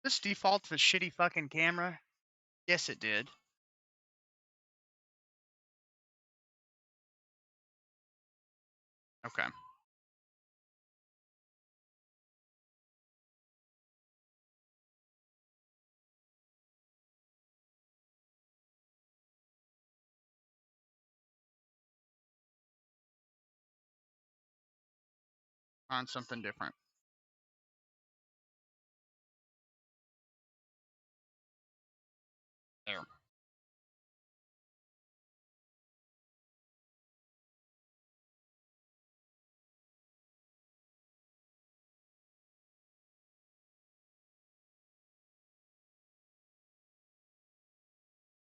This default to shitty fucking camera? Yes, it did. Okay. Find something different. There.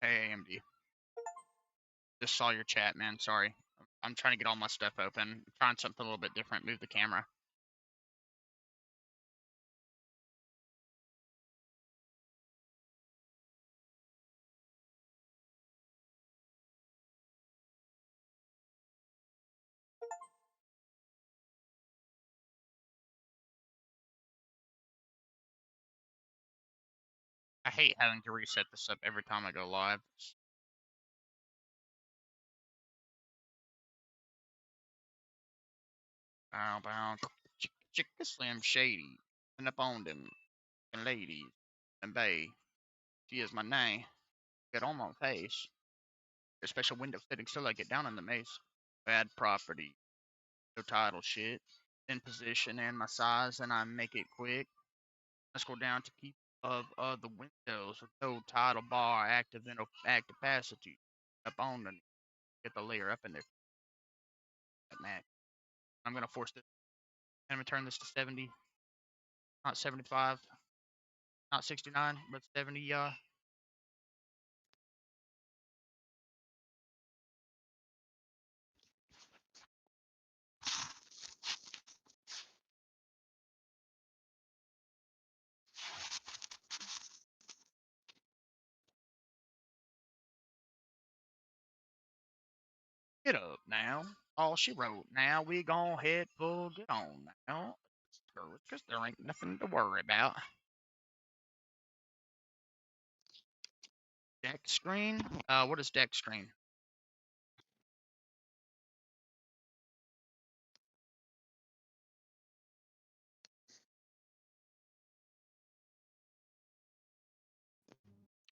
Hey, AMD. Just saw your chat, man. Sorry. I'm trying to get all my stuff open. Trying something a little bit different. Move the camera. I hate having to reset this up every time I go live. Bow, bow. Chick Slim Shady. And up on them. And ladies. And bay. She is my name. Get on my face. A special window settings till I get down in the maze. Bad property. No title shit. In position and my size, and I make it quick. Let's go down to keep of the windows with no title bar active in active capacity. Up on the get the layer up in there. Man, I'm gonna force this. I'm gonna turn this to 70, not 75, not 69, but 70. Get up now. All she wrote. Now we gon' head full. Get on now. Cause there ain't nothing to worry about. Deck screen. What is deck screen?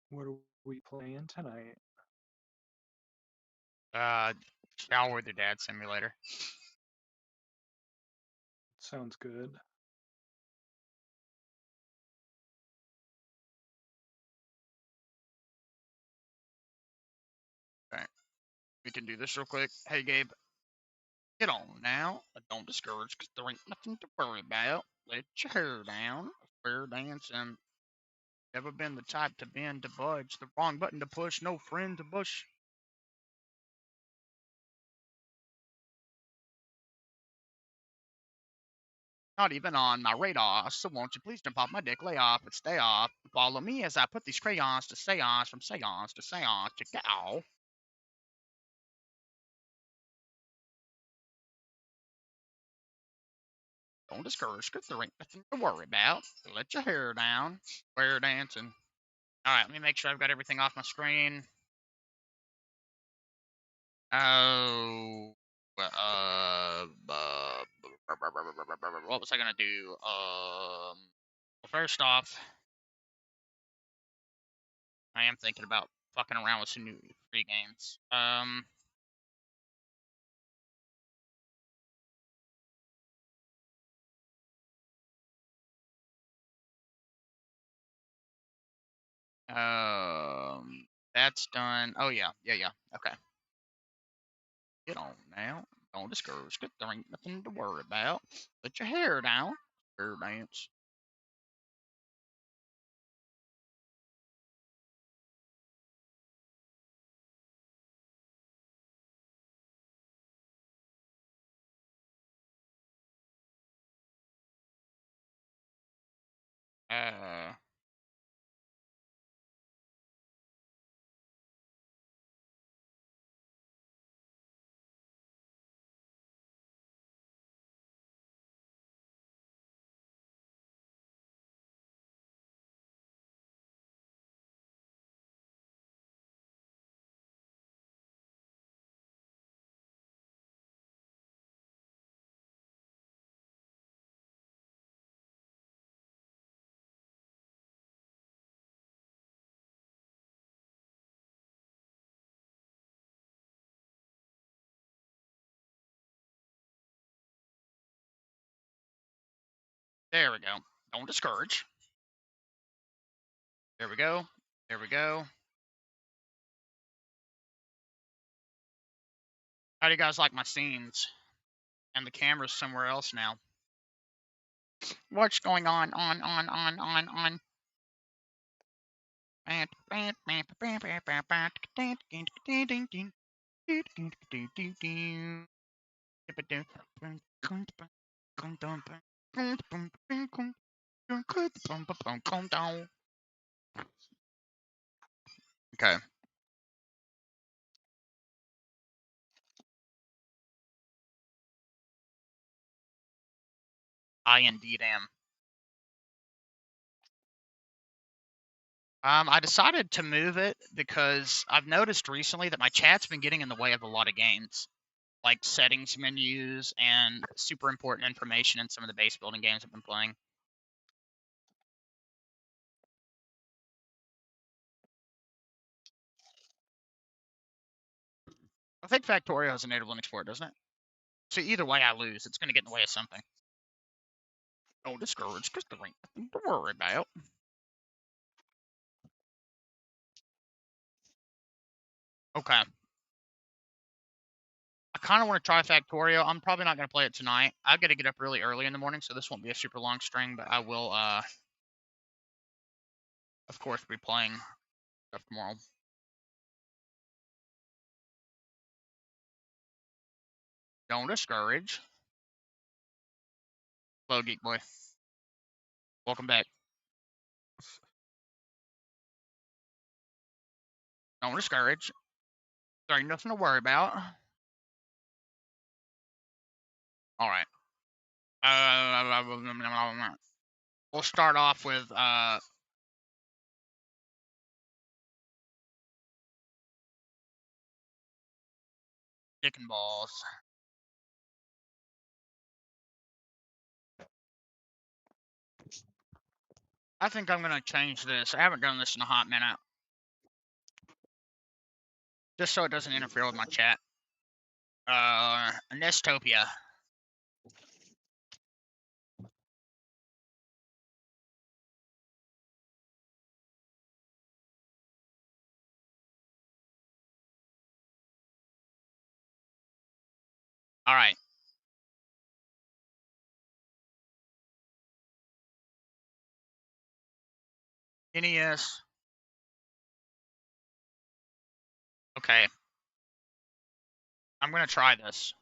What are we playing tonight? Shower with your dad simulator. Sounds good. Okay, we can do this real quick. Hey, Gabe, get on now. Don't discourage, cause there ain't nothing to worry about. Let your hair down. Square dancing. Never been the type to bend to budge. The wrong button to push. No friend to bush. Not even on my radar. So won't you please don't pop my dick, lay off and stay off. Follow me as I put these crayons to seance, from seance to seance to go. Don't discourage, cause there ain't nothing to worry about. Let your hair down. Square dancing. Alright, let me make sure I've got everything off my screen. Oh, what was I gonna do? Well, first off, I am thinking about fucking around with some new free games. That's done. Oh yeah, yeah. Okay, get on now. Don't discourage it. There ain't nothing to worry about. Let your hair down. Hair dance. Uh, There we go. Don't discourage. There we go. There we go. How do you guys like my scenes? And the camera's somewhere else now. What's going on? On. Okay. I indeed am. I decided to move it because I've noticed recently that my chat's been getting in the way of a lot of games, like settings menus and super important information in some of the base building games I've been playing. I think Factorio has a native Linux port, doesn't it? So either way I lose, it's going to get in the way of something. Don't discourage, because there ain't nothing to worry about. Okay. I kind of want to try Factorio. I'm probably not going to play it tonight. I've got to get up really early in the morning, so this won't be a super long string, but I will, of course, be playing stuff tomorrow. Don't discourage. Hello, Geek Boy. Welcome back. Don't discourage. There ain't nothing to worry about. All right. We'll start off with Dick and Balls. I think I'm gonna change this. I haven't done this in a hot minute, just so it doesn't interfere with my chat. Nestopia. All right. NES. Okay. I'm gonna try this.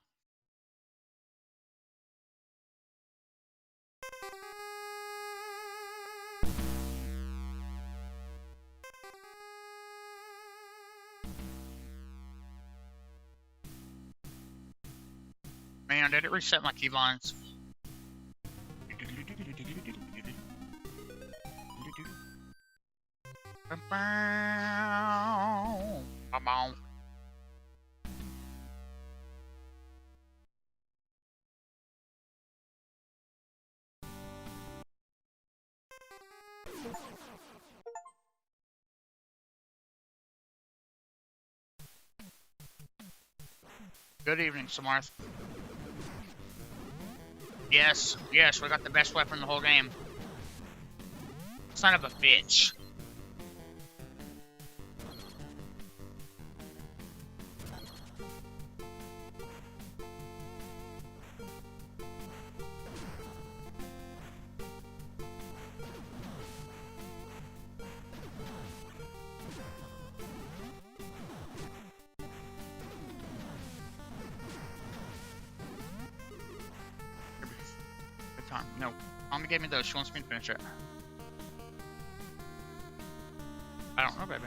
Man, did it reset my keybinds? Good evening, Samarth. Yes, we got the best weapon in the whole game. Son of a bitch. Good time. No. Mommy gave me those. She wants me to finish it. I don't know, baby.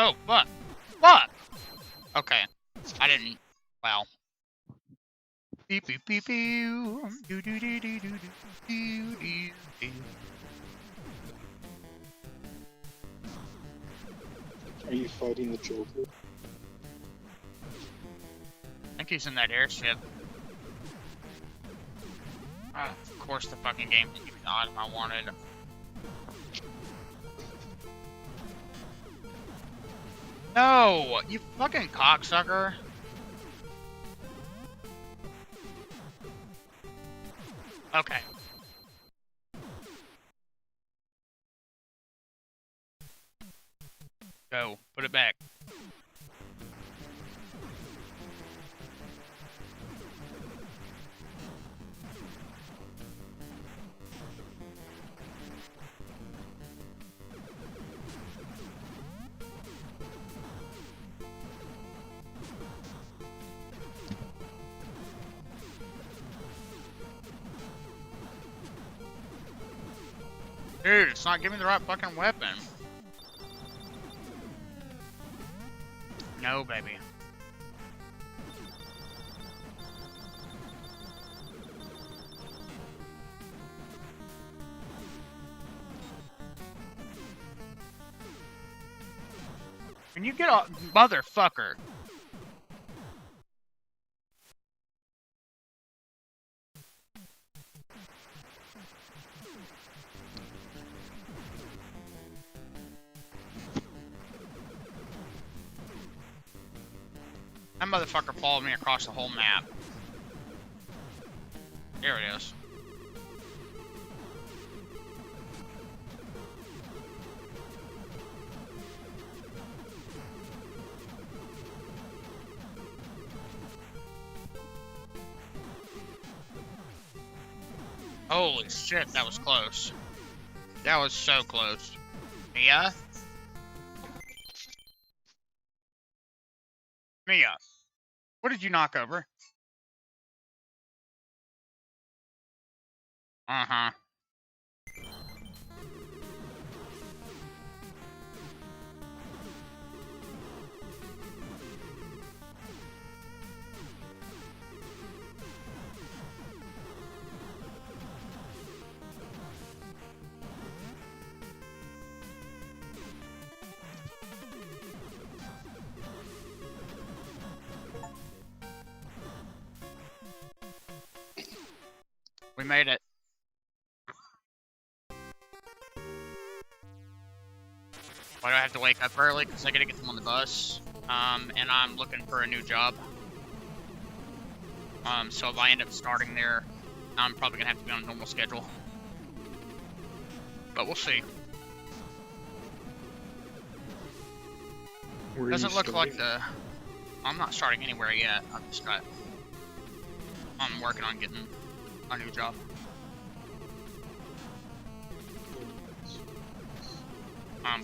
Oh, fuck. Fuck! Okay. I didn't. Wow. Beep beep beep beep. Do do do do do do do do do. Are you fighting the Joker? I think he's in that airship. Of course the fucking game didn't give me the item I wanted. No! You fucking cocksucker! Okay. Go. Put it back. Dude, it's not giving me the right fucking weapon. No, baby. Can you get a motherfucker? That motherfucker followed me across the whole map. There it is. Holy shit, that was close. That was so close. Mia? Mia, what did you knock over? Uh-huh. We made it. Why do I have to wake up early? Because I gotta get them on the bus. And I'm looking for a new job. So if I end up starting there, I'm probably gonna have to be on a normal schedule. But we'll see. Doesn't look like the... I'm not starting anywhere yet. I'm working on getting a new job.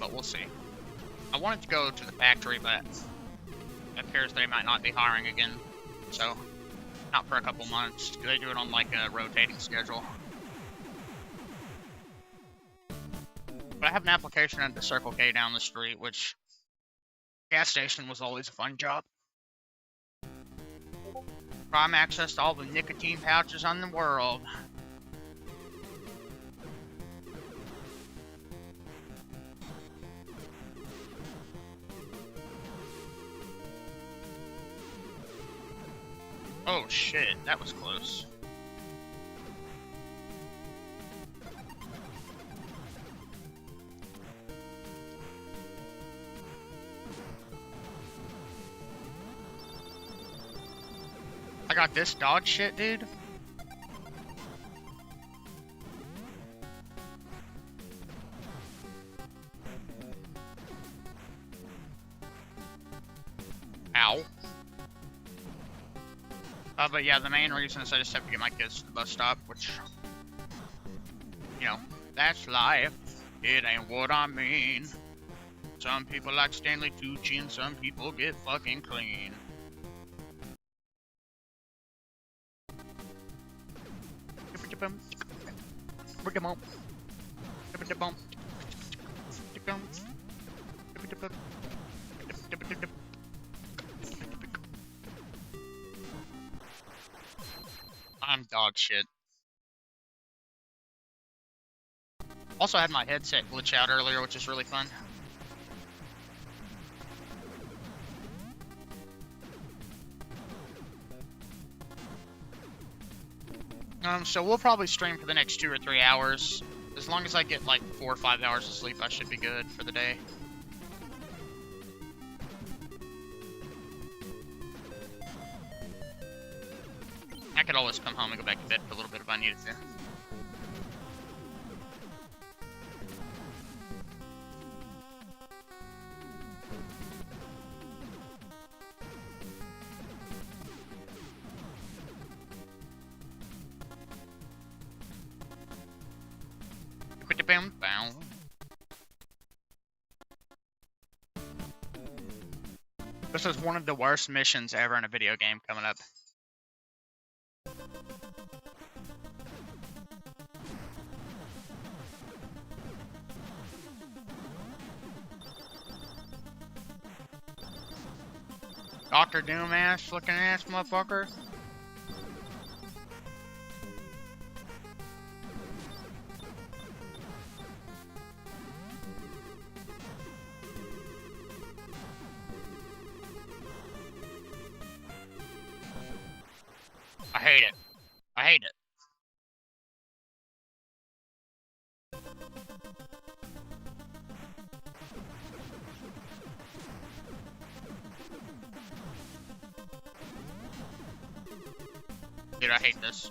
But we'll see. I wanted to go to the factory, but it appears they might not be hiring again. So, not for a couple months. They do it on like a rotating schedule. But I have an application at the Circle K down the street, which gas station was always a fun job. Prime access to all the nicotine pouches on the world. Oh shit, that was close. I got this dog shit, dude. Ow. But yeah, the main reason is I just have to get my kids to the bus stop, which, you know, that's life. It ain't what I mean. Some people like Stanley Tucci and some people get fucking clean. I'm dog shit. Also had my headset glitch out earlier, which is really fun. So we'll probably stream for the next 2 or 3 hours. As long as I get like 4 or 5 hours of sleep, I should be good for the day. I could always come home and go back to bed for a little bit if I needed to. This is one of the worst missions ever in a video game coming up. Dr. Doom ass looking ass motherfucker. I hate it. I hate it. Dude, I hate this.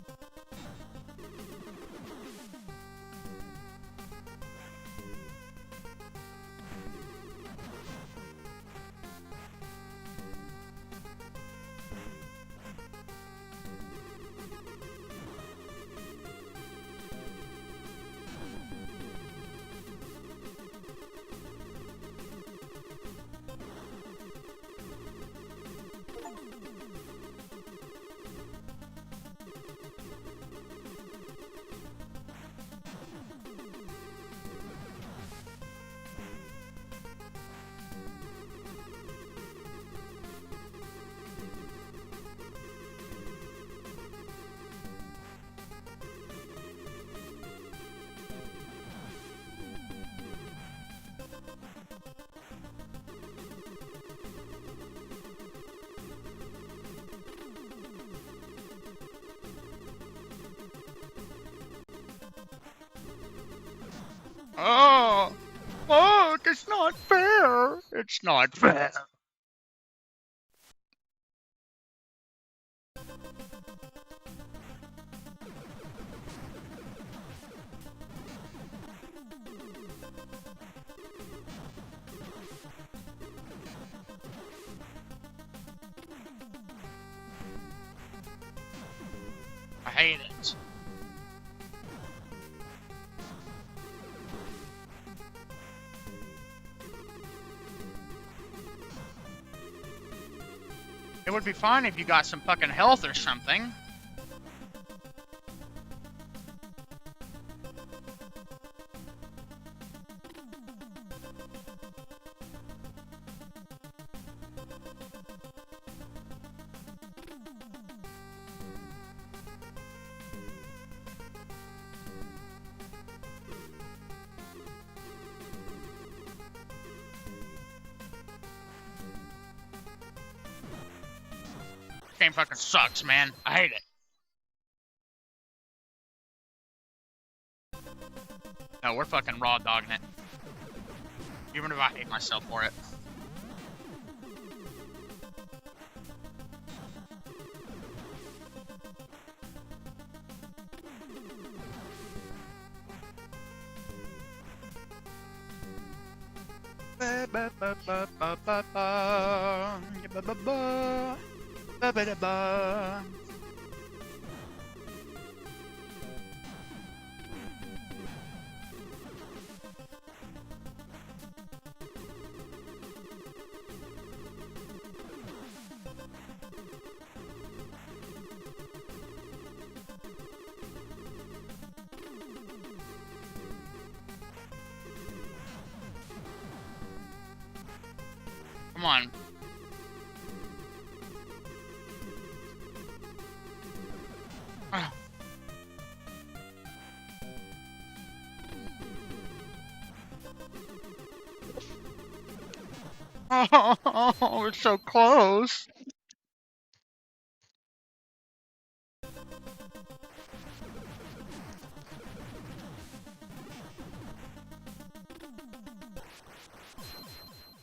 Oh, fuck, it's not fair. It's not fair. I hate it. It would be fine if you got some fucking health or something. Game fucking sucks, man. I hate it. No, we're fucking raw dogging it. Even if I hate myself for it. Ba ba ba ba ba ba ba ba ba ba. Ba-ba-da-ba. Come Come on. Oh, it's so close.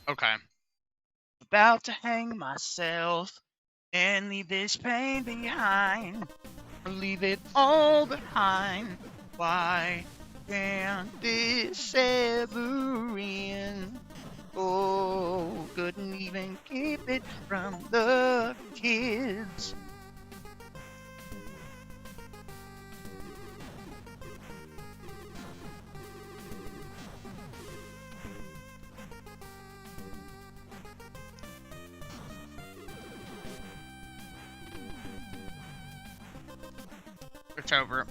Okay. About to hang myself and leave this pain behind. Or leave it all behind. Why can't this ever end? Oh, couldn't even keep it from the kids. It's over.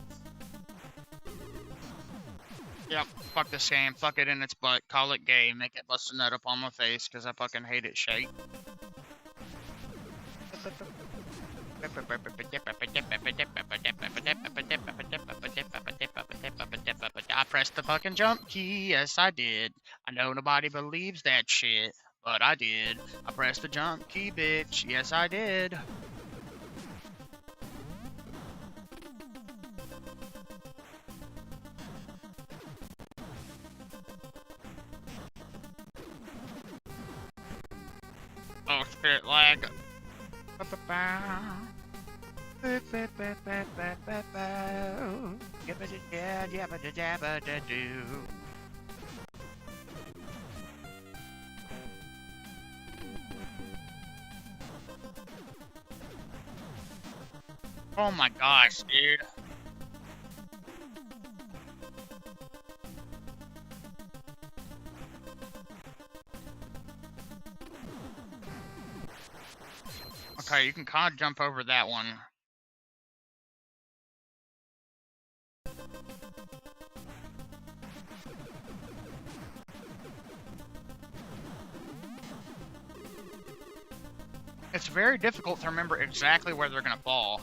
Yep, fuck this game. Fuck it in its butt. Call it gay. Make it bust a nut up on my face because I fucking hate it shake. I pressed the fucking jump key. Yes, I did. I know nobody believes that shit, but I did. I pressed the jump key, bitch. Yes, I did. Oh, shit, lag. Oh my gosh, dude. Okay, you can kind of jump over that one. It's very difficult to remember exactly where they're gonna fall.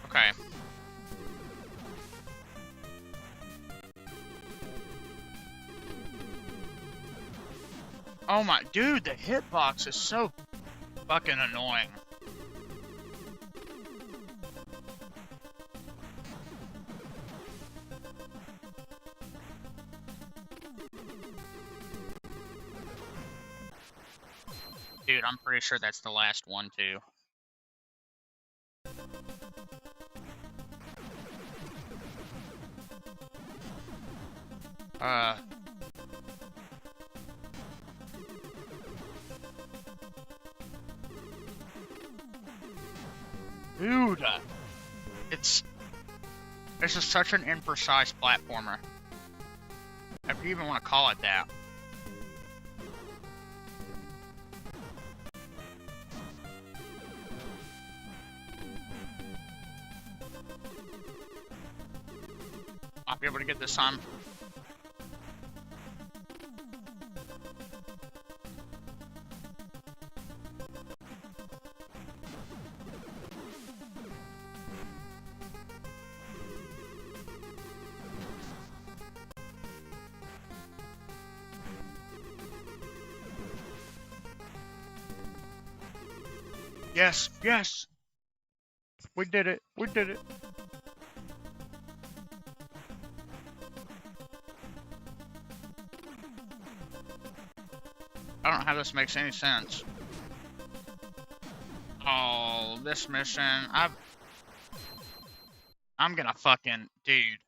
Okay. Oh my, dude, the hitbox is so fucking annoying. Dude, I'm pretty sure that's the last one, too. Dude, it's this is such an imprecise platformer. If you even want to call it that. I'll be able to get this on. Yes, yes. We did it. We did it. I don't know how this makes any sense. Oh, this mission. I'm gonna fucking dude.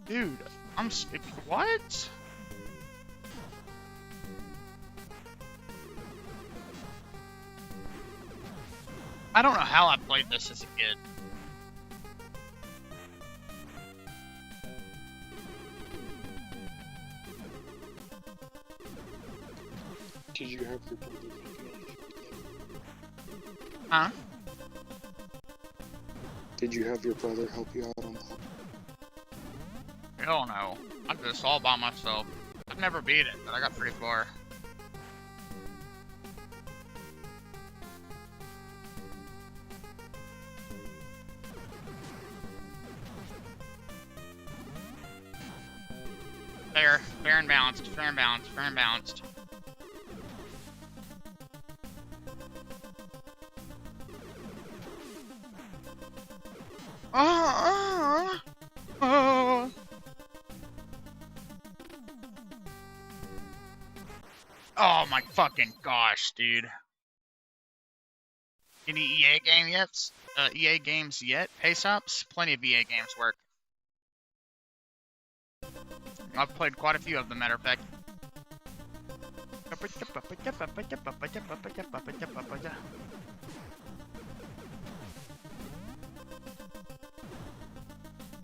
Dude, what? I don't know how I played this as a kid. Did you have your brother help you out? Huh? Did you have your brother help you out on the hub? Hell no. I did this all by myself. I've never beat it, but I got pretty far. Fair and balanced, fair and balanced, fair and balanced. Oh my fucking gosh, dude. Any EA game yet? EA games yet? Pace ups? Plenty of EA games work. I've played quite a few of them, matter of fact.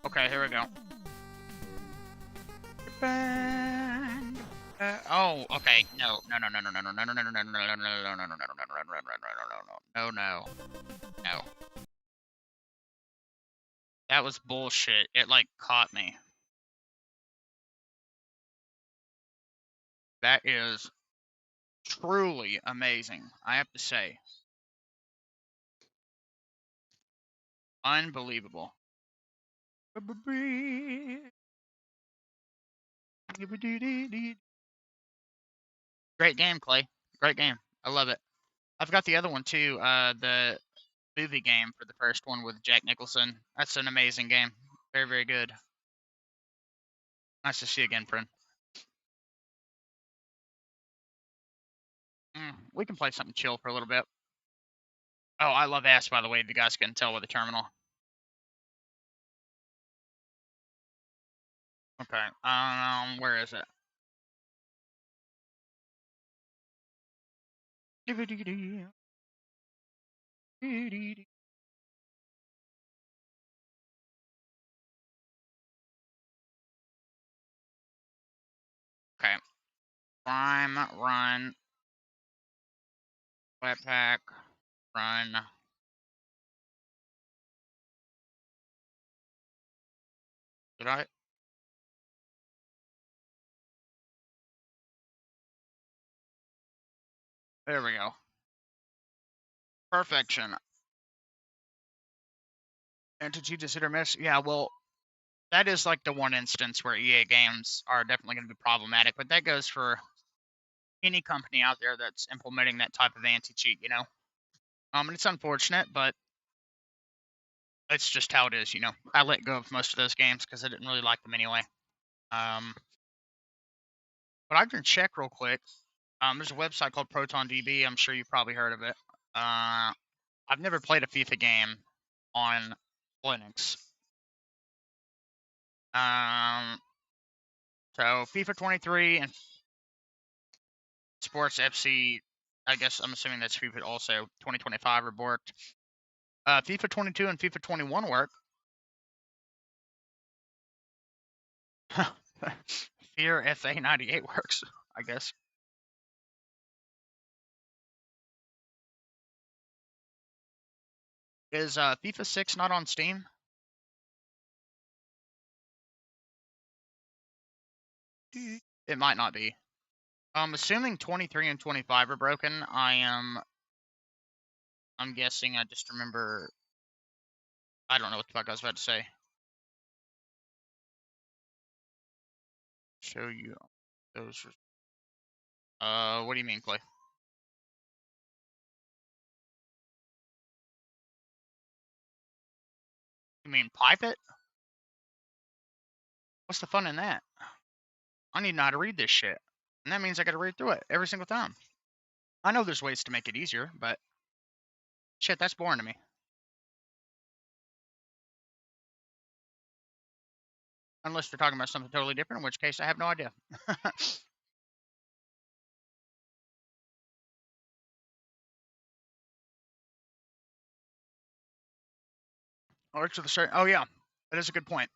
Okay, here we go. Oh, okay. No. That was bullshit. It like caught me. That is truly amazing, I have to say. Unbelievable. Great game, Clay. Great game. I love it. I've got the other one too, the movie game for the first one with Jack Nicholson. That's an amazing game. Very, very good. Nice to see you again, friend. We can play something chill for a little bit. Oh, I love ass, by the way, if you guys couldn't tell with the terminal. Okay, where is it? Okay. Prime, run, webpack, run. Did I? There we go. Perfection. Entity just hit or miss? Yeah, well, that is like the one instance where EA games are definitely going to be problematic, but that goes for any company out there that's implementing that type of anti-cheat, you know? And it's unfortunate, but it's just how it is, you know? I let go of most of those games because I didn't really like them anyway. But I can check real quick. There's a website called ProtonDB. I'm sure you've probably heard of it. I've never played a FIFA game on Linux. So FIFA 23 and Sports FC, I guess I'm assuming that's FIFA also, 2025 are worked. FIFA 22 and FIFA 21 work. Fear FA98 works, I guess. Is FIFA 6 not on Steam? It might not be. Assuming 23 and 25 are broken, I'm guessing. I just remember. I don't know what the fuck I was about to say. Show you those. What do you mean, Clay? You mean pipe it? What's the fun in that? I need to know how to read this shit. And that means I gotta read through it every single time. I know there's ways to make it easier, but shit, that's boring to me. Unless they're talking about something totally different, in which case I have no idea. Arch of the Start. Oh yeah, that is a good point.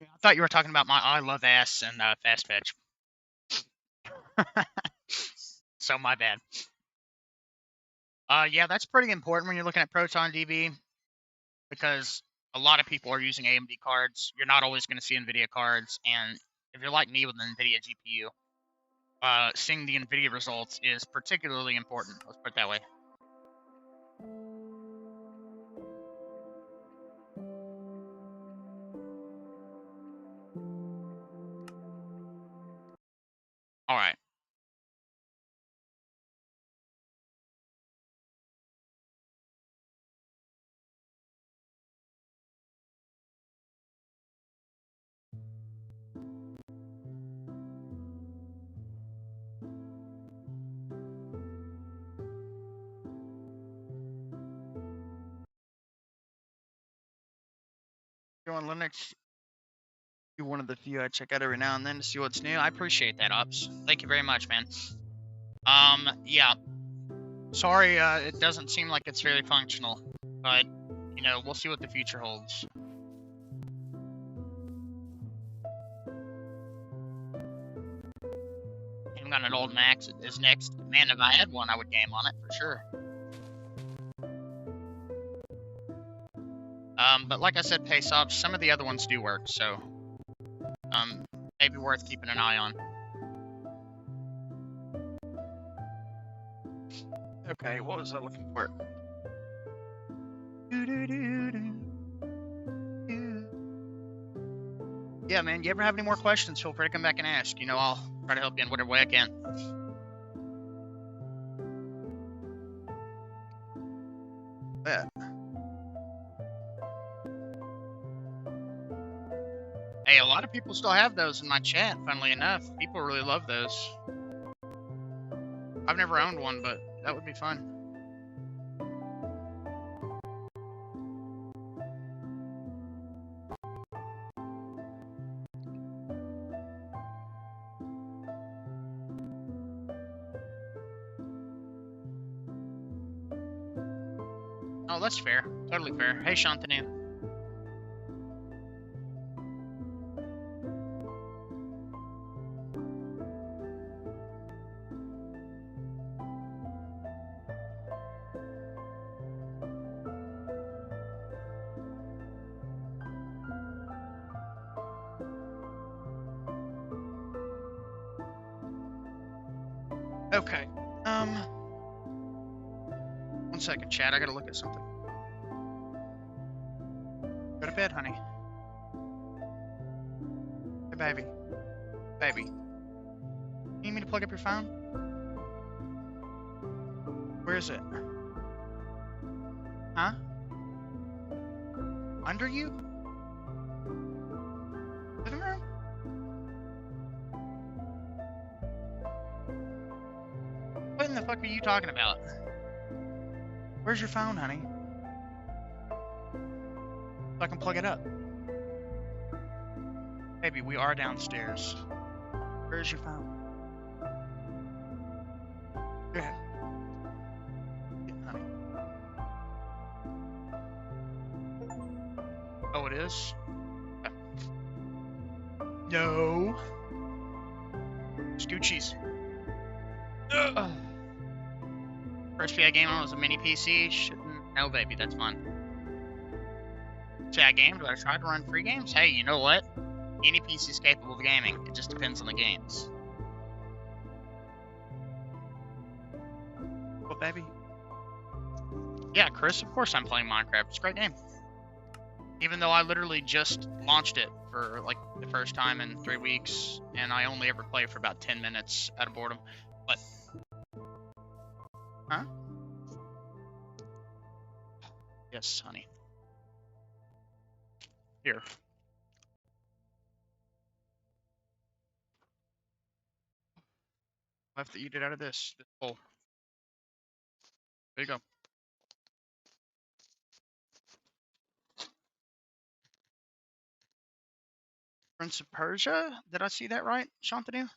I thought you were talking about my I love ass and fast fetch. So my bad. Yeah, that's pretty important when you're looking at Proton DB because a lot of people are using AMD cards. You're not always going to see NVIDIA cards, and if you're like me with an NVIDIA GPU, seeing the NVIDIA results is particularly important. Let's put it that way. All right. You're on Linux. You're one of the few I check out every now and then to see what's new. I appreciate that, Ops. Thank you very much, man. Yeah. Sorry, it doesn't seem like it's very functional, but you know, we'll see what the future holds. I've got an old Max is next. Man, if I had one, I would game on it for sure. But like I said, pay subs, some of the other ones do work, so maybe worth keeping an eye on. Okay, what was I looking for? Yeah, man, you ever have any more questions, feel free to come back and ask. You know, I'll try to help you in whatever way I can. Yeah. Hey, a lot of people still have those in my chat, funnily enough. People really love those. I've never owned one, but that would be fun. Oh, that's fair. Totally fair. Hey, Shantanu. Okay. One second, chat. I gotta look at something. Go to bed, honey. Hey, baby. Baby. You need me to plug up your phone? Where is it? Huh? Under you? Living room? What in the fuck are you talking about? Where's your phone, honey? So I can plug it up. Baby, we are downstairs. Where's your phone? Go ahead. Yeah, honey. Oh, it is? No. Scoochies. First PI game on was a mini PC. Shouldn't. No, baby, that's fine. Chat game. Do I try to run free games? Hey, you know what? Any PC is capable of gaming. It just depends on the games. What, baby? Yeah, Chris, of course I'm playing Minecraft. It's a great game. Even though I literally just launched it for like the first time in 3 weeks, and I only ever play for about 10 minutes out of boredom. But huh? Yes, honey. Here. I have to eat it out of this bowl. There you go. Prince of Persia? Did I see that right, Shantanu?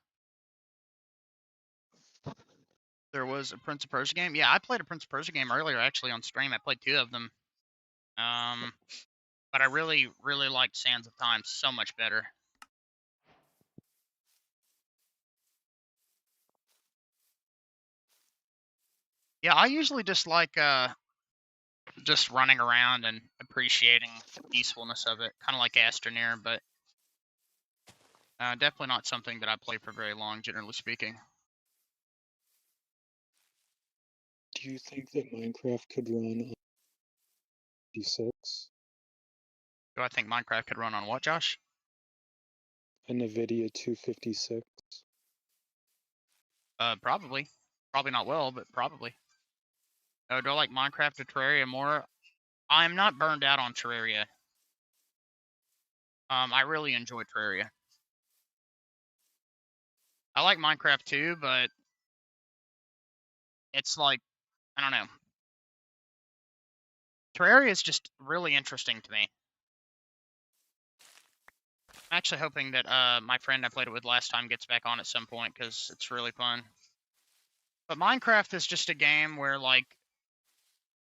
There was a Prince of Persia game? Yeah, I played a Prince of Persia game earlier, actually, on stream. I played 2 of them. But I really, really liked Sands of Time so much better. Yeah, I usually just like just running around and appreciating the peacefulness of it, kind of like Astroneer, but definitely not something that I play for very long, generally speaking. Do you think that Minecraft could run on 56? Do I think Minecraft could run on what, Josh? A NVIDIA 256? Probably. Probably not well, but probably. Do I like Minecraft or Terraria more? I'm not burned out on Terraria. I really enjoy Terraria. I like Minecraft too, but it's like, I don't know. Terraria is just really interesting to me. I'm actually hoping that my friend I played it with last time gets back on at some point because it's really fun. But Minecraft is just a game where, like,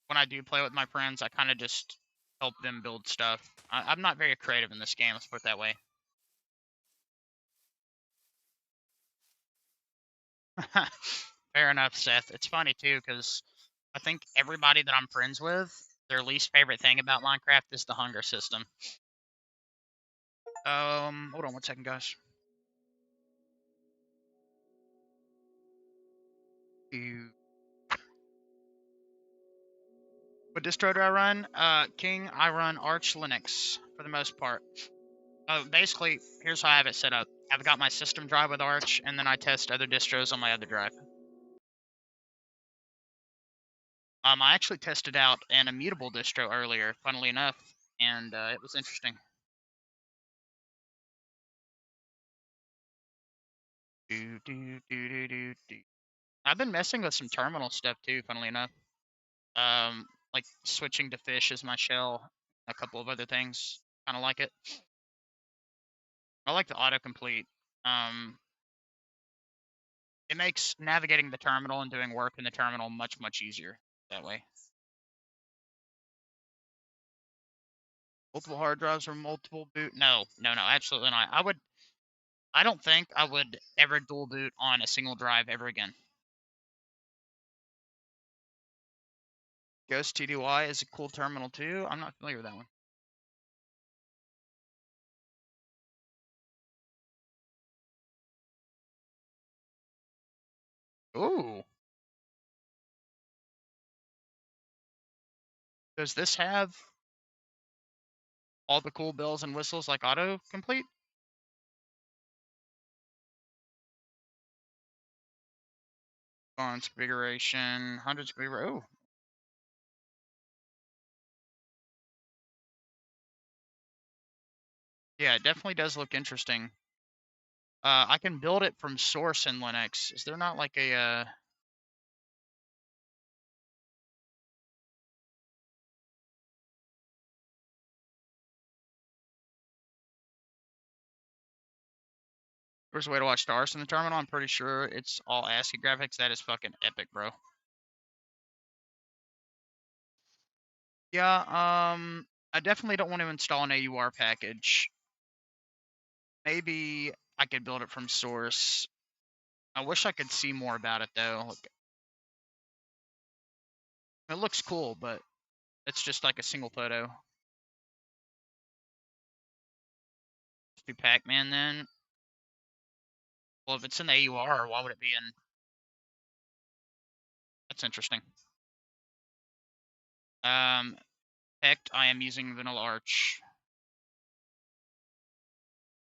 when I do play with my friends, I kind of just help them build stuff. I'm not very creative in this game, let's put it that way. Fair enough, Seth. It's funny too because I think everybody that I'm friends with, their least favorite thing about Minecraft is the hunger system. Hold on one second, guys. What distro do I run? King, I run Arch Linux for the most part. Basically, here's how I have it set up. I've got my system drive with Arch, and then I test other distros on my other drive. I actually tested out an immutable distro earlier, funnily enough, and it was interesting. I've been messing with some terminal stuff too, funnily enough. Like switching to fish as my shell, a couple of other things. Kind of like it. I like the autocomplete. It makes navigating the terminal and doing work in the terminal much, much easier that way. Multiple hard drives or multiple boot? No, absolutely not. I don't think I would ever dual boot on a single drive ever again. Ghost TDY is a cool terminal too. I'm not familiar with that one. Ooh. Does this have all the cool bells and whistles like autocomplete? Configuration, hundreds of configuration. Oh. Yeah, it definitely does look interesting. I can build it from source in Linux. Is there not like a there's a way to watch stars in the terminal? I'm pretty sure it's all ASCII graphics. That is fucking epic, bro. Yeah, I definitely don't want to install an AUR package. Maybe I could build it from source. I wish I could see more about it though. Like, it looks cool, but it's just like a single photo. Let's do Pac-Man then. Well, if it's in the AUR, why would it be in? That's interesting. Heck, I am using Vanilla Arch.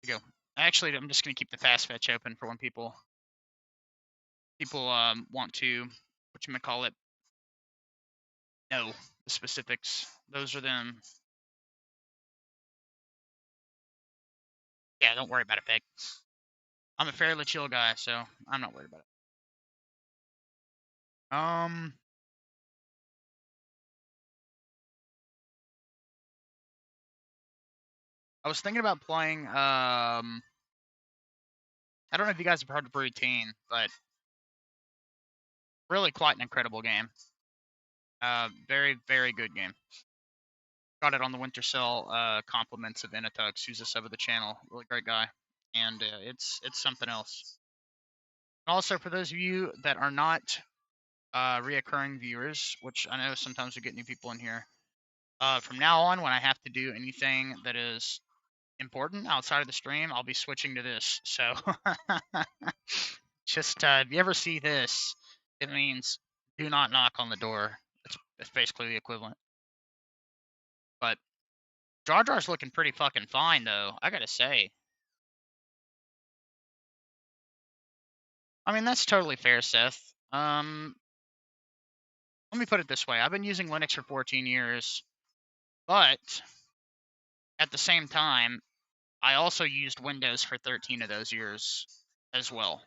Here we go. Actually, I'm just gonna keep the fast fetch open for when people want to whatchamacallit know the specifics. Those are them. Yeah, don't worry about it, Peg. I'm a fairly chill guy, so I'm not worried about it. I was thinking about playing. I don't know if you guys have heard of Routine, but really quite an incredible game. Very, very good game. Got it on the Winter Cell. Compliments of Inatux, who's a sub of the channel. Really great guy, and it's something else. Also, for those of you that are not reoccurring viewers, which I know sometimes we get new people in here. From now on, when I have to do anything that is important outside of the stream, I'll be switching to this. So, just if you ever see this, it means do not knock on the door. It's basically the equivalent. But Jar Jar's looking pretty fucking fine, though. I gotta say. I mean, that's totally fair, Seth. Let me put it this way: I've been using Linux for 14 years, but at the same time, I also used Windows for 13 of those years as well.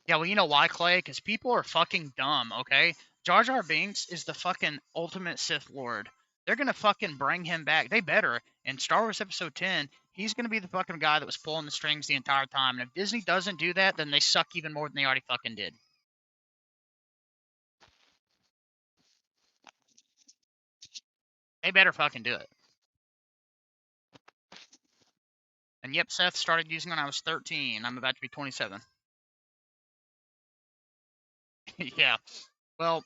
Yeah, well, you know why, Clay? Because people are fucking dumb, okay? Jar Jar Binks is the fucking ultimate Sith Lord. They're gonna fucking bring him back. They better. In Star Wars Episode 10, he's gonna be the fucking guy that was pulling the strings the entire time. And if Disney doesn't do that, then they suck even more than they already fucking did. They better fucking do it. And yep, Seth started using when I was 13. I'm about to be 27. Yeah. Well,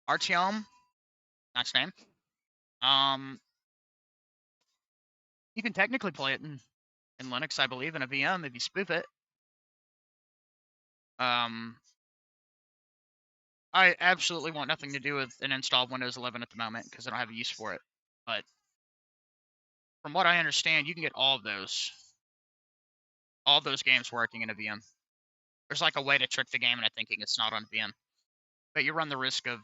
Artyom, nice name. You can technically play it in Linux, I believe, in a VM if you spoof it. I absolutely want nothing to do with an install of Windows 11 at the moment because I don't have a use for it. But from what I understand, you can get all of those games working in a VM. There's like a way to trick the game into thinking it's not on VM, but you run the risk of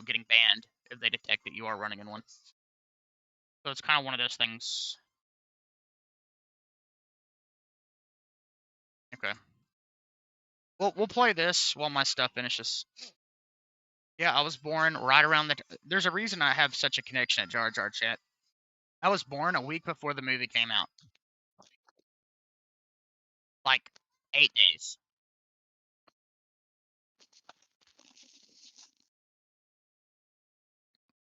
getting banned if they detect that you are running in one. So it's kind of one of those things. Okay. We'll play this while my stuff finishes. Yeah, I was born right around there's a reason I have such a connection at Jar Jar Chat. I was born a week before the movie came out. Like 8 days.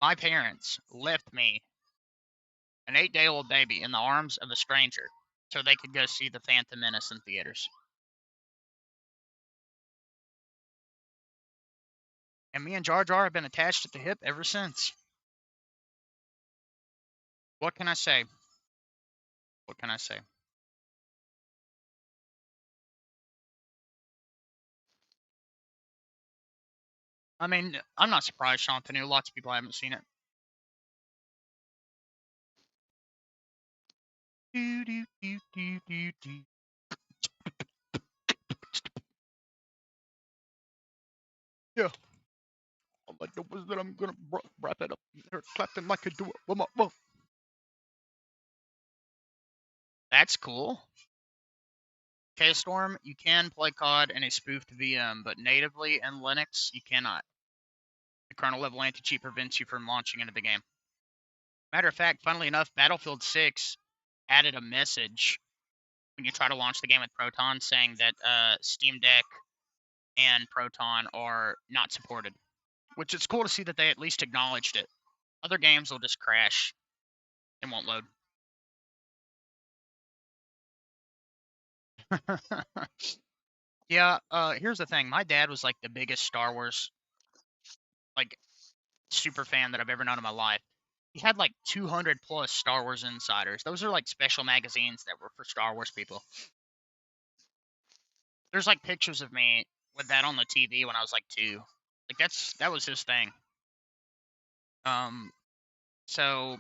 My parents left me, an 8-day-old baby, in the arms of a stranger so they could go see The Phantom Menace in theaters. And me and Jar Jar have been attached at the hip ever since. What can I say? What can I say? I mean, I'm not surprised, Shantanu. Lots of people haven't seen it. Do, do, do, do, do, do. Yeah. I'm like the wizard. I'm gonna wrap it up. They're clapping like I do it. One more. That's cool. K-Storm, you can play COD in a spoofed VM, but natively in Linux, you cannot. The kernel level anti-cheat prevents you from launching into the game. Matter of fact, funnily enough, Battlefield 6 added a message when you try to launch the game with Proton saying that Steam Deck and Proton are not supported, which is cool to see that they at least acknowledged it. Other games will just crash and won't load. Yeah, here's the thing. My dad was like the biggest Star Wars like super fan that I've ever known in my life. He had like 200 plus Star Wars Insiders. Those are like special magazines that were for Star Wars people. There's like pictures of me with that on the TV when I was like 2. Like that was his thing. So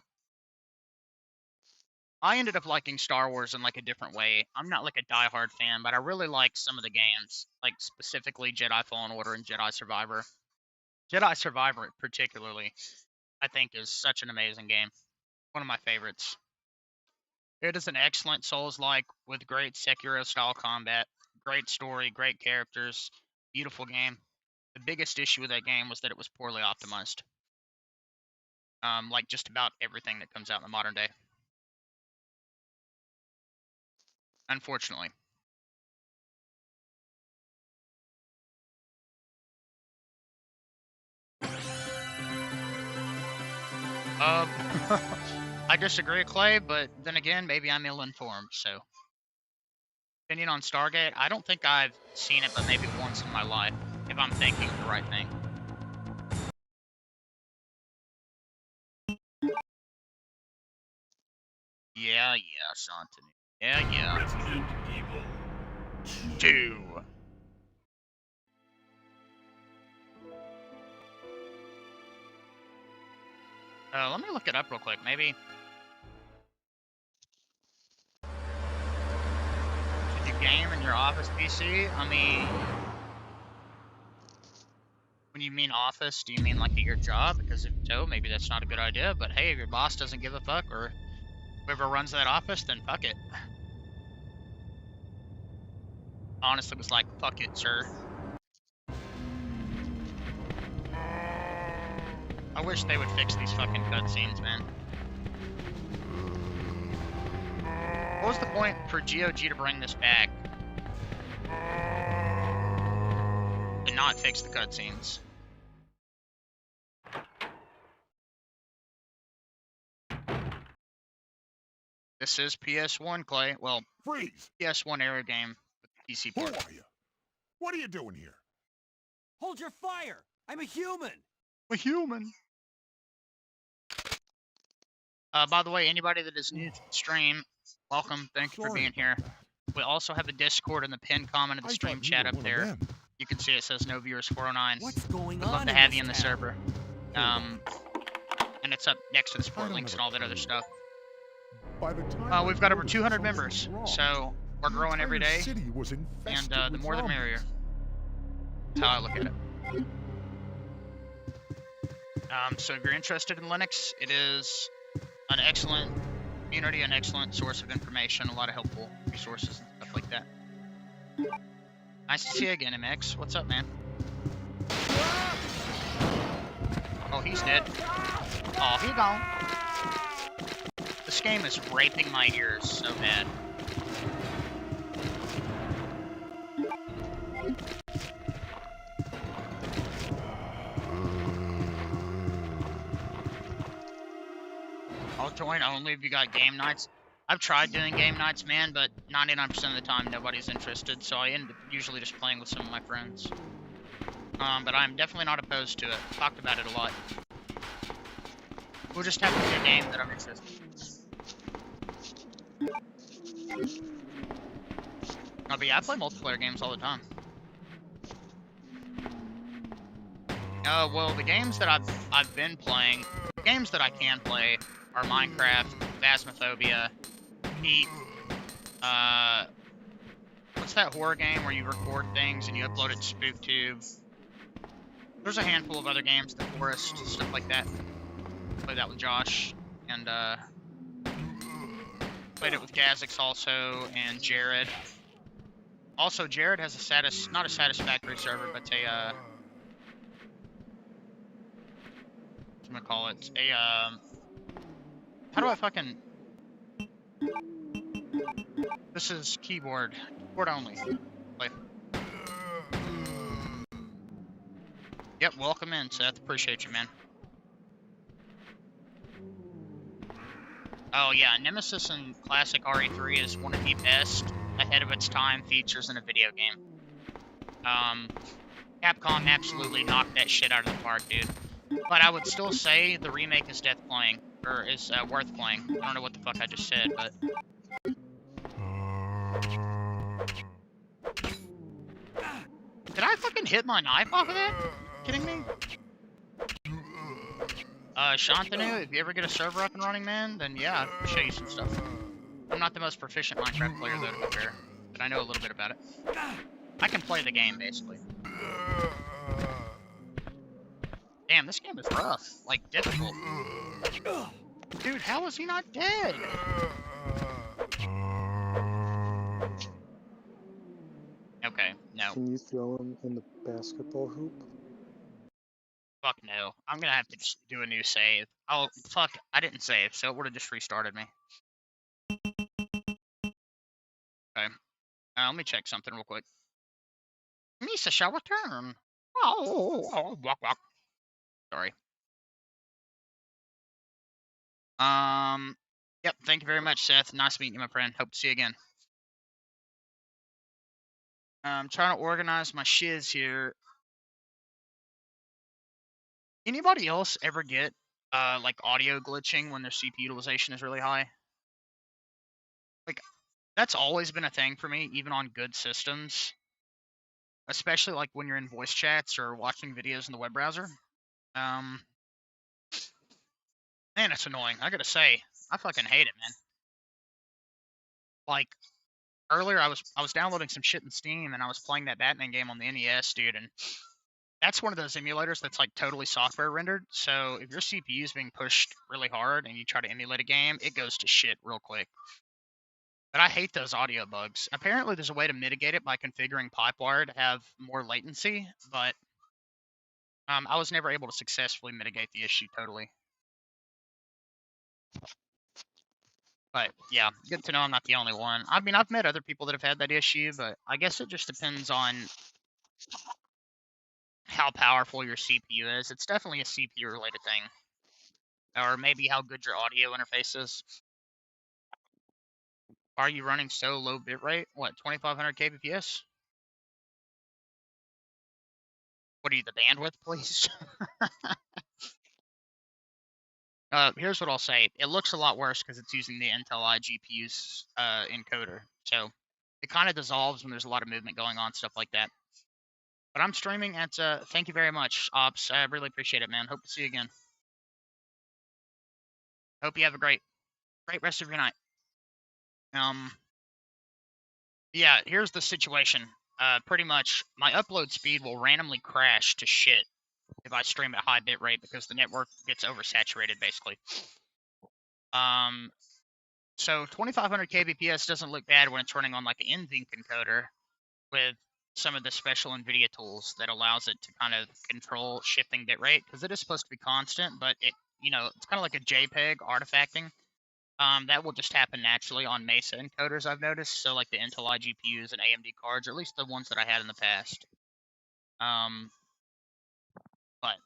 I ended up liking Star Wars in like a different way. I'm not like a diehard fan, but I really like some of the games, like specifically Jedi Fallen Order and Jedi Survivor. Jedi Survivor particularly, I think, is such an amazing game. One of my favorites. It is an excellent Souls-like with great Sekiro-style combat, great story, great characters, beautiful game. The biggest issue with that game was that it was poorly optimized. Like just about everything that comes out in the modern day. Unfortunately. I disagree, Clay, but then again, maybe I'm ill-informed, so. Opinion on Stargate, I don't think I've seen it but maybe once in my life, if I'm thinking the right thing. Yeah, Shantan. Yeah. Resident Evil 2. Let me look it up real quick, maybe. Should you game in your office PC? I mean, when you mean office, do you mean like at your job? Because if so, maybe that's not a good idea, but hey, if your boss doesn't give a fuck, or whoever runs that office, then fuck it. Honestly, was like, fuck it, sir. I wish they would fix these fucking cutscenes, man. What was the point for GOG to bring this back and not fix the cutscenes? This is PS1, Clay. Well, Freeze! PS1 era game with PC Who port. are you? What are you doing here? Hold your fire! I'm a human! A human. By the way, anybody that is new to the stream, welcome. Thank you for Sorry being here. We also have a Discord and the pinned comment of the I stream thought you chat were up one of there. them. You can see it says no viewers 409. What's going We'd on? love to in have this you in the town? server. And it's up next to the sport don't links have and all a that other clue. stuff. By the time We've I got over noticed 200 something members, was wrong, so we're the growing every entire day, city was and infested the with more the zombies. merrier. That's how I look at it. So if you're interested in Linux, it is an excellent community, an excellent source of information, a lot of helpful resources and stuff like that. Nice to see you again, MX. What's up, man? Oh, he's dead. Oh, he gone. This game is raping my ears so bad. I'll join only if you got game nights. I've tried doing game nights, man, but 99% of the time nobody's interested, so I end up usually just playing with some of my friends. But I'm definitely not opposed to it. Talked about it a lot. We'll just have to do a game that I'm interested in. But yeah, I play multiplayer games all the time. Well, the games that I've been playing, the games that I can play are Minecraft, Phasmophobia, Heat, what's that horror game where you record things and you upload it to SpookTube? There's a handful of other games, The Forest, stuff like that. Played that with Josh, and played it with Gazix also, and Jared. Also, Jared has a not a satisfactory server, but a, what's I'm gonna call it? How do I fucking... This is keyboard only. Play. Yep, welcome in, Seth. Appreciate you, man. Oh yeah, Nemesis and Classic RE3 is one of the best, ahead of its time features in a video game. Capcom absolutely knocked that shit out of the park, dude. But I would still say the remake is worth playing. I don't know what the fuck I just said, but... Did I fucking hit my knife off of that? Kidding me? Shantanu, if you ever get a server up and running, man, then yeah, I'll show you some stuff. I'm not the most proficient Minecraft player, though, to be fair, but I know a little bit about it. I can play the game, basically. Damn, this game is rough. Like, difficult. Dude, how is he not dead? Okay, no. Can you throw him in the basketball hoop? Fuck no. I'm gonna have to just do a new save. Oh, fuck, I didn't save, so it would've just restarted me. Okay. Let me check something real quick. Misa shall return. Oh, walk, walk. Sorry. Yep. Thank you very much, Seth. Nice meeting you, my friend. Hope to see you again. I'm trying to organize my shiz here. Anybody else ever get like audio glitching when their CPU utilization is really high? Like that's always been a thing for me, even on good systems. Especially like when you're in voice chats or watching videos in the web browser. Man, it's annoying. I gotta say, I fucking hate it, man. Like earlier, I was downloading some shit in Steam and I was playing that Batman game on the NES, dude, and that's one of those emulators that's like totally software rendered. So if your CPU is being pushed really hard and you try to emulate a game, it goes to shit real quick. But I hate those audio bugs. Apparently, there's a way to mitigate it by configuring Pipewire to have more latency, but I was never able to successfully mitigate the issue totally. But yeah, good to know I'm not the only one. I mean, I've met other people that have had that issue, but I guess it just depends on how powerful your CPU is. It's definitely a CPU related thing. Or maybe how good your audio interface is. Are you running so low bitrate? What, 2500 kbps? What are you, the bandwidth, please? Here's what I'll say. It looks a lot worse because it's using the Intel iGPU's encoder. So it kind of dissolves when there's a lot of movement going on, stuff like that. But I'm streaming at, thank you very much, Ops. I really appreciate it, man. Hope to see you again. Hope you have a great rest of your night. Yeah, here's the situation. Pretty much, my upload speed will randomly crash to shit if I stream at high bit rate because the network gets oversaturated, basically. So 2500 kbps doesn't look bad when it's running on like an NVENC encoder with some of the special NVIDIA tools that allows it to kind of control shifting bitrate because it is supposed to be constant, but it, it's kind of like a JPEG artifacting. That will just happen naturally on Mesa encoders, I've noticed. So like the Intel iGPUs and AMD cards, or at least the ones that I had in the past. But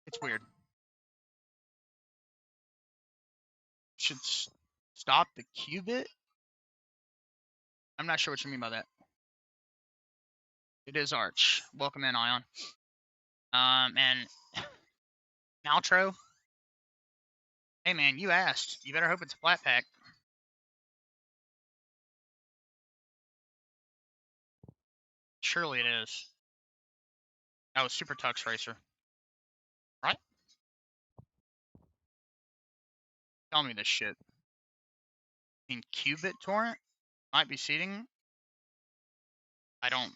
it's weird. Should stop the qubit? I'm not sure what you mean by that. It is Arch. Welcome in, Ion. And Maltro. Hey man, you asked. You better hope it's a flat pack. Surely it is. Oh, Super Tux Racer. Right? Tell me this shit. In qubit torrent? Might be seeding. I don't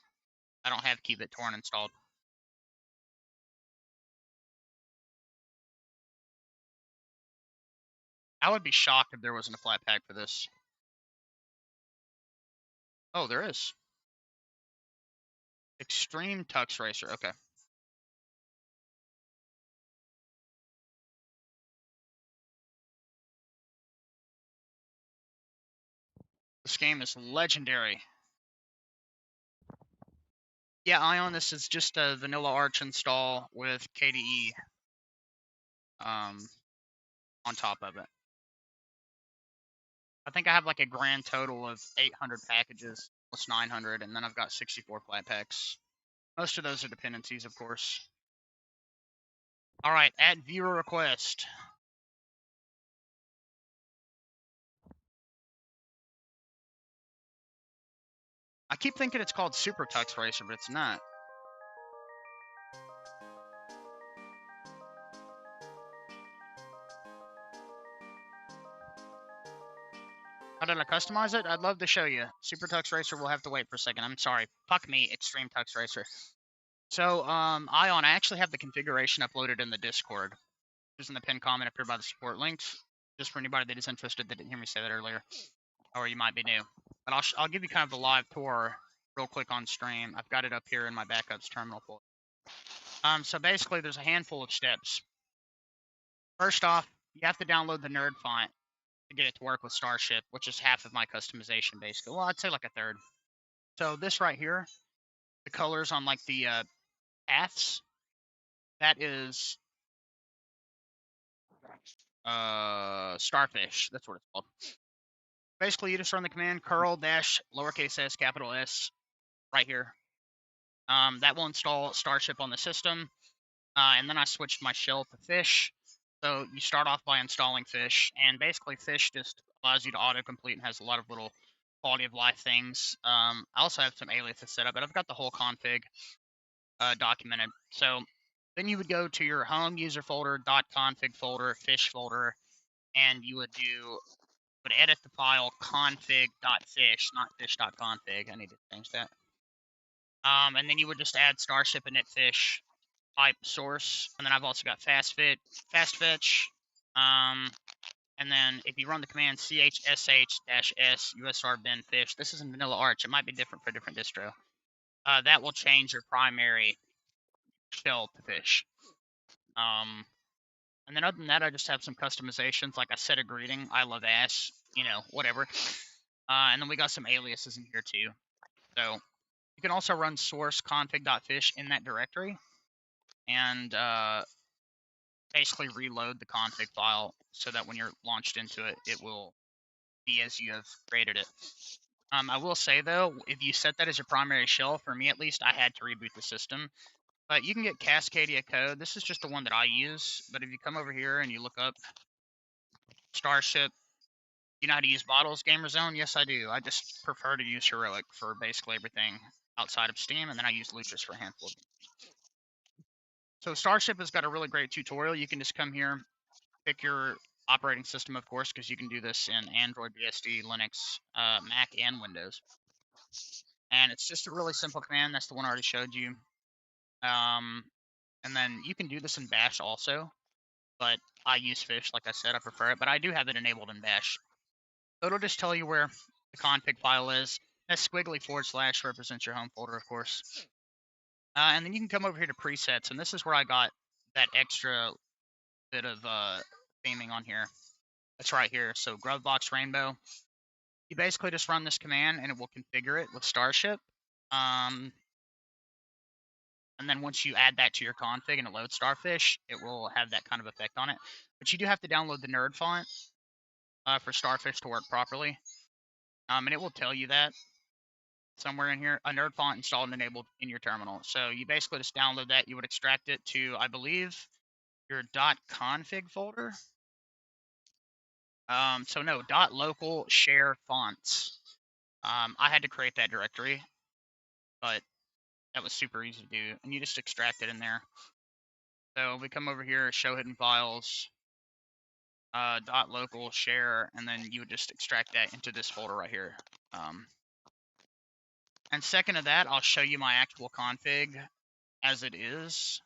have qubit torrent installed. I would be shocked if there wasn't a flat pack for this. Oh, there is. Extreme Tux Racer. Okay. This game is legendary. Yeah, Ion, this is just a vanilla Arch install with KDE on top of it. I think I have like a grand total of 800 packages, plus 900, and then I've got 64 flat packs. Most of those are dependencies, of course. All right, add viewer request. I keep thinking it's called Super Tux Racer, but it's not. How did I customize it? I'd love to show you. Super Tux Racer will have to wait for a second. I'm sorry. Fuck me, Extreme Tux Racer. So, Ion, I actually have the configuration uploaded in the Discord. Just in the pinned comment up here by the support links. Just for anybody that is interested that didn't hear me say that earlier. Or you might be new. But I'll give you kind of the live tour real quick on stream. I've got it up here in my backups terminal folder. So basically, there's a handful of steps. First off, you have to download the nerd font to get it to work with Starship, which is half of my customization, basically. Well, I'd say like a third. So this right here, the colors on like the paths, that is starfish. That's what it's called. Basically, you just run the command curl dash lowercase s capital S right here. That will install Starship on the system. And then I switched my shell to fish. So you start off by installing fish, and basically fish just allows you to autocomplete and has a lot of little quality of life things. I also have some aliases set up, but I've got the whole config documented. So then you would go to your home user folder, .config folder, fish folder, and you would edit the file config.fish, not fish.config. I need to change that. And then you would just add Starship init fish type source, and then I've also got fast fetch. And then if you run the command chsh-s usr bin fish, this is in vanilla arch. It might be different for different distro. That will change your primary shell to fish. And then other than that, I just have some customizations. Like I set a greeting, I love ass, whatever. And then we got some aliases in here too. So you can also run source config.fish in that directory and basically reload the config file so that when you're launched into it, it will be as you have created it. I will say though, if you set that as your primary shell, for me at least, I had to reboot the system. But you can get Cascadia code. This is just the one that I use. But if you come over here and you look up Starship, you know how to use bottles, Gamer Zone? Yes, I do. I just prefer to use Heroic for basically everything outside of Steam, and then I use Lutris for a handful of games. So Starship has got a really great tutorial. You can just come here, pick your operating system, of course, because you can do this in Android, BSD, Linux, Mac, and Windows. And it's just a really simple command. That's the one I already showed you. And then you can do this in Bash also, but I use Fish, like I said, I prefer it. But I do have it enabled in Bash. So it'll just tell you where the config file is. That squiggly / represents your home folder, of course. And then you can come over here to presets, and this is where I got that extra bit of theming on here. That's right here. So Grubbox Rainbow. You basically just run this command, and it will configure it with Starship. And then once you add that to your config and it loads Starfish, it will have that kind of effect on it. But you do have to download the nerd font for Starfish to work properly. And it will tell you that somewhere in here, a nerd font installed and enabled in your terminal. So you basically just download that. You would extract it to, I believe, your .config folder. So no, .local share fonts. I had to create that directory, but that was super easy to do. And you just extract it in there. So we come over here, show hidden files, .local share, and then you would just extract that into this folder right here. And second to that, I'll show you my actual config as it is.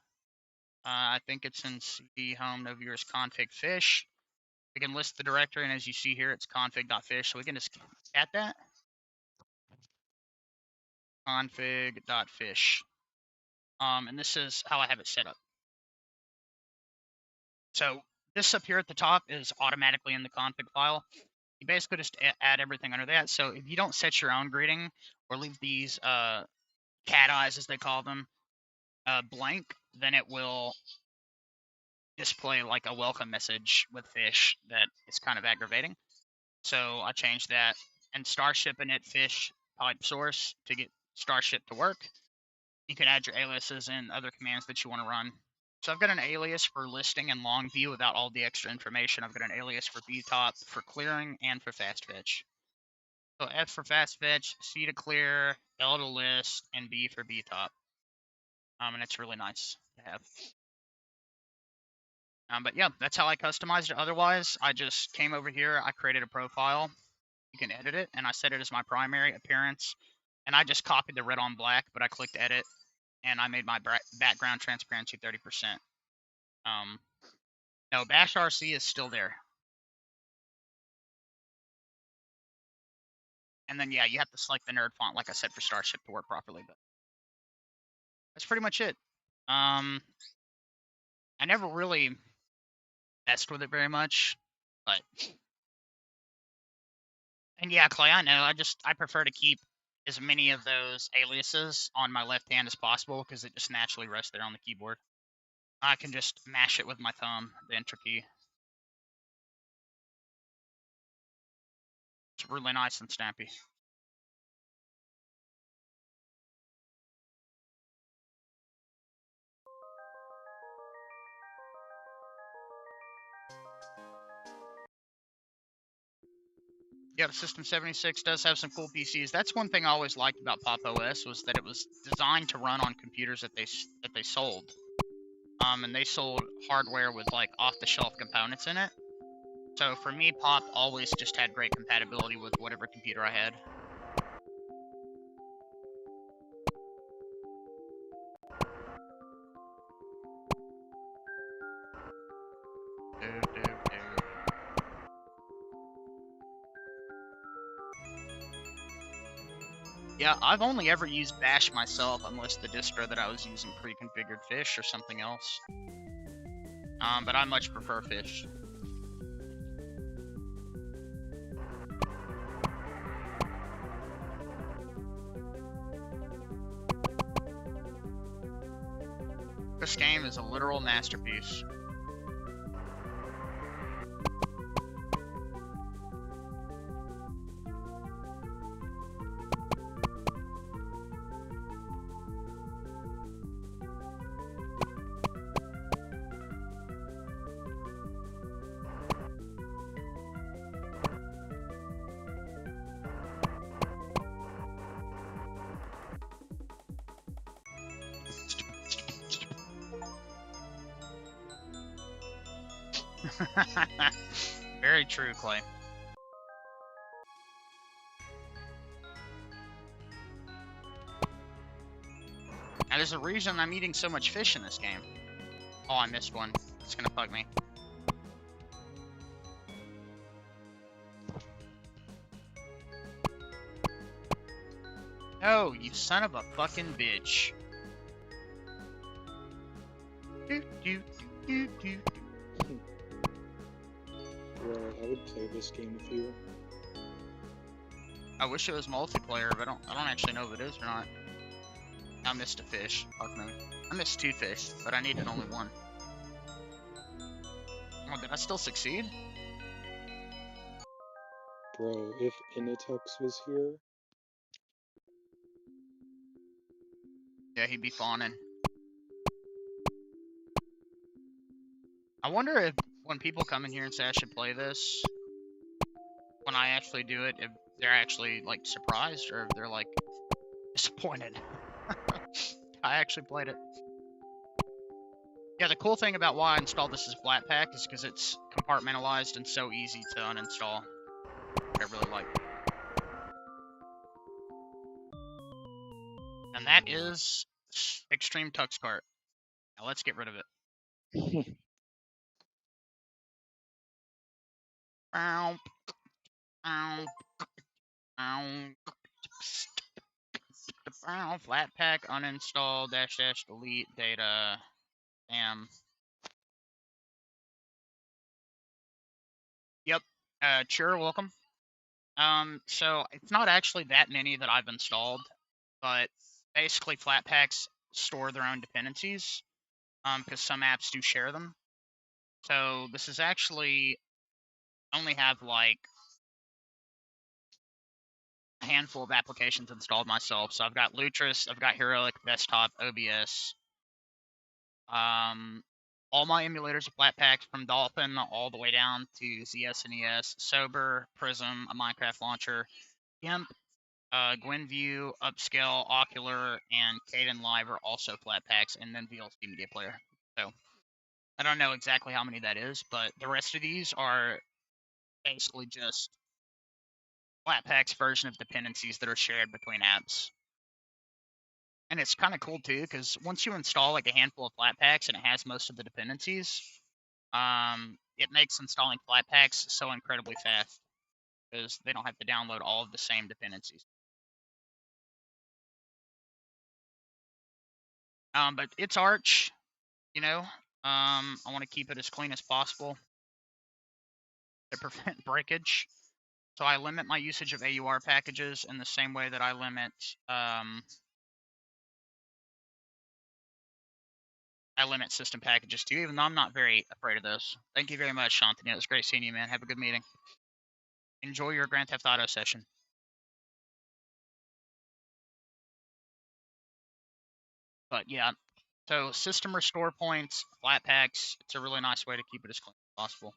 I think it's in cd home no viewers config fish. We can list the directory, and as you see here, it's config.fish. So we can just add that. Config.fish. And this is how I have it set up. So this up here at the top is automatically in the config file. You basically just add everything under that. So if you don't set your own greeting or leave these cat eyes, as they call them, blank, then it will display like a welcome message with fish that is kind of aggravating. So I changed that. And Starship init fish pipe source to get Starship to work. You can add your aliases and other commands that you want to run. So I've got an alias for listing and long view without all the extra information. I've got an alias for btop, for clearing, and for fast fetch. So F for fast fetch, C to clear, L to list, and B for btop. And it's really nice to have. But yeah, that's how I customized it. Otherwise, I just came over here, I created a profile. You can edit it, and I set it as my primary appearance. And I just copied the red on black, but I clicked edit, and I made my background transparency 30%. No, Bash RC is still there. And then, yeah, you have to select the nerd font, like I said, for Starship to work properly. But that's pretty much it. I never really messed with it very much, but... And yeah, Clay, I know. I prefer to keep as many of those aliases on my left hand as possible because it just naturally rests there on the keyboard. I can just mash it with my thumb, the enter key. It's really nice and snappy. Yeah, the System 76 does have some cool PCs. That's one thing I always liked about Pop! OS was that it was designed to run on computers that they sold. And they sold hardware with like off-the-shelf components in it. So for me, Pop always just had great compatibility with whatever computer I had. Yeah, I've only ever used Bash myself, unless the distro that I was using pre-configured Fish or something else. But I much prefer Fish. This game is a literal masterpiece. Very true, Clay. Now, there's a reason I'm eating so much fish in this game. Oh, I missed one. It's gonna bug me. Oh, you son of a fucking bitch. Do, do, do, do, do. Bro, I would play this game with you. I wish it was multiplayer, but I don't actually know if it is or not. I missed a fish. Fuck no. I missed 2 fish, but I needed only 1. Oh, did I still succeed? Bro, if Initux was here... Yeah, he'd be fawning. I wonder if when people come in here and say I should play this, when I actually do it, if they're actually, like, surprised, or if they're, like, disappointed. I actually played it. Yeah, the cool thing about why I installed this as Flatpak is because it's compartmentalized and so easy to uninstall. I really like. And that is Extreme Tux Cart. Now let's get rid of it. Ow. Ow. Ow. Flatpak uninstall -- delete data. Damn. Yep. Sure, welcome. So it's not actually that many that I've installed, but basically Flatpaks store their own dependencies, because some apps do share them. So this is actually only have like a handful of applications installed myself. So I've got Lutris, I've got Heroic, Desktop, OBS. All my emulators are Flatpaks from Dolphin all the way down to ZSNES, Sober, Prism, a Minecraft launcher, GIMP, Gwenview, Upscale, Ocular, and Kden Live are also Flatpaks, and then VLC Media Player. So I don't know exactly how many that is, but the rest of these are basically just Flatpak's version of dependencies that are shared between apps. And it's kind of cool too, because once you install like a handful of Flatpaks and it has most of the dependencies, it makes installing Flatpaks so incredibly fast because they don't have to download all of the same dependencies. But it's Arch, you know. I want to keep it as clean as possible to prevent breakage. So I limit my usage of AUR packages in the same way that I limit system packages too, even though I'm not very afraid of those. Thank you very much, Shantanu. It was great seeing you, man. Have a good meeting. enjoy your Grand Theft Auto session. But yeah, so system restore points, flat packs, it's a really nice way to keep it as clean as possible.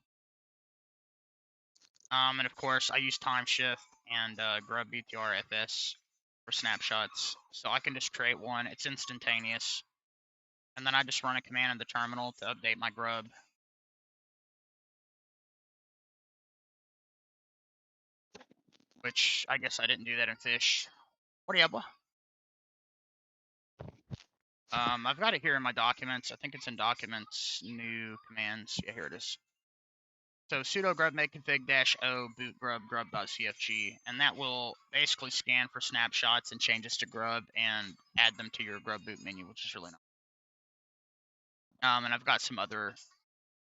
And of course, I use time shift and grub BTRFS for snapshots. So I can just create one, it's instantaneous. And then I just run a command in the terminal to update my grub. Which I guess I didn't do that in Fish. What do you have? I've got it here in my documents. I think it's in documents, new commands. Yeah, here it is. So sudo grub make config -o boot grub grub.cfg, and that will basically scan for snapshots and changes to grub and add them to your grub boot menu, which is really nice. And I've got some other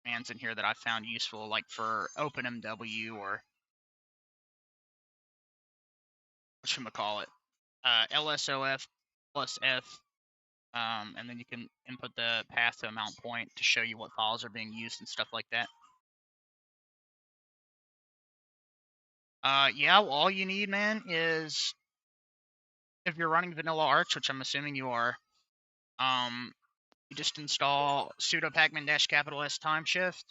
commands in here that I found useful, like for openmw or whatchamacallit, lsof plus f, and then you can input the path to a mount point to show you what files are being used and stuff like that. Yeah, well, all you need, man, is if you're running Vanilla Arch, which I'm assuming you are, you just install sudo pacman-S time shift.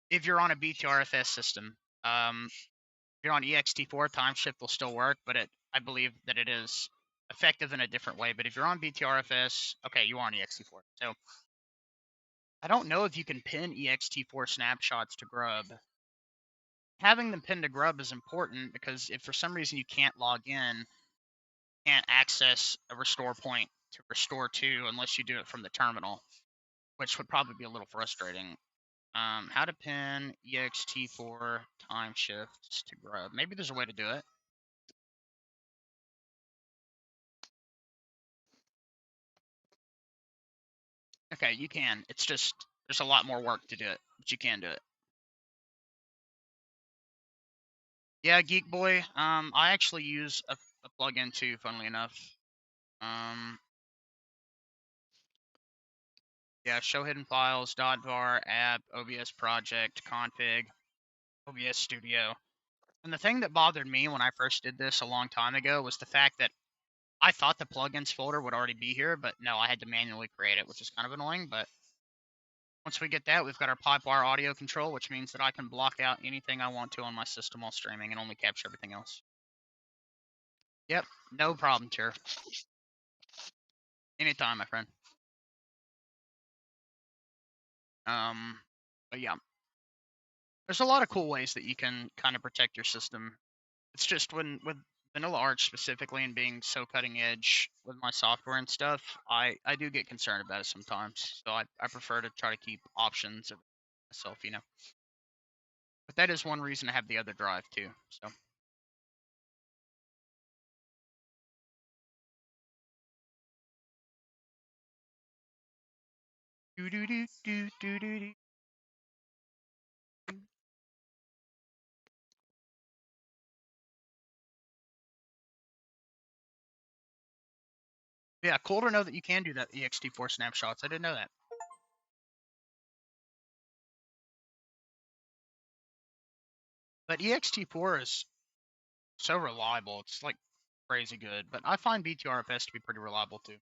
If you're on a BTRFS system, if you're on ext4, time shift will still work, but I believe that it is effective in a different way. But if you're on BTRFS, okay, you are on ext4. So I don't know if you can pin ext4 snapshots to grub. Having them pinned to grub is important because if for some reason you can't log in, can't access a restore point to restore to unless you do it from the terminal, which would probably be a little frustrating. How to pin ext4 time shifts to grub. Maybe there's a way to do it. Okay, you can. It's just there's a lot more work to do it, but you can do it. Yeah, Geek Boy. I actually use a plugin too, funnily enough. Yeah, show hidden files, .var, app, OBS project, config, OBS studio. And the thing that bothered me when I first did this a long time ago was the fact that I thought the plugins folder would already be here, but no, I had to manually create it, which is kind of annoying. But once we get that, we've got our Pipewire audio control, which means that I can block out anything I want to on my system while streaming and only capture everything else. Yep, no problem, Tier. Anytime, my friend. But yeah, there's a lot of cool ways that you can kind of protect your system. It's just with Vanilla Arch specifically and being so cutting edge with my software and stuff, I do get concerned about it sometimes. So I prefer to try to keep options of myself, you know. But that is one reason to have the other drive too. So. Do do do do do do do. Yeah, cool to know that you can do that ext4 snapshots. I didn't know that. But ext4 is so reliable. It's like crazy good. But I find BTRFS to be pretty reliable too.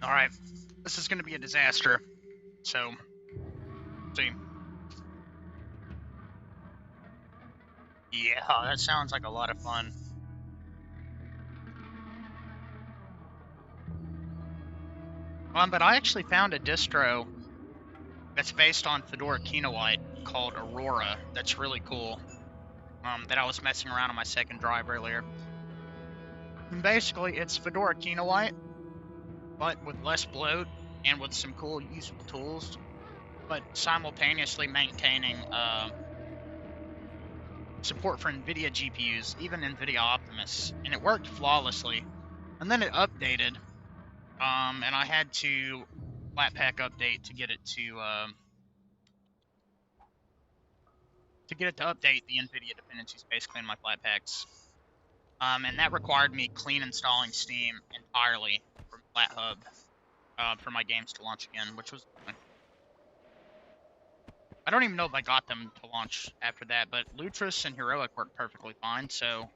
All right, this is going to be a disaster. So, see. Yeah, that sounds like a lot of fun. But I actually found a distro that's based on Fedora Kinoite called Aurora. That's really cool. That I was messing around on my second drive earlier. And basically, it's Fedora Kino White, but with less bloat and with some cool usable tools, but simultaneously maintaining support for NVIDIA GPUs, even NVIDIA Optimus, and it worked flawlessly. And then it updated, and I had to Flatpak update to get it to update the NVIDIA dependencies basically in my Flatpaks. And that required me clean installing Steam entirely from FlatHub for my games to launch again, which was fun. I don't even know if I got them to launch after that, but Lutris and Heroic worked perfectly fine, so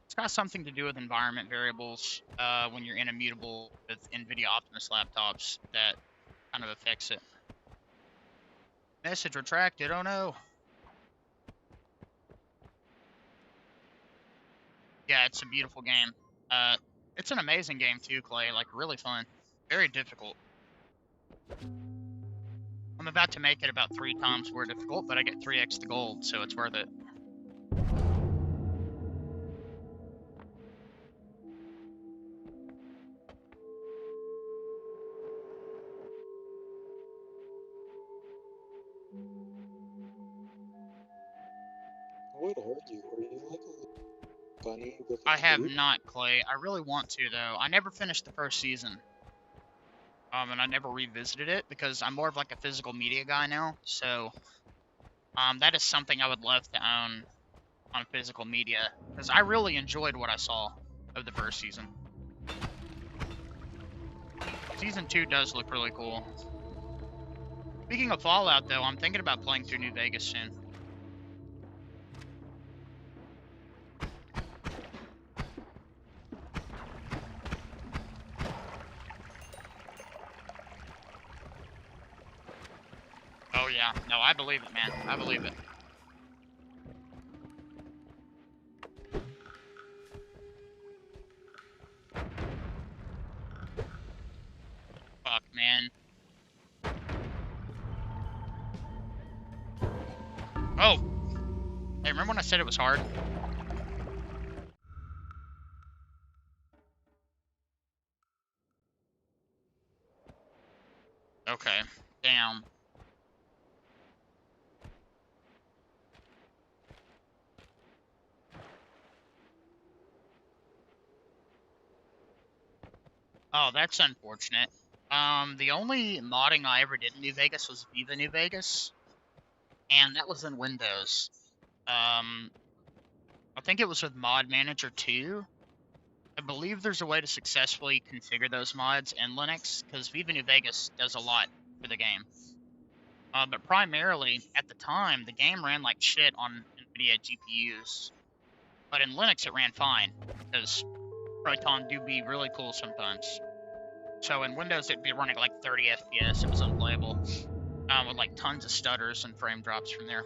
it's got something to do with environment variables when you're in immutable with NVIDIA Optimus laptops that kind of affects it. Message retracted, oh no. Yeah, it's a beautiful game. It's an amazing game too, Clay, like really fun. Very difficult. I'm about to make it about 3 times more difficult, but I get 3x the gold, so it's worth it. What are you? Are you like a bunny with a I have cape? not, Clay. I really want to, though. I never finished the first season. And I never revisited it because I'm more of like a physical media guy now. So, that is something I would love to own on physical media because I really enjoyed what I saw of the first season. Season 2 does look really cool. Speaking of Fallout, though, I'm thinking about playing through New Vegas soon. Oh yeah, no, I believe it, man. I believe it. Fuck, man. Oh! Hey, remember when I said it was hard? Okay, damn. Oh, that's unfortunate. The only modding I ever did in New Vegas was Viva New Vegas, and that was in Windows. I think it was with Mod Manager 2. I believe there's a way to successfully configure those mods in Linux, because Viva New Vegas does a lot for the game. But primarily, at the time, the game ran like shit on NVIDIA GPUs. But in Linux, it ran fine, because Proton do be really cool sometimes. So in Windows, it'd be running like 30 FPS. It was unplayable, with like tons of stutters and frame drops from there.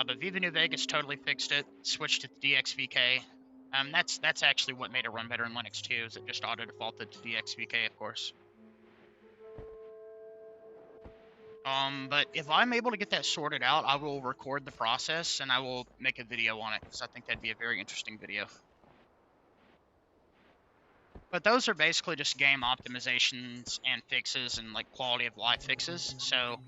But Viva New Vegas totally fixed it. Switched to DXVK. That's actually what made it run better in Linux too. Is it just auto defaulted to DXVK, of course. But if I'm able to get that sorted out, I will record the process and I will make a video on it because I think that'd be a very interesting video. But those are basically just game optimizations and fixes and like quality of life fixes. So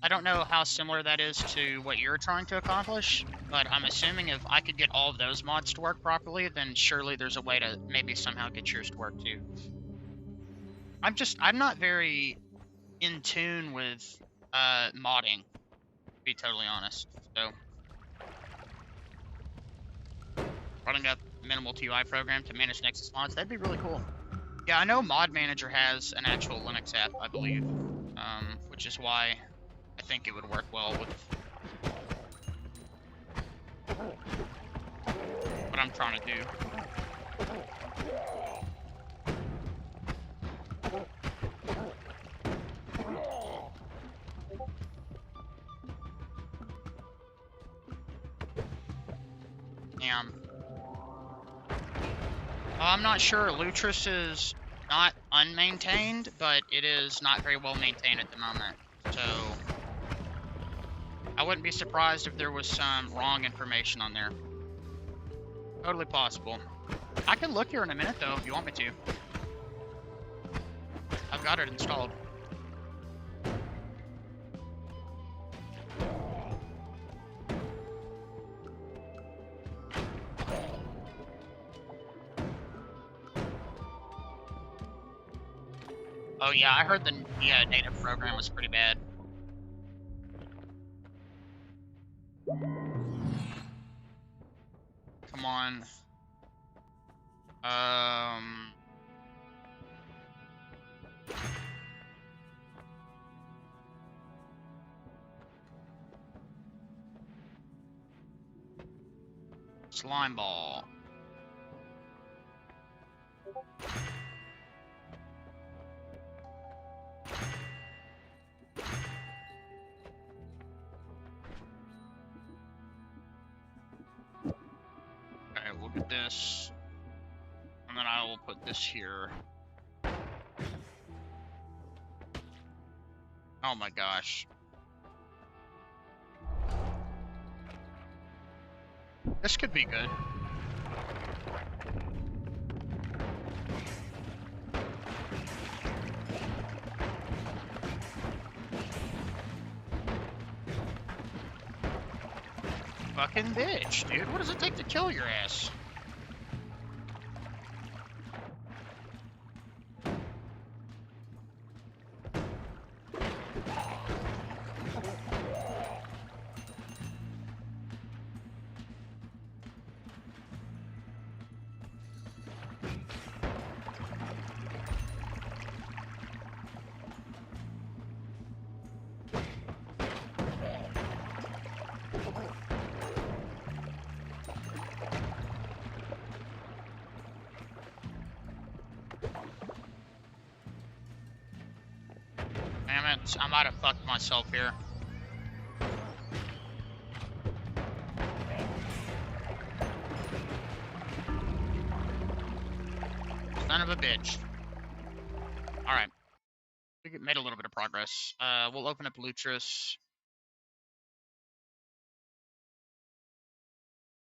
I don't know how similar that is to what you're trying to accomplish, but I'm assuming if I could get all of those mods to work properly, then surely there's a way to maybe somehow get yours to work too. I'm not very in tune with modding, to be totally honest. So running a minimal TUI program to manage Nexus mods, that'd be really cool. Yeah, I know Mod Manager has an actual Linux app, I believe, which is why I think it would work well with what I'm trying to do. Damn. I'm not sure. Lutris is not unmaintained, but it is not very well maintained at the moment. So I wouldn't be surprised if there was some wrong information on there. Totally possible. I can look here in a minute, though, if you want me to. I've got it installed. Oh yeah, I heard the native program was pretty bad. Come on. Slime ball. Okay, we'll get this. And then I will put this here. Oh my gosh. This could be good. Fucking bitch, dude. What does it take to kill your ass? Damn it, I might have fucked myself here. Son of a bitch. Alright. We made a little bit of progress. We'll open up Lutris.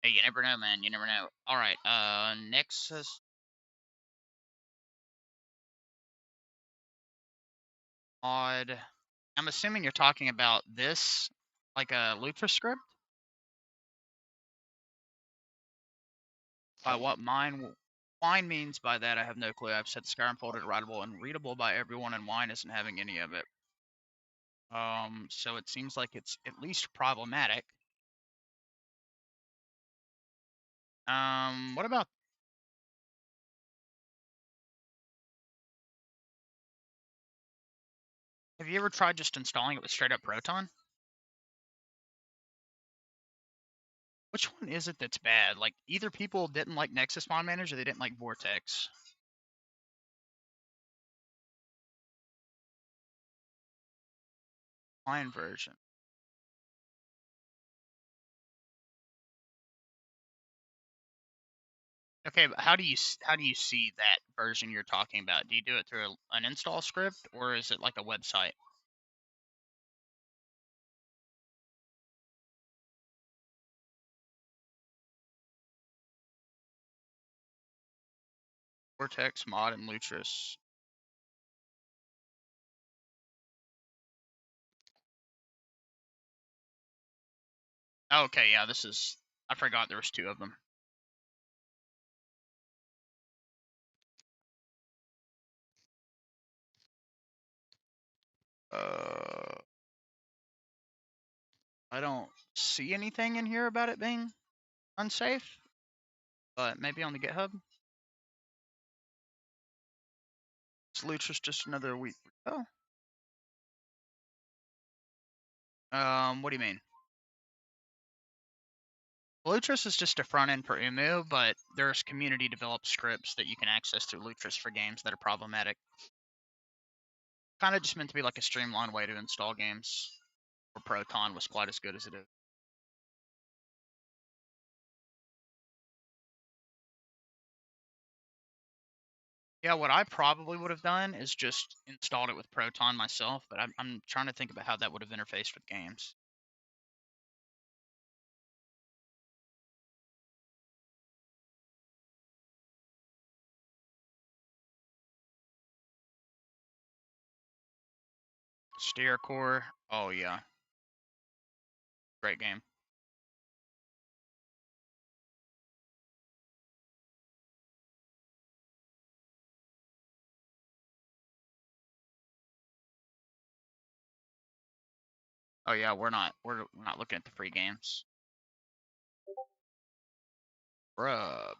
Hey, you never know, man. You never know. Alright, Nexus. Odd. I'm assuming you're talking about this, like a Lutris script? By what wine means by that, I have no clue. I've set the Skyrim folder to writable and readable by everyone, and wine isn't having any of it. So it seems like it's at least problematic. What about... Have you ever tried just installing it with straight up Proton? Which one is it that's bad? Like, either people didn't like Nexus Spawn Manager or they didn't like Vortex. Wine version. Okay, but how do you see that version you're talking about? Do you do it through an install script, or is it like a website? Vortex, Mod, and Lutris. Okay, yeah, this is... I forgot there was two of them. I don't see anything in here about it being unsafe, but maybe on the GitHub. Is Lutris just another week? Oh. What do you mean? Lutris is just a front end for Umu, but there's community developed scripts that you can access through Lutris for games that are problematic. Kind of just meant to be like a streamlined way to install games, where Proton was quite as good as it is. Yeah, what I probably would have done is just installed it with Proton myself, but I'm trying to think about how that would have interfaced with games. Steer Core. Oh yeah, great game. Oh yeah, we're not looking at the free games. Bruh.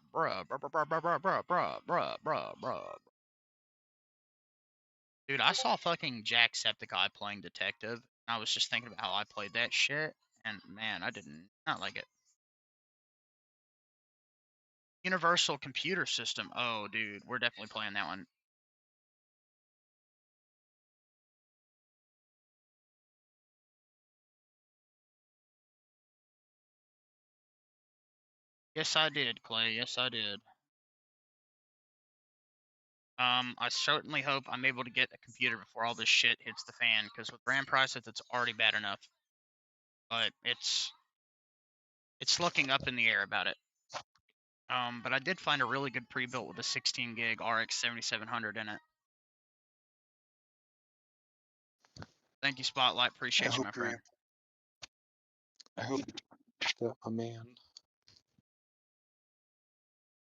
Dude, I saw fucking Jacksepticeye playing detective, and I was just thinking about how I played that shit, and man, I did not like it. Universal Computer System. Oh, dude, we're definitely playing that one. Yes, I did, Clay. Yes, I did. I certainly hope I'm able to get a computer before all this shit hits the fan, because with RAM prices, it's already bad enough. But it's looking up in the air about it. But I did find a really good pre-built with a 16 gig RX 7700 in it. Thank you, Spotlight. Appreciate you, my friend. I hope that a man.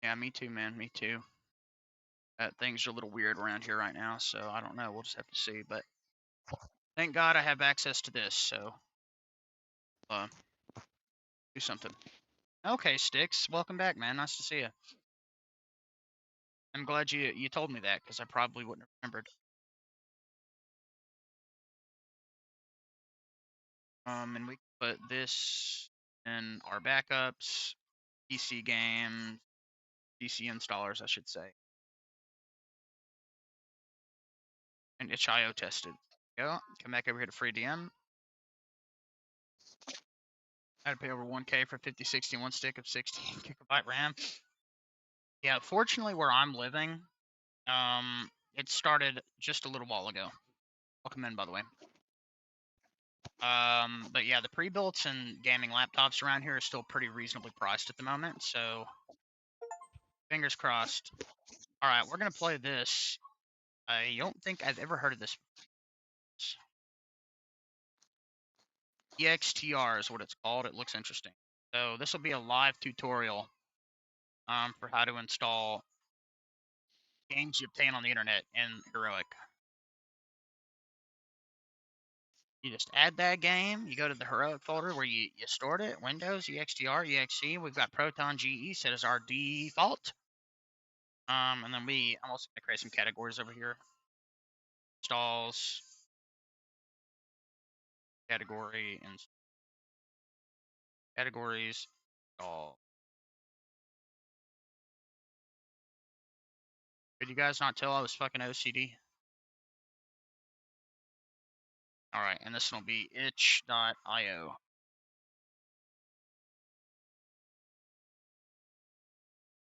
Yeah, me too, man. Me too. Things are a little weird around here right now, so I don't know. We'll just have to see. But thank God I have access to this, so do something. Okay, Sticks. Welcome back, man. Nice to see you. I'm glad you told me that, because I probably wouldn't have remembered. And we put this in our backups, PC games, PC installers, I should say. And itch.io tested. Go. Come back over here to FreeDM. I had to pay over 1K for 5061 stick of 16 gigabyte RAM. Yeah, fortunately where I'm living, it started just a little while ago. Welcome in, by the way. But yeah, the pre-builts and gaming laptops around here are still pretty reasonably priced at the moment, so fingers crossed. All right, we're gonna play this. I don't think I've ever heard of this. EXTR is what it's called. It looks interesting. So this will be a live tutorial for how to install games you obtain on the internet in Heroic. You just add that game. You go to the Heroic folder where you stored it. Windows, EXTR, EXE. We've got Proton GE set as our default. And then I'm also gonna create some categories over here. Installs, category, and categories. Install. Did you guys not tell I was fucking OCD? All right, and this one will be itch.io.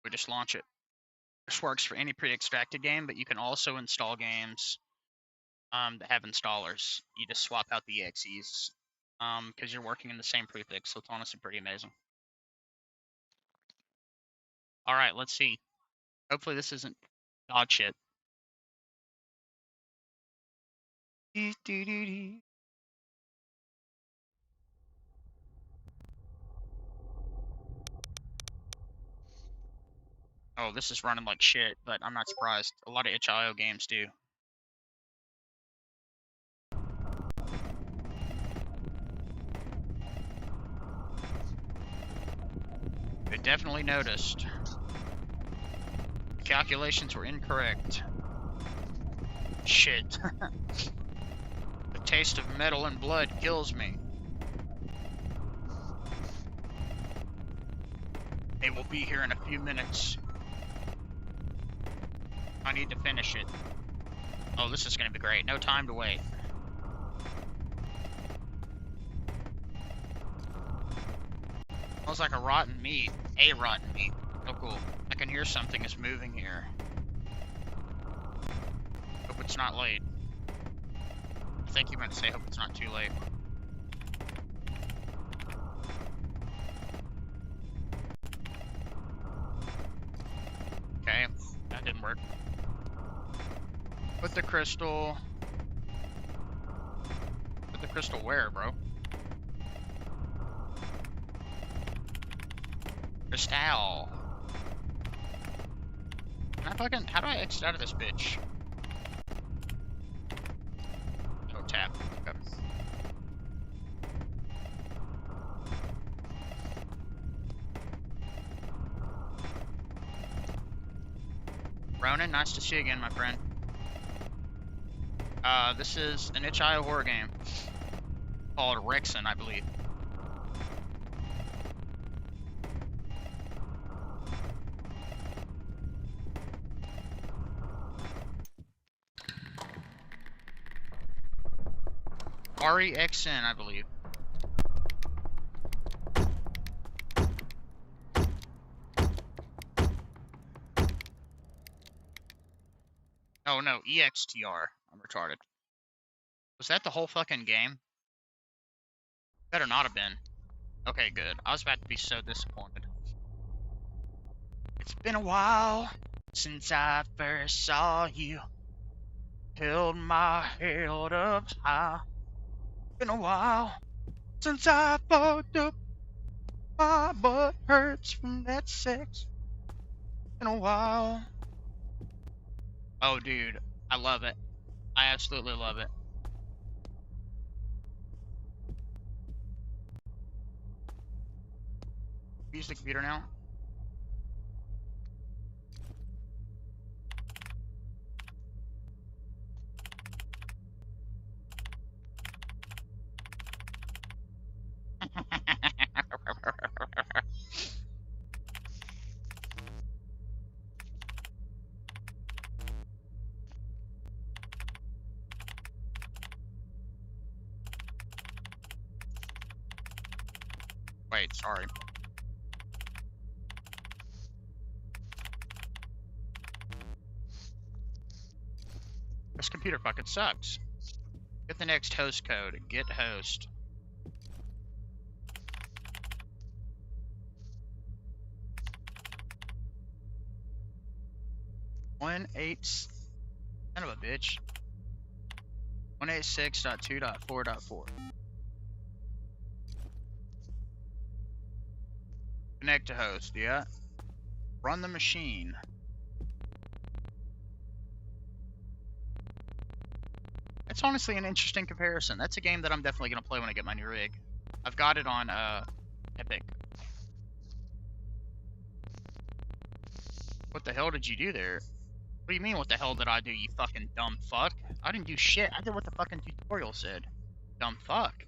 We just launch it. This works for any pre-extracted game, but you can also install games that have installers. You just swap out the exes because you're working in the same prefix, so it's honestly pretty amazing. All right, let's see. Hopefully this isn't dog shit. Oh, this is running like shit, but I'm not surprised. A lot of itch.io games do. They definitely noticed. The calculations were incorrect. Shit. The taste of metal and blood kills me. They will be here in a few minutes. I need to finish it. Oh, this is gonna be great. No time to wait. Smells like a rotten meat. A rotten meat. Oh, cool. I can hear something is moving here. Hope it's not late. I think you meant to say hope it's not too late. Okay, that didn't work. Put the crystal. crystal where, bro? Crystal. Can I fucking... How do I exit out of this bitch? Oh, tap. Okay. Ronan, nice to see you again, my friend. This is an itch.io horror game called Rexon, I believe. REXN, I believe. Oh no, EXTR. I'm retarded. Was that the whole fucking game? Better not have been. Okay, good. I was about to be so disappointed. It's been a while since I first saw you. Held my head up high. Been a while since I fucked up. My butt hurts from that sex. Been a while. Oh, dude. I love it. I absolutely love it. Use the computer now. Wait, sorry. This computer fucking sucks. Get the next host code. Get host. Son of a bitch. 186.2.4.4. Connect to host, yeah. Run the machine. It's honestly an interesting comparison. That's a game that I'm definitely gonna play when I get my new rig. I've got it on Epic. What the hell did you do there? What do you mean, what the hell did I do, you fucking dumb fuck? I didn't do shit. I did what the fucking tutorial said. Dumb fuck.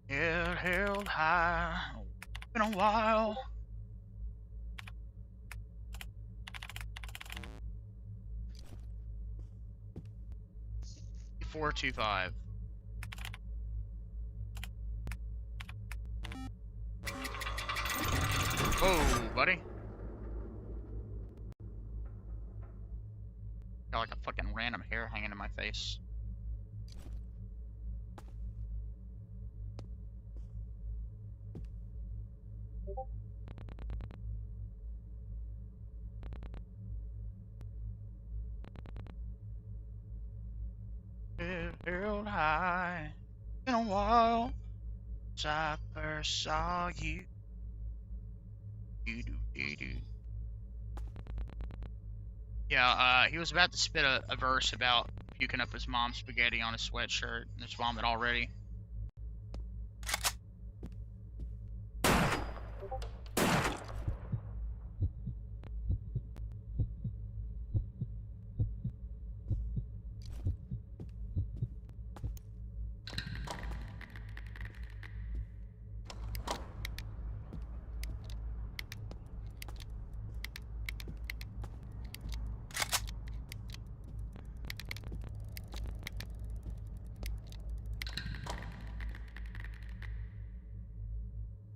Head held high. Been a while. $425. Whoa, buddy. Got like a fucking random hair hanging in my face. Head held high. Been a while since I first saw you. Yeah, he was about to spit a verse about puking up his mom's spaghetti on his sweatshirt and his vomit already.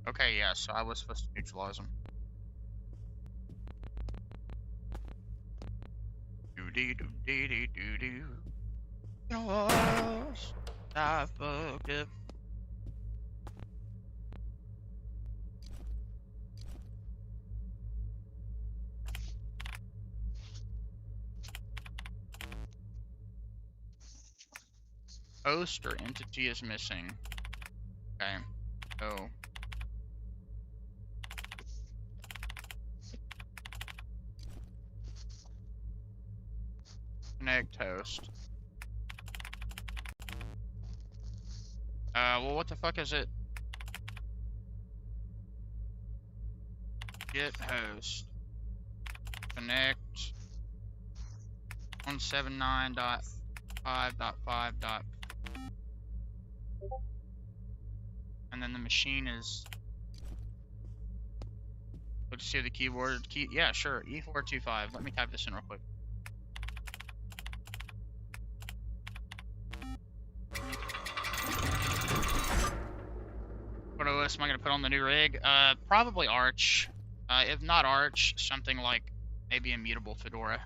Okay, yeah, so I was supposed to neutralize him. Do-dee-do-dee-dee-doo-doo. You know what? I fucked up. Host or entity is missing. Okay. So connect host. Well, what the fuck is it? Get host. Connect 179.5.5. And then the machine is. Let's see the keyboard. Yeah, sure. E425. Let me type this in real quick. What OS am I gonna put on the new rig? Probably Arch. If not Arch, something like maybe Immutable Fedora.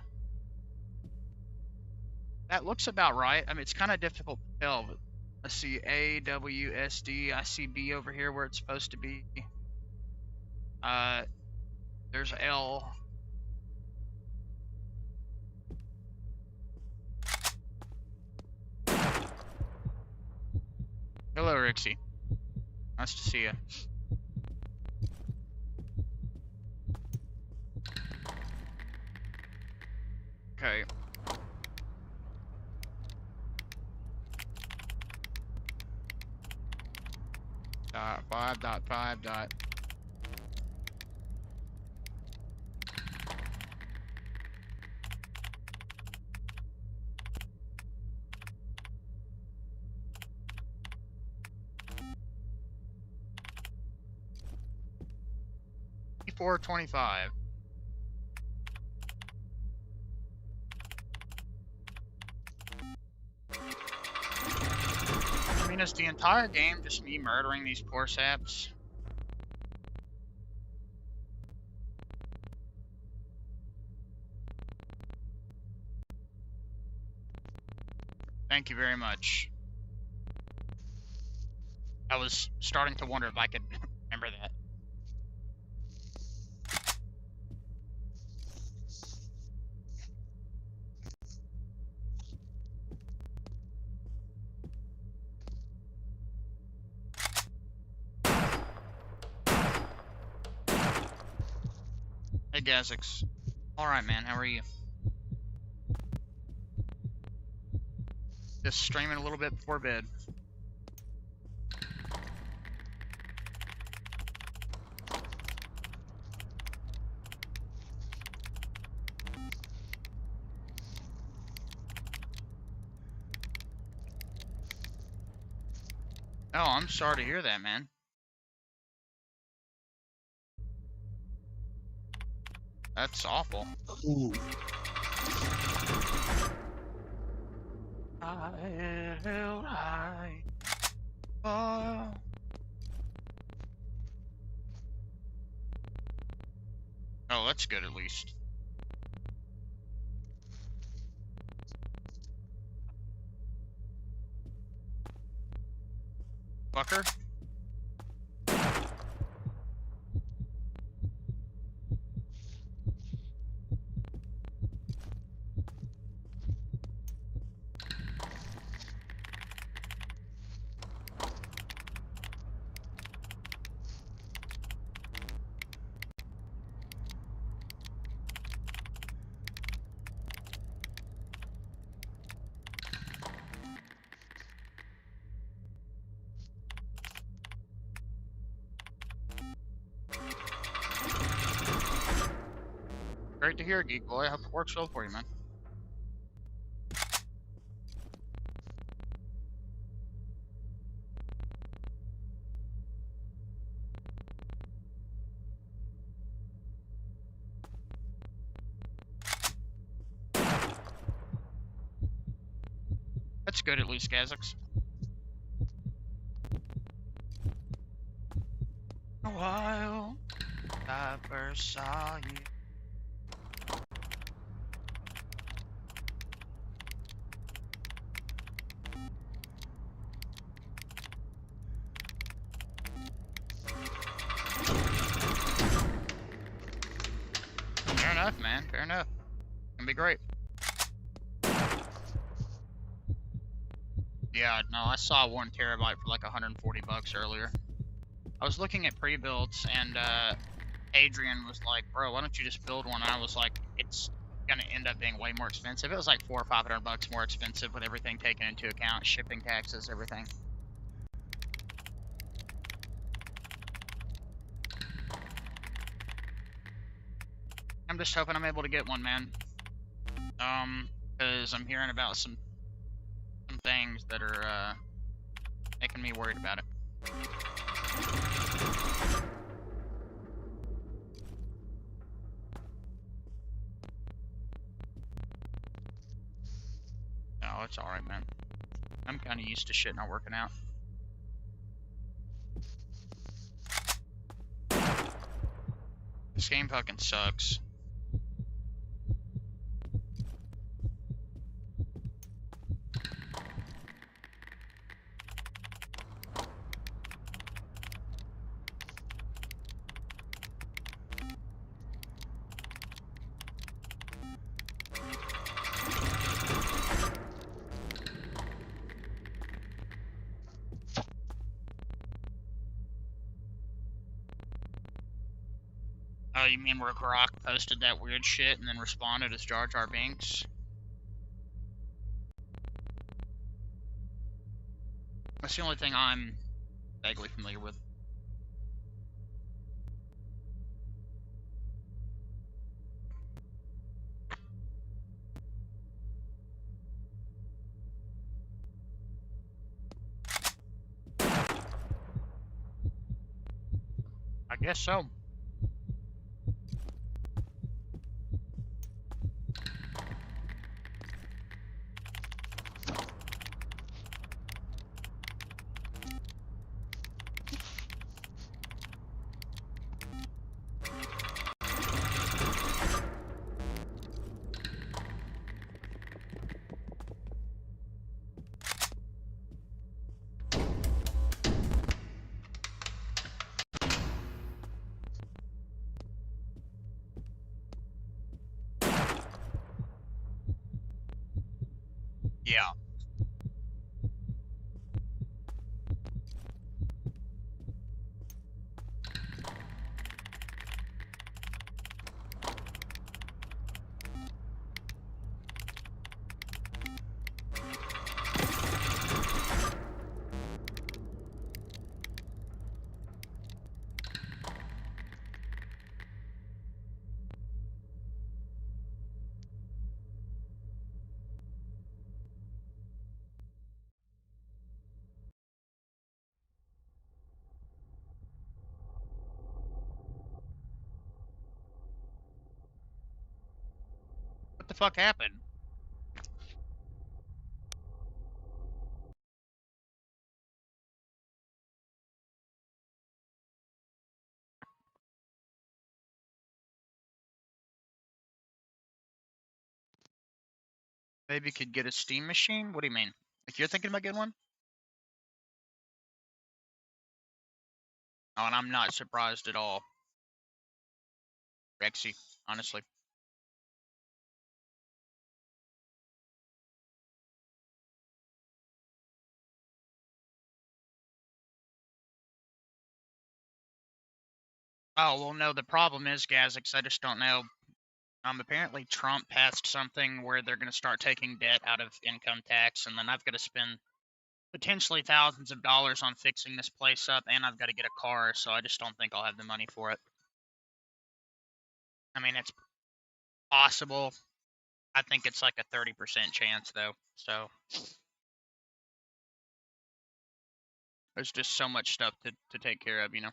That looks about right. I mean, it's kind of difficult to tell, but let's see. AWSD. I see B over here where it's supposed to be. There's L. Hello, Rixie. Nice to see you. Okay. .5.5. E425. I mean, is the entire game just me murdering these poor saps? Thank you very much. I was starting to wonder if I could remember that. Hey, Gazix. Alright, man, how are you? Just streaming a little bit before bed. Oh, I'm sorry to hear that, man. That's awful. Ooh. I held high. Oh. Oh, that's good at least. Fucker. Great to hear, Geek Boy. I hope it works well for you, man. That's good at least, Gazix. A while I first saw you. Fair enough, man. Fair enough. Gonna be great. Yeah, no, I saw 1 terabyte for like 140 bucks earlier. I was looking at pre-builds and Adrian was like, "Bro, why don't you just build one?" And I was like, "It's gonna end up being way more expensive." It was like 400 or 500 bucks more expensive with everything taken into account, shipping, taxes, everything. I'm just hoping I'm able to get one, man. Because I'm hearing about some things that are making me worried about it. Oh, it's alright, man. I'm kind of used to shit not working out. This game fucking sucks. Oh, you mean where Grok posted that weird shit and then responded as Jar Jar Binks? That's the only thing I'm vaguely familiar with. I guess so. Yeah. What the fuck happened? Maybe could get a steam machine? What do you mean? Like you're thinking about getting one? Oh, and I'm not surprised at all. Rexy, honestly. Oh, well, no, the problem is, Gazix, I just don't know. Apparently Trump passed something where they're going to start taking debt out of income tax, and then I've got to spend potentially thousands of dollars on fixing this place up, and I've got to get a car, so I just don't think I'll have the money for it. I mean, it's possible. I think it's like a 30% chance, though, so there's just so much stuff to take care of, you know?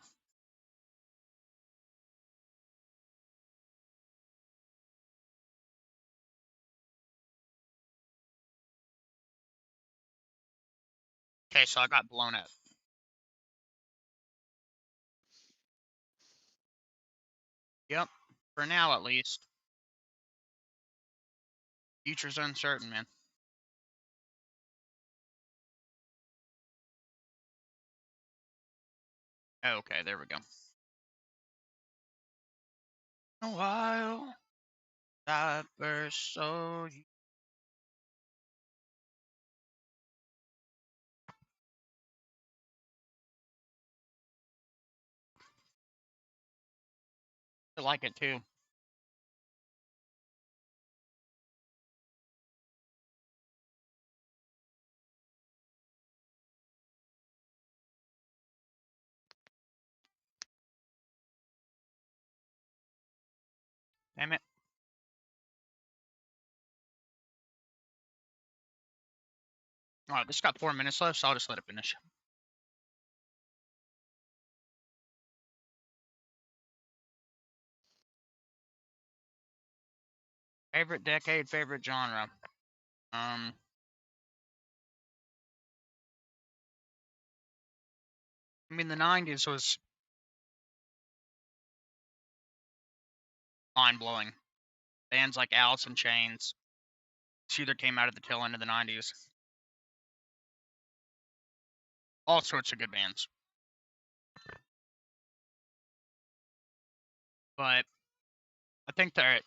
Okay, so I got blown up. Yep, for now at least. Future's uncertain, man. Okay, there we go. A while I first saw you. I like it too. Damn it. Alright, this got 4 minutes left, so I'll just let it finish. Favorite decade, favorite genre. I mean, the 90s was mind-blowing. Bands like Alice in Chains, she either came out at the tail end of the 90s. All sorts of good bands. But I think the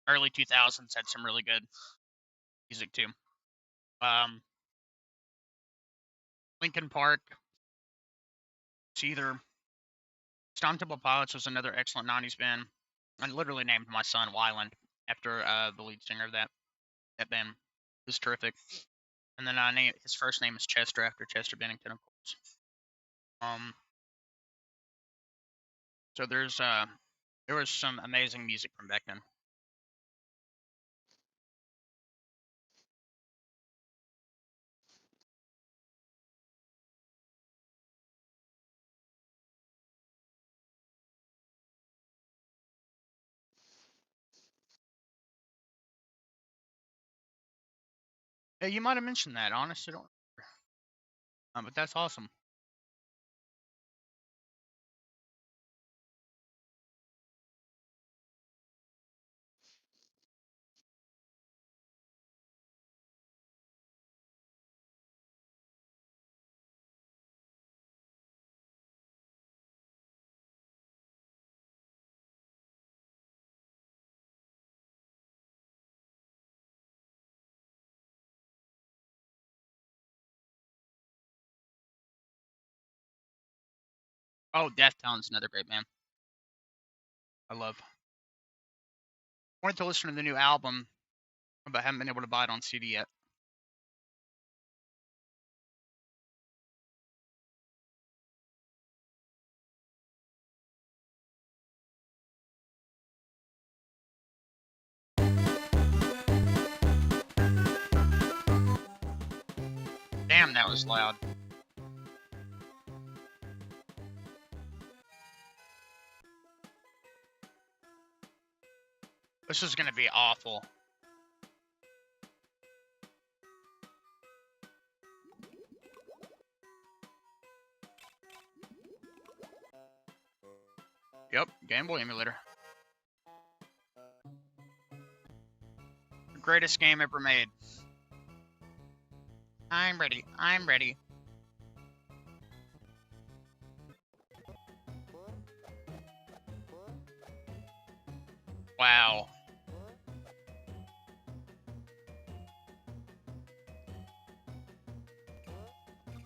early 2000s had some really good music too. Linkin Park, it's either Stone Temple Pilots was another excellent 90s band. I literally named my son Wyland after the lead singer of that band. It was terrific. And then I named his first name is Chester after Chester Bennington, of course. So there was some amazing music from back then. Hey, you might have mentioned that. Honestly, don't remember. But that's awesome. Oh, Deftones, another great band. I love. Wanted to listen to the new album, but haven't been able to buy it on CD yet. Damn, that was loud. This is gonna be awful. Yep, Game Boy emulator. Greatest game ever made. I'm ready. I'm ready. Wow.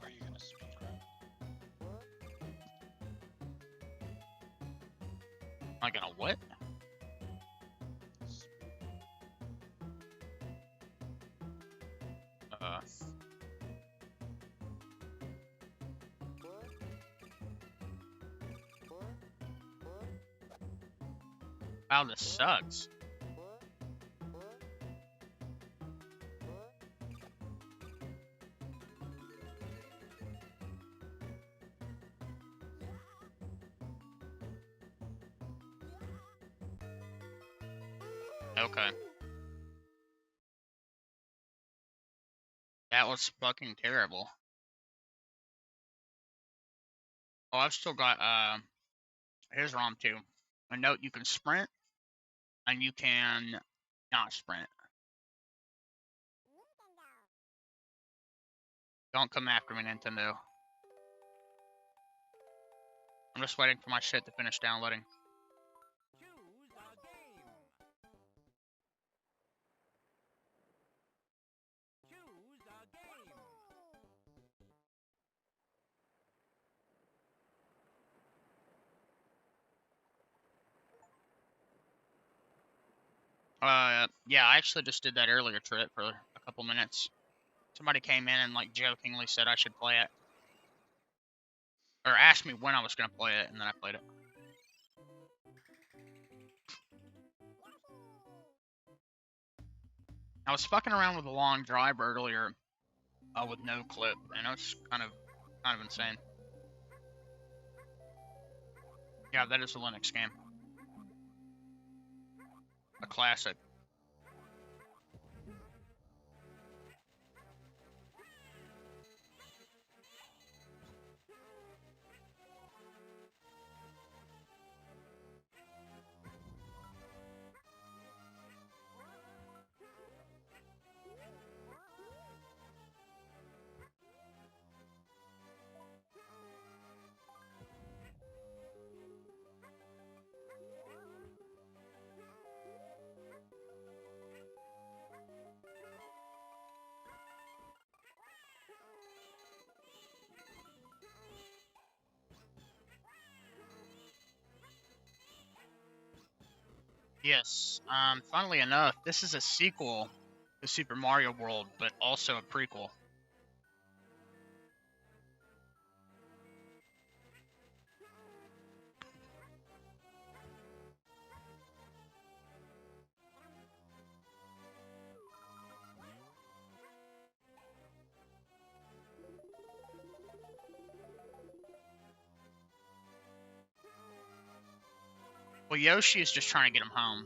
Are you gonna speedrun? Am I gonna what? Wow, this sucks. Okay. That was fucking terrible. Oh, I've still got, here's ROM 2. A note, you can sprint, and you can not sprint. Don't come after me, Nintendo. I'm just waiting for my shit to finish downloading. Choose a game. Choose a game. Yeah, I actually just did that earlier trip for a couple minutes. Somebody came in and, like, jokingly said I should play it. Or asked me when I was going to play it, and then I played it. I was fucking around with a long drive earlier with no clip, and it's kind of insane. Yeah, that is a Linux game. A classic. Yes, funnily enough, this is a sequel to Super Mario World, but also a prequel. Well, Yoshi is just trying to get him home.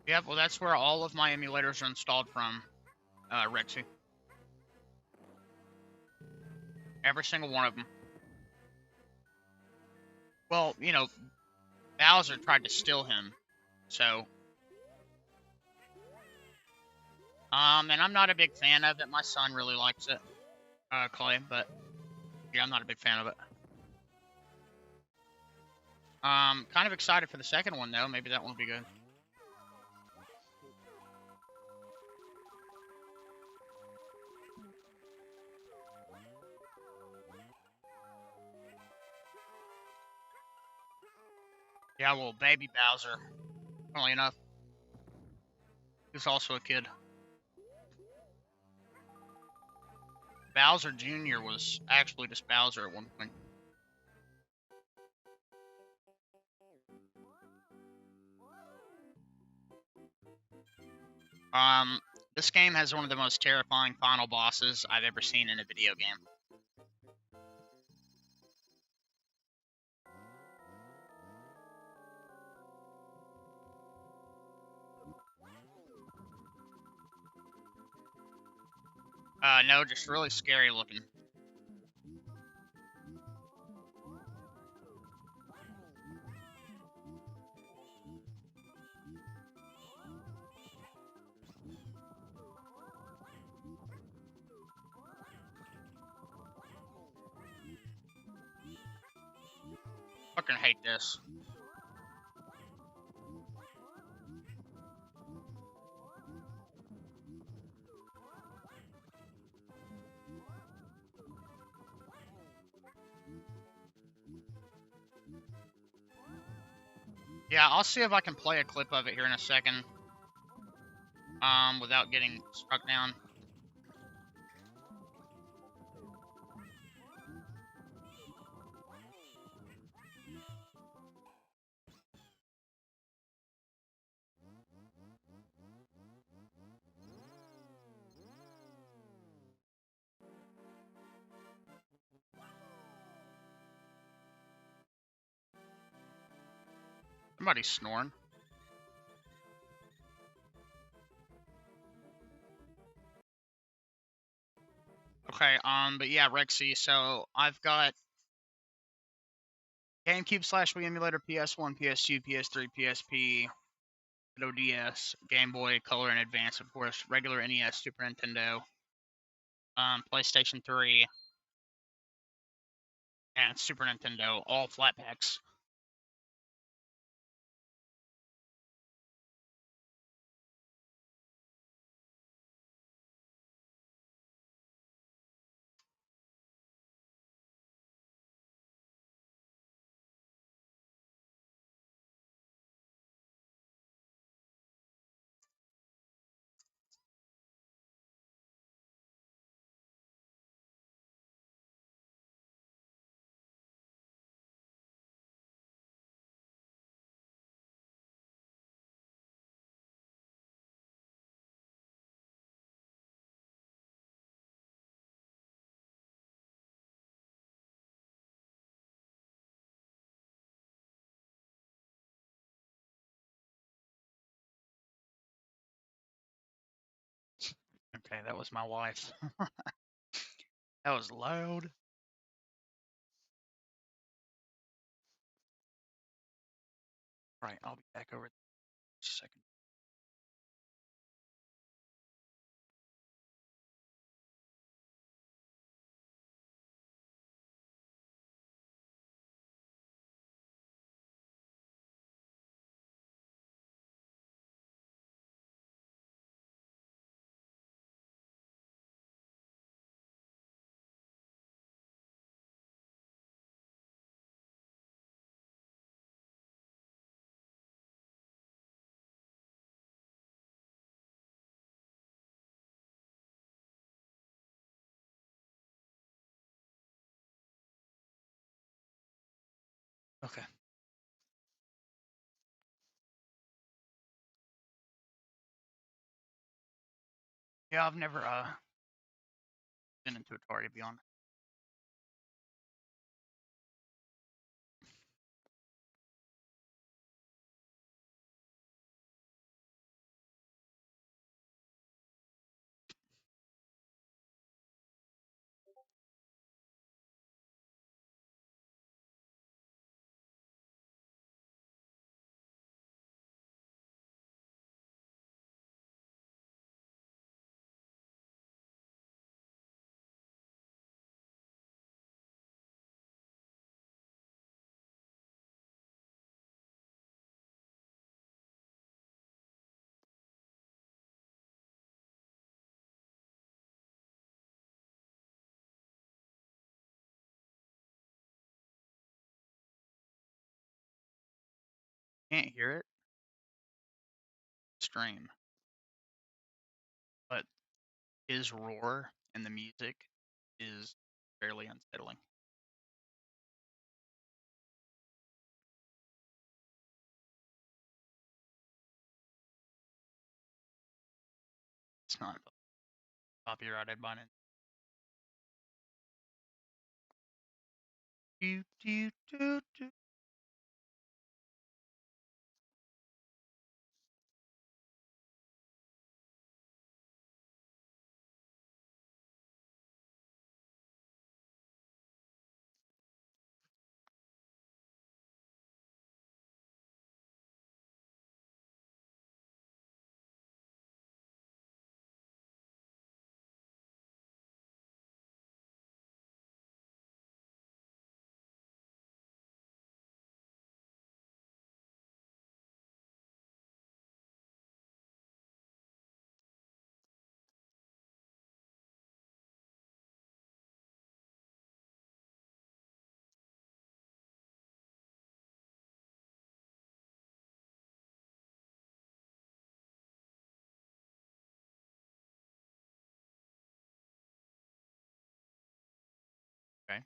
Yeah, well, that's where all of my emulators are installed from, Rexy. Every single one of them. Well, you know, Bowser tried to steal him, so... and I'm not a big fan of it. My son really likes it, Clay, but yeah, I'm not a big fan of it. Kind of excited for the second one, though. Maybe that one will be good. Yeah, well, baby Bowser, funnily enough, he's also a kid. Bowser Jr. was actually just Bowser at one point. This game has one of the most terrifying final bosses I've ever seen in a video game. No, just really scary looking. Fucking hate this. Yeah, I'll see if I can play a clip of it here in a second. Without getting struck down. Somebody's snoring. Okay, but yeah, Rexy, so I've got GameCube / Wii emulator, PS1, PS2, PS3, PSP, DS, Game Boy, Color and Advance, of course, regular NES, Super Nintendo, PlayStation 3, and Super Nintendo, all flat packs. Okay, that was my wife. That was loud. Right, I'll be back over in a second. Okay. Yeah, I've never been into Atari, to be honest. Can't hear it. Stream. But his roar and the music is fairly unsettling. It's not copyrighted by it. Okay.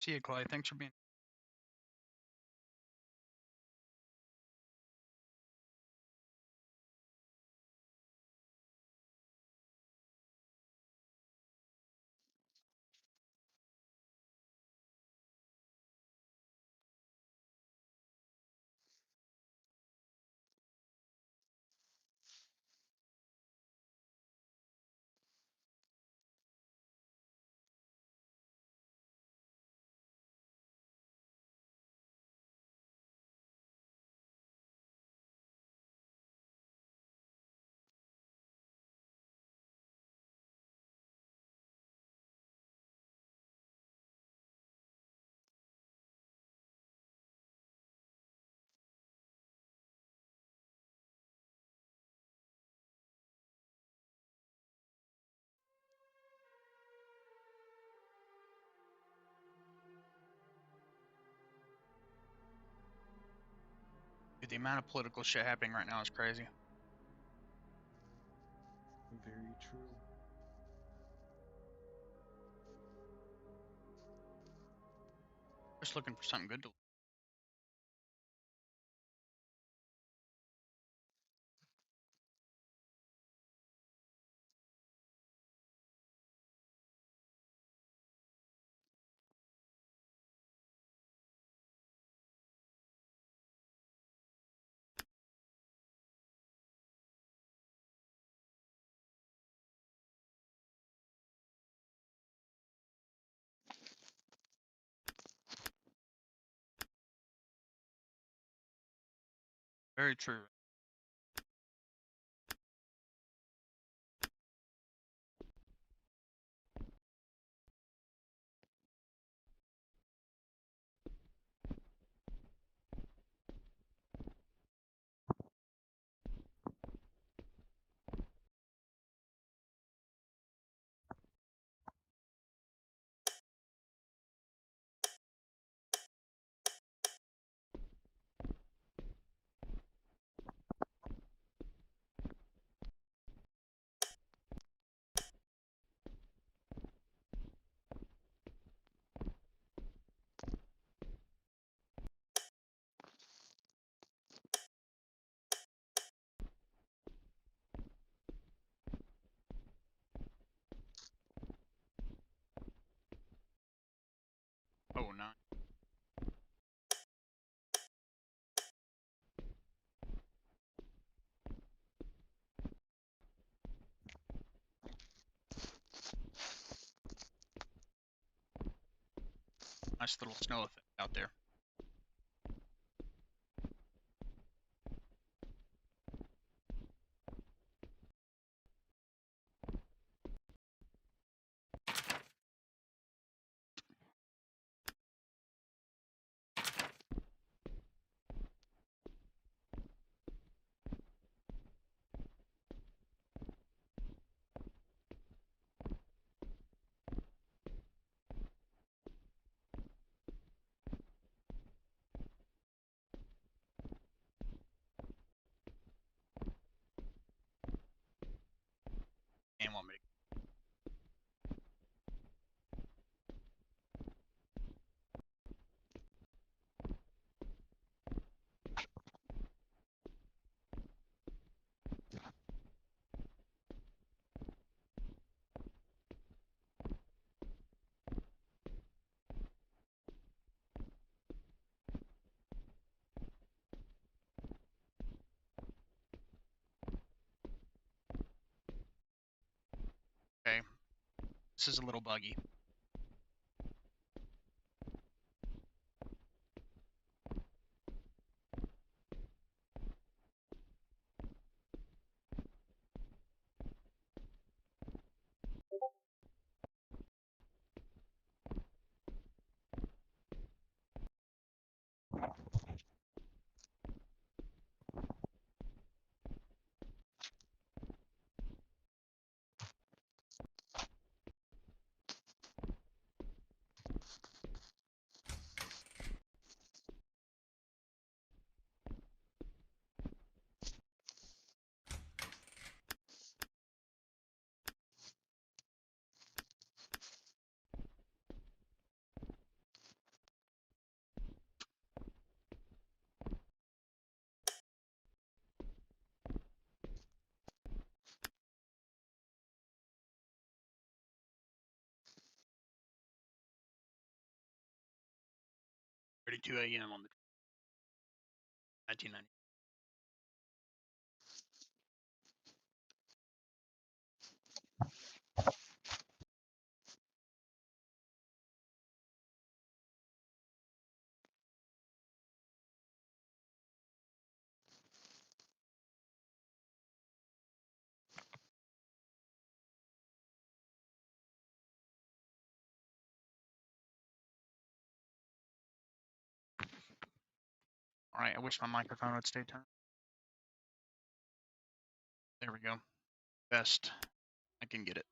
See you, Clay. Thanks for being. Dude, the amount of political shit happening right now is crazy. Very true. Just looking for something good to. Very true. Oh, no. Nice little snow effect out there. And want me to. Okay. This is a little buggy. 2 a.m. on the 1990. All right, I wish my microphone would stay turned. There we go. Best I can get it.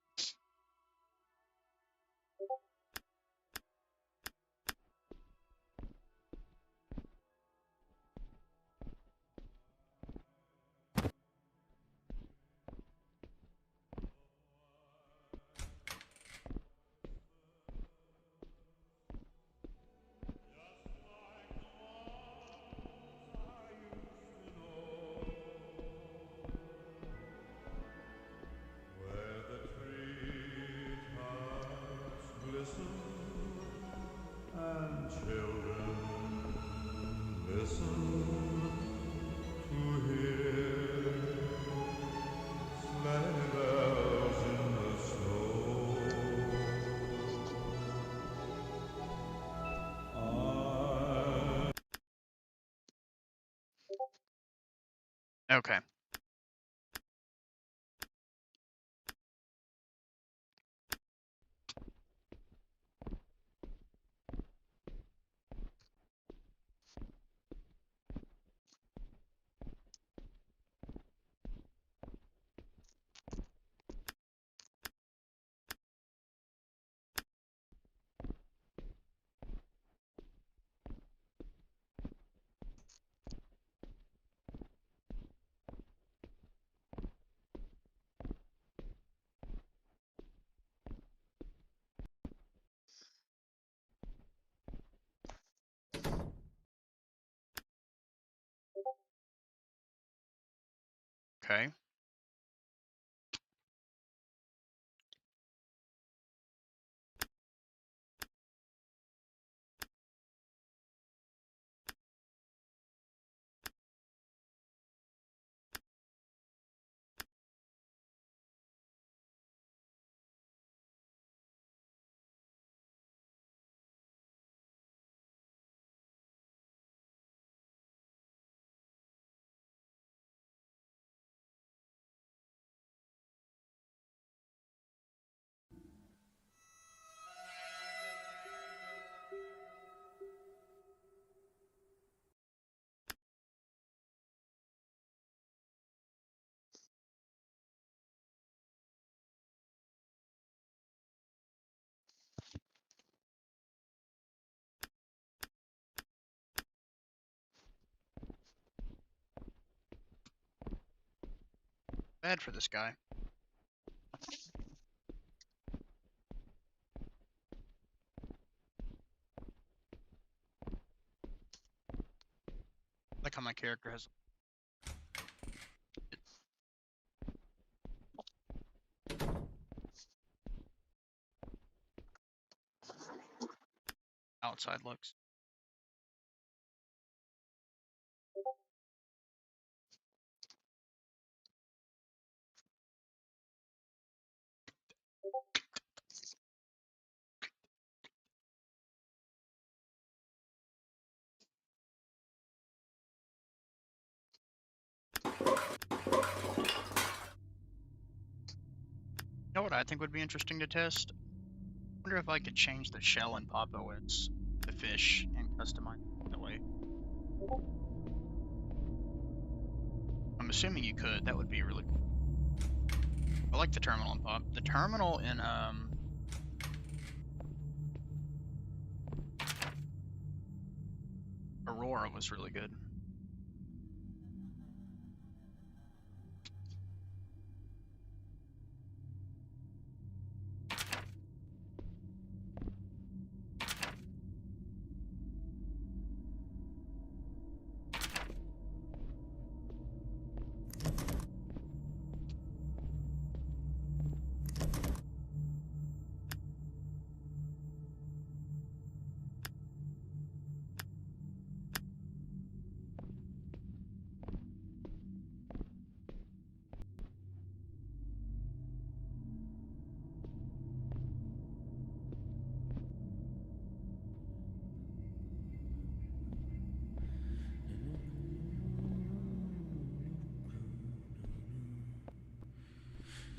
Where the treetops glisten and children listen to hear sleigh bells in the snow. Okay. Okay. Bad for this guy. Like how my character has outside looks. You know what I think would be interesting to test? I wonder if I could change the shell in Pop OS to fish and customize it that way. I'm assuming you could. That would be really cool. I like the terminal in Pop. The terminal in Aurora was really good.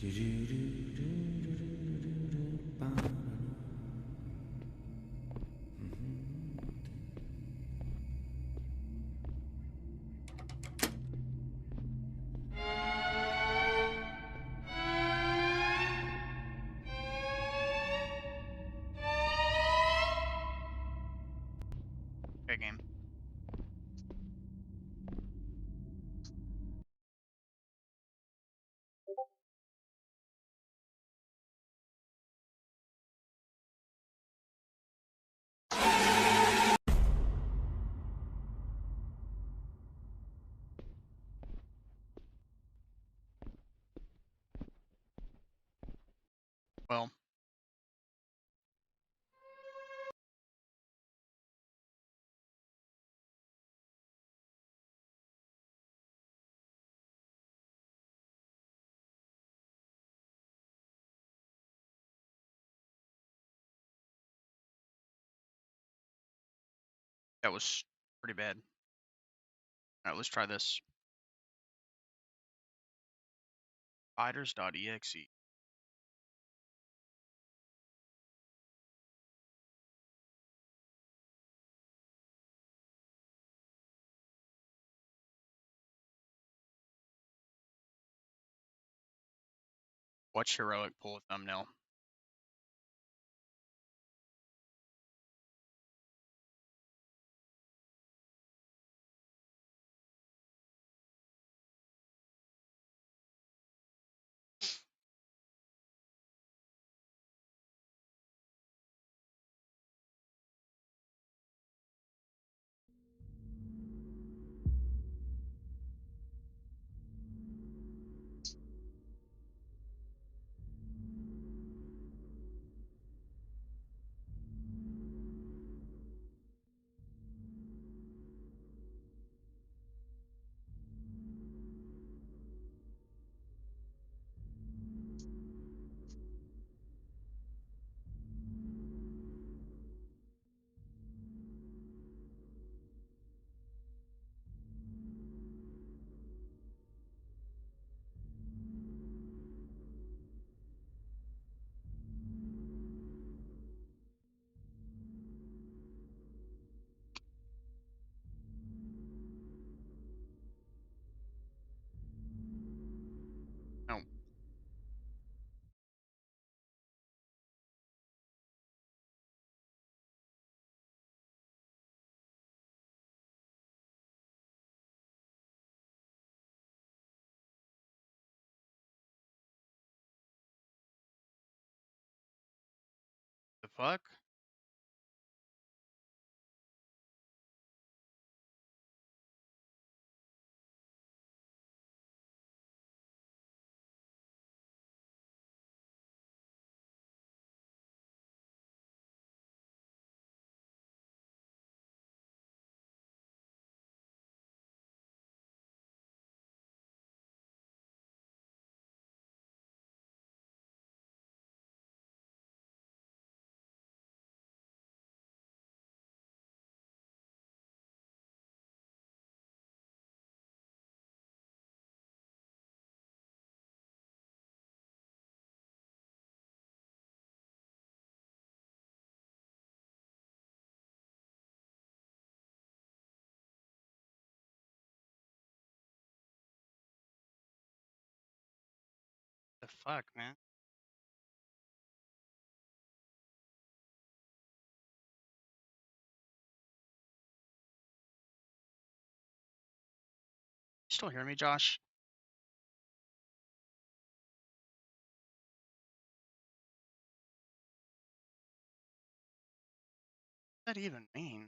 Okay, game. Well, that was pretty bad. Alright, let's try this. Fighters.exe. Watch Heroic pull a thumbnail. No. The fuck? The fuck, man? You still hear me, Josh? What does that even mean?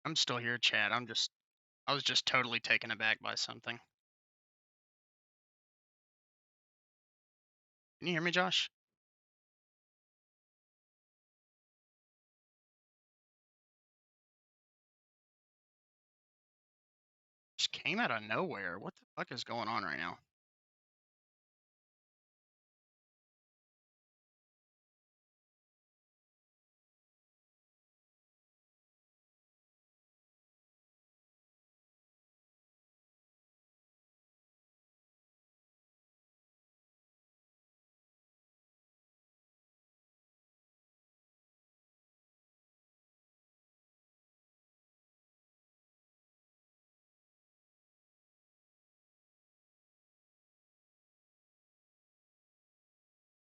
I'm still here, Chad. I was just totally taken aback by something. Can you hear me, Josh? Just came out of nowhere. What the fuck is going on right now?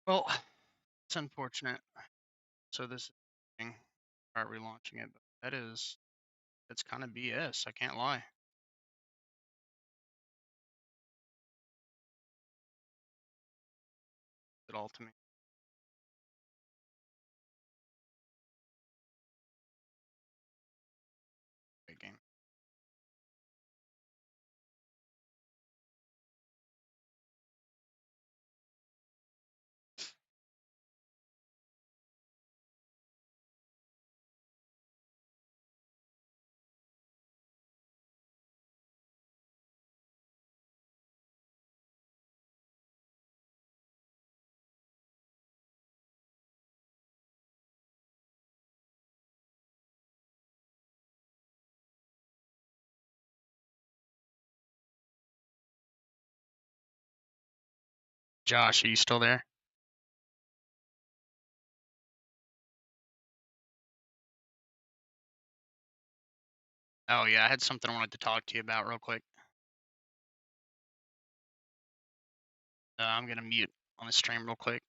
Well, it's unfortunate. So this is are relaunching it, but it's kind of BS. I can't lie. It all to me. Great game. Josh, are you still there? Oh yeah, I had something I wanted to talk to you about real quick. I'm gonna mute on the stream real quick.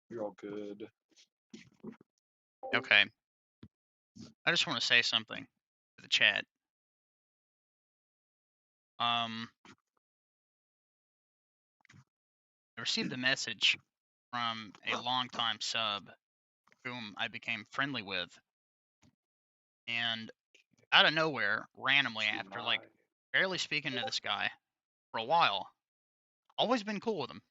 You're all good. Okay. I just want to say something to the chat. I received a message from a longtime sub whom I became friendly with, and out of nowhere, randomly, after like barely speaking to this guy for a while, always been cool with him,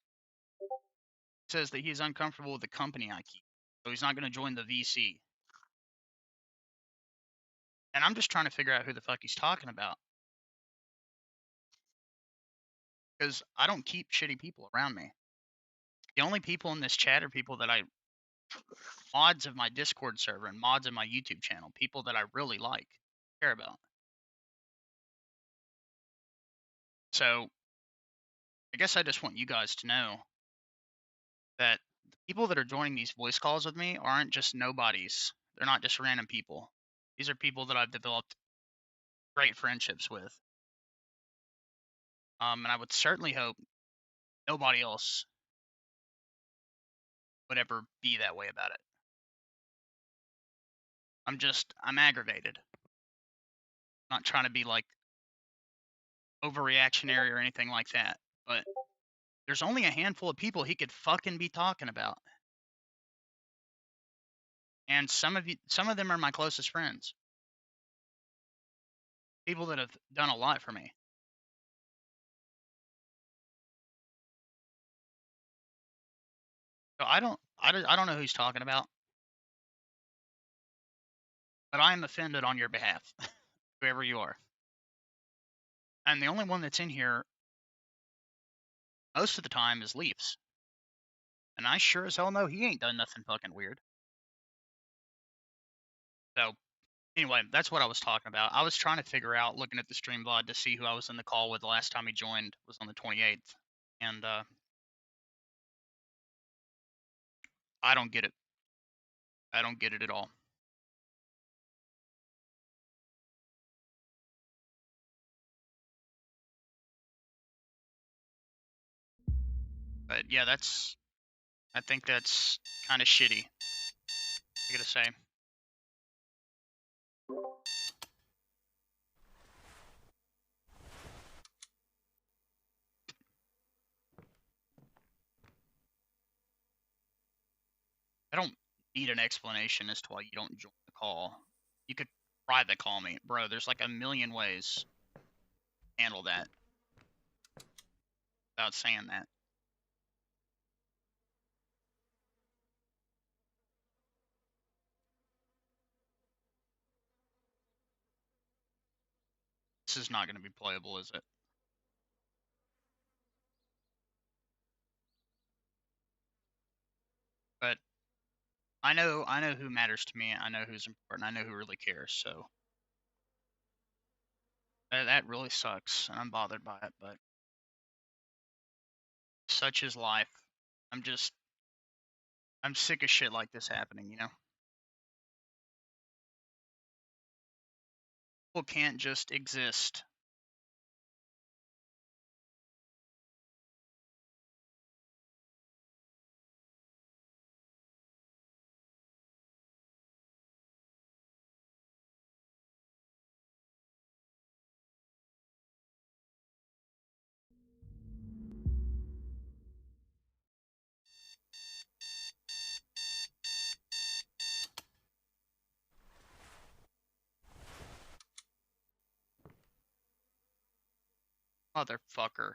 says that he's uncomfortable with the company I keep, so he's not going to join the VC. And I'm just trying to figure out who the fuck he's talking about, because I don't keep shitty people around me. The only people in this chat are people that mods of my Discord server and mods of my YouTube channel, people that I really like, care about. So I guess I just want you guys to know that the people that are joining these voice calls with me aren't just nobodies. They're not just random people. These are people that I've developed great friendships with. And I would certainly hope nobody else would ever be that way about it. I'm aggravated. I'm not trying to be like overreactionary or anything like that, but there's only a handful of people he could fucking be talking about. And some of them are my closest friends. People that have done a lot for me. So I don't know who he's talking about, but I am offended on your behalf, whoever you are. And the only one that's in here most of the time is Leafs. And I sure as hell know he ain't done nothing fucking weird. So anyway, that's what I was talking about. I was trying to figure out, looking at the stream VOD, to see who I was in the call with the last time he joined was on the 28th. And I don't get it. I don't get it at all. But yeah, I think that's kind of shitty, I gotta say. I don't need an explanation as to why you don't join the call. You could private call me. Bro, there's like a million ways to handle that without saying that. This is not going to be playable, is it? But I know who matters to me. I know who's important. I know who really cares. So that really sucks, and I'm bothered by it. But such is life. I'm sick of shit like this happening. You know, people can't just exist. Motherfucker.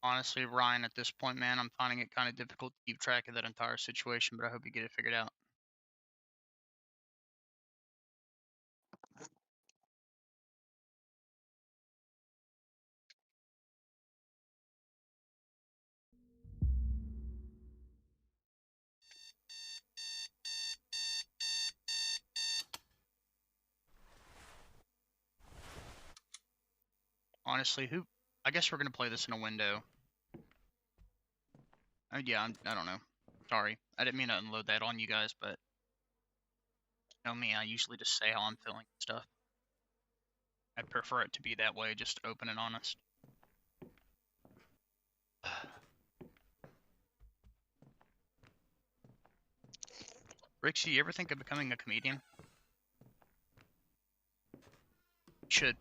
Honestly, Ryan, at this point, man, I'm finding it kind of difficult to keep track of that entire situation, but I hope you get it figured out. honestly, who? I guess we're gonna play this in a window. Yeah, I don't know. Sorry, I didn't mean to unload that on you guys, but you know me, I usually just say how I'm feeling and stuff. I'd prefer it to be that way, just open and honest. Rixie, you ever think of becoming a comedian? You should.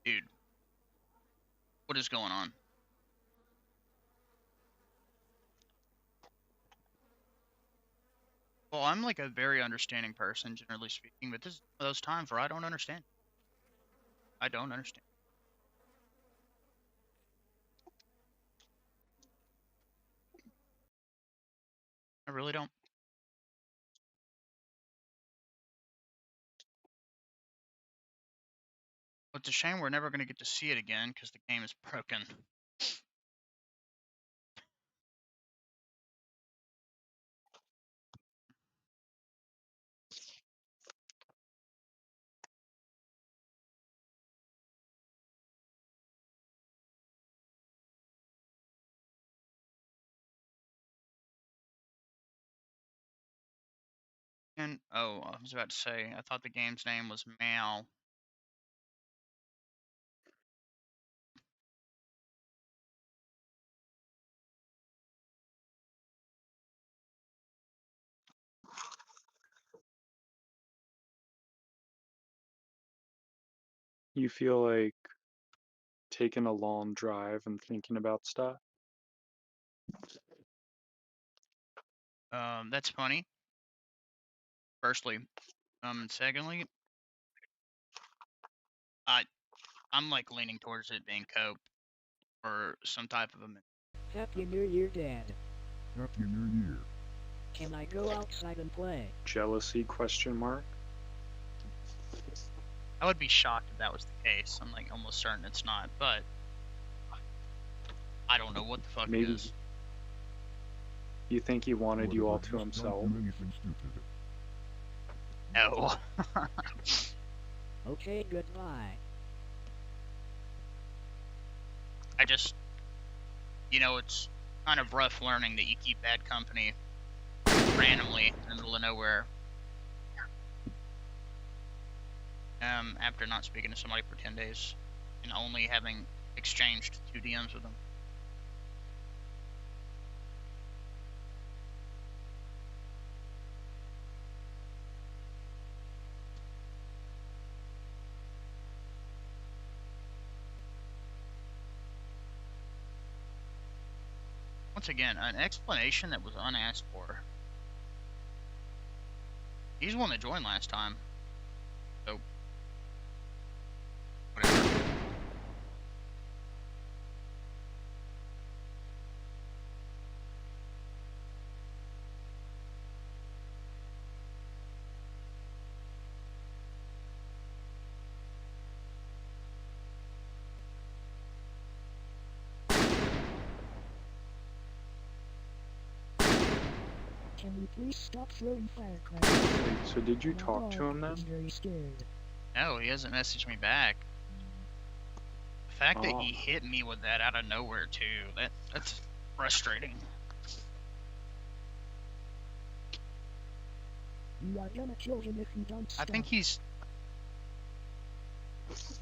Dude, what is going on? Well, I'm like a very understanding person, generally speaking, but this is one of those times where I don't understand. I don't understand. I really don't. But it's a shame we're never going to get to see it again because the game is broken. And, oh, I was about to say, I thought the game's name was Mal. You feel like taking a long drive and thinking about stuff? That's funny, firstly. And secondly, I'm like leaning towards it being cope or some type of a. Happy New Year, Dad. Happy New Year. Can I go outside and play? Jealousy question mark? I would be shocked if that was the case. I'm like almost certain it's not, but I don't know what the fuck Maybe it is. you think he wanted you all to himself? Don't do anything stupid. No. Okay, goodbye. I just, you know, it's kind of rough learning that you keep bad company randomly in the middle of nowhere. After not speaking to somebody for 10 days and only having exchanged 2 DMs with them. Once again, an explanation that was unasked for. He's the one that joined last time. So, whatever. Can you please stop throwing firecrackers? Wait, so did you My talk to dog him then? is very scared. No, he hasn't messaged me back. The fact that Oh. he hit me with that out of nowhere too, that's frustrating. You are gonna kill him if you don't I stop. think he's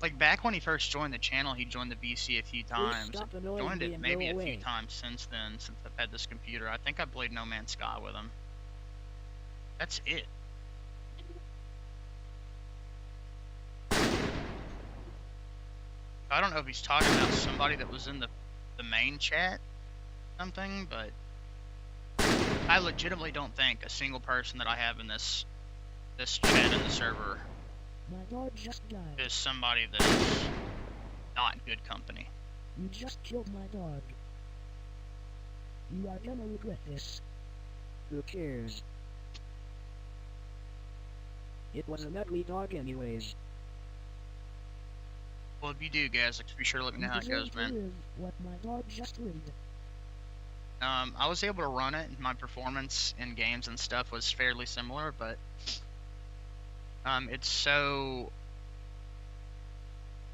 like back when he first joined the channel, he joined the VC a few times. stop annoying Joined me it and maybe go a away. few times since then, since I've had this computer. I think I played No Man's Sky with him. That's it. I don't know if he's talking about somebody that was in the main chat or something, but I legitimately don't think a single person that I have in this chat in the server My dog just died. is somebody that is not good company. You just killed my dog. You are gonna regret this. Who cares? It was an ugly dog anyways. Well, if you do, guys, like, be sure to let me know how it goes, man. Live what my dog just read. I was able to run it, and my performance in games and stuff was fairly similar, but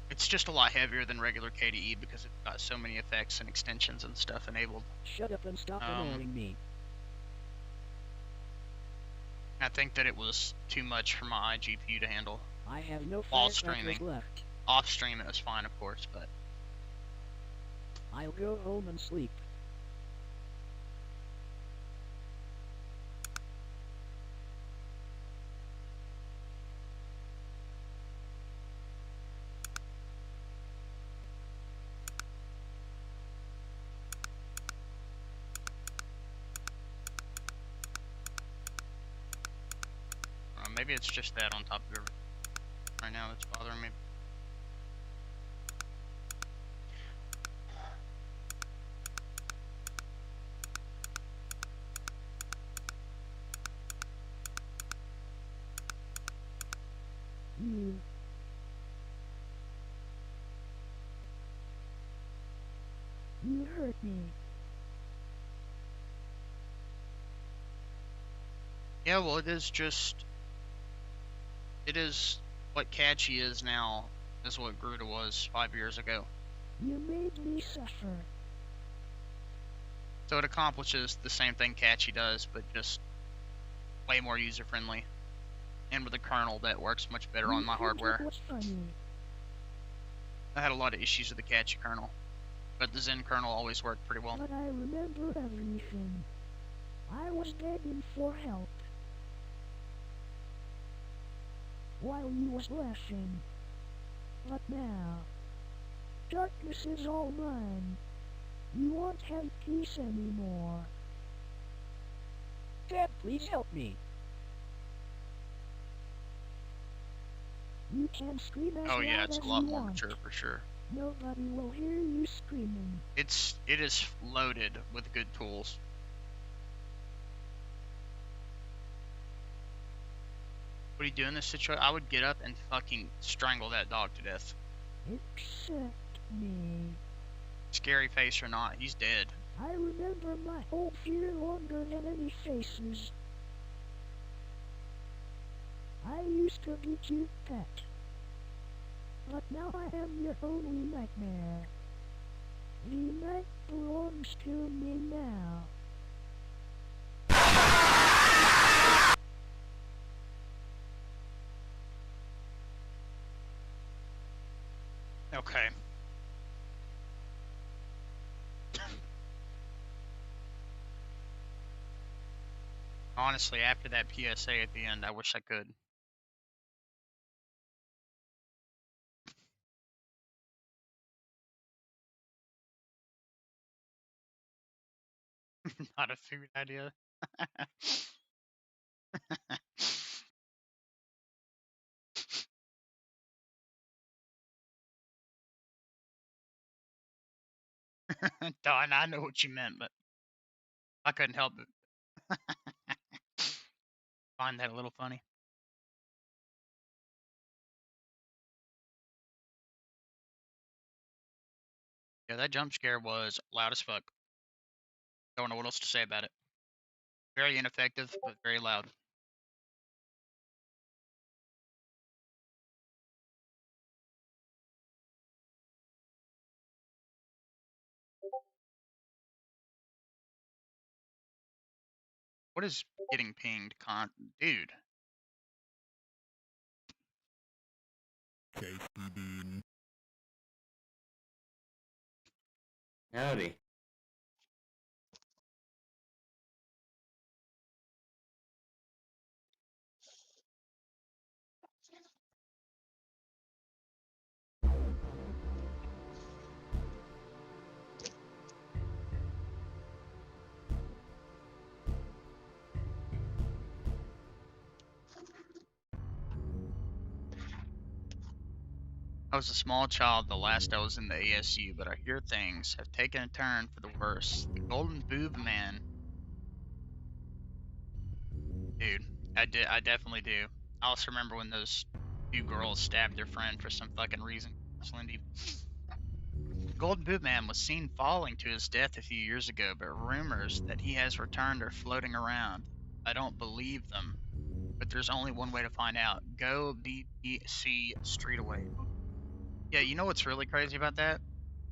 it's just a lot heavier than regular KDE because it's got so many effects and extensions and stuff enabled. Shut up and stop annoying me. I think that it was too much for my GPU to handle. I have no while firecrackers streaming. left. Off stream it was fine, of course, but I'll go home and sleep. maybe it's just that on top of everything right now that's bothering me. You hurt me. Yeah, well, it is what Catchy is now, is what Gruda was 5 years ago. You made me suffer. So it accomplishes the same thing Catchy does, but just way more user-friendly. And with a kernel that works much better on my hardware. It was funny. I had a lot of issues with the Catchy kernel, but the Zen kernel always worked pretty well. But I remember everything. I was begging for help. While you was laughing. But now, darkness is all mine. You won't have peace anymore. Dad, please help me. You can scream as Oh yeah, loud it's as a lot you more want. mature for sure. Nobody will hear you screaming. It is loaded with good tools. What do you do in this situation? I would get up and fucking strangle that dog to death. Accept me. Scary face or not, he's dead. I remember my whole fear longer than any faces. I used to be cute pet. But now I am your only nightmare. The night belongs to me now. Okay. Honestly, after that PSA at the end, I wish I could. Not a food idea. Don, I know what you meant, but I couldn't help it. Find that a little funny. Yeah, that jump scare was loud as fuck. Don't know what else to say about it. Very ineffective, but very loud. What is getting pinged, dude? Howdy. I was a small child the last I was in the ASU, but I hear things have taken a turn for the worse. The Golden Boob Man. Dude, I definitely do. I also remember when those two girls stabbed their friend for some fucking reason. Slendy. Golden Boot Man was seen falling to his death a few years ago, but rumors that he has returned are floating around. I don't believe them, but there's only one way to find out. Go BBC Street Away. Yeah, you know what's really crazy about that?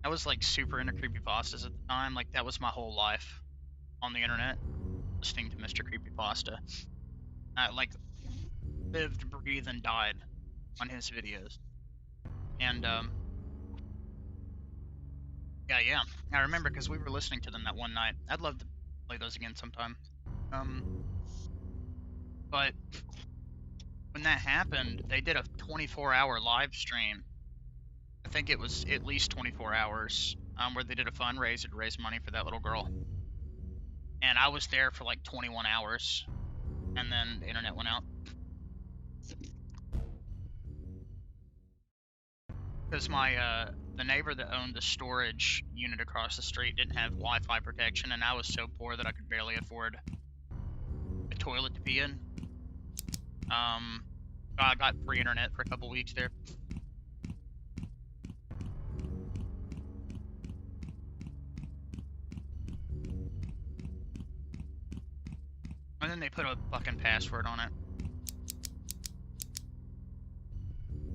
I was like super into creepypastas at the time. Like that was my whole life on the internet, listening to Mr. Creepypasta. I like lived, breathed, and died on his videos. And yeah, I remember because we were listening to them that one night. I'd love to play those again sometime. But when that happened, they did a 24-hour live stream. I think it was at least 24 hours, where they did a fundraiser to raise money for that little girl. And I was there for like 21 hours, and then the internet went out. Because the neighbor that owned the storage unit across the street didn't have Wi-Fi protection, and I was so poor that I could barely afford a toilet to pee in. I got free internet for a couple weeks there. And then they put a fucking password on it.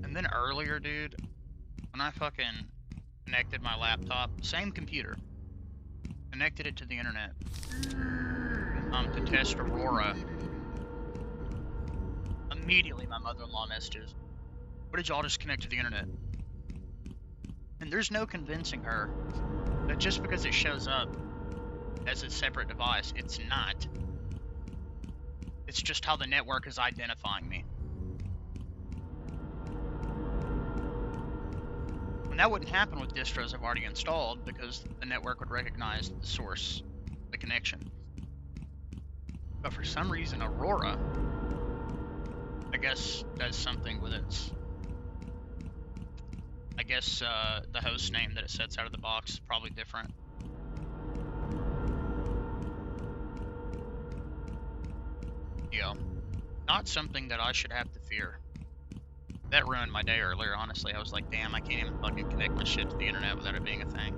And then earlier, dude, when I fucking connected my laptop, same computer, connected it to the internet, to test Aurora, immediately my mother-in-law messages, what did y'all just connect to the internet? And there's no convincing her that just because it shows up as a separate device, it's not. It's just how the network is identifying me. And that wouldn't happen with distros I've already installed because the network would recognize the source, the connection. But for some reason, Aurora, I guess, does something with its... I guess the host name that it sets out of the box is probably different. Yeah. Not something that I should have to fear. That ruined my day earlier, honestly. I was like, damn, I can't even fucking connect my shit to the internet without it being a thing.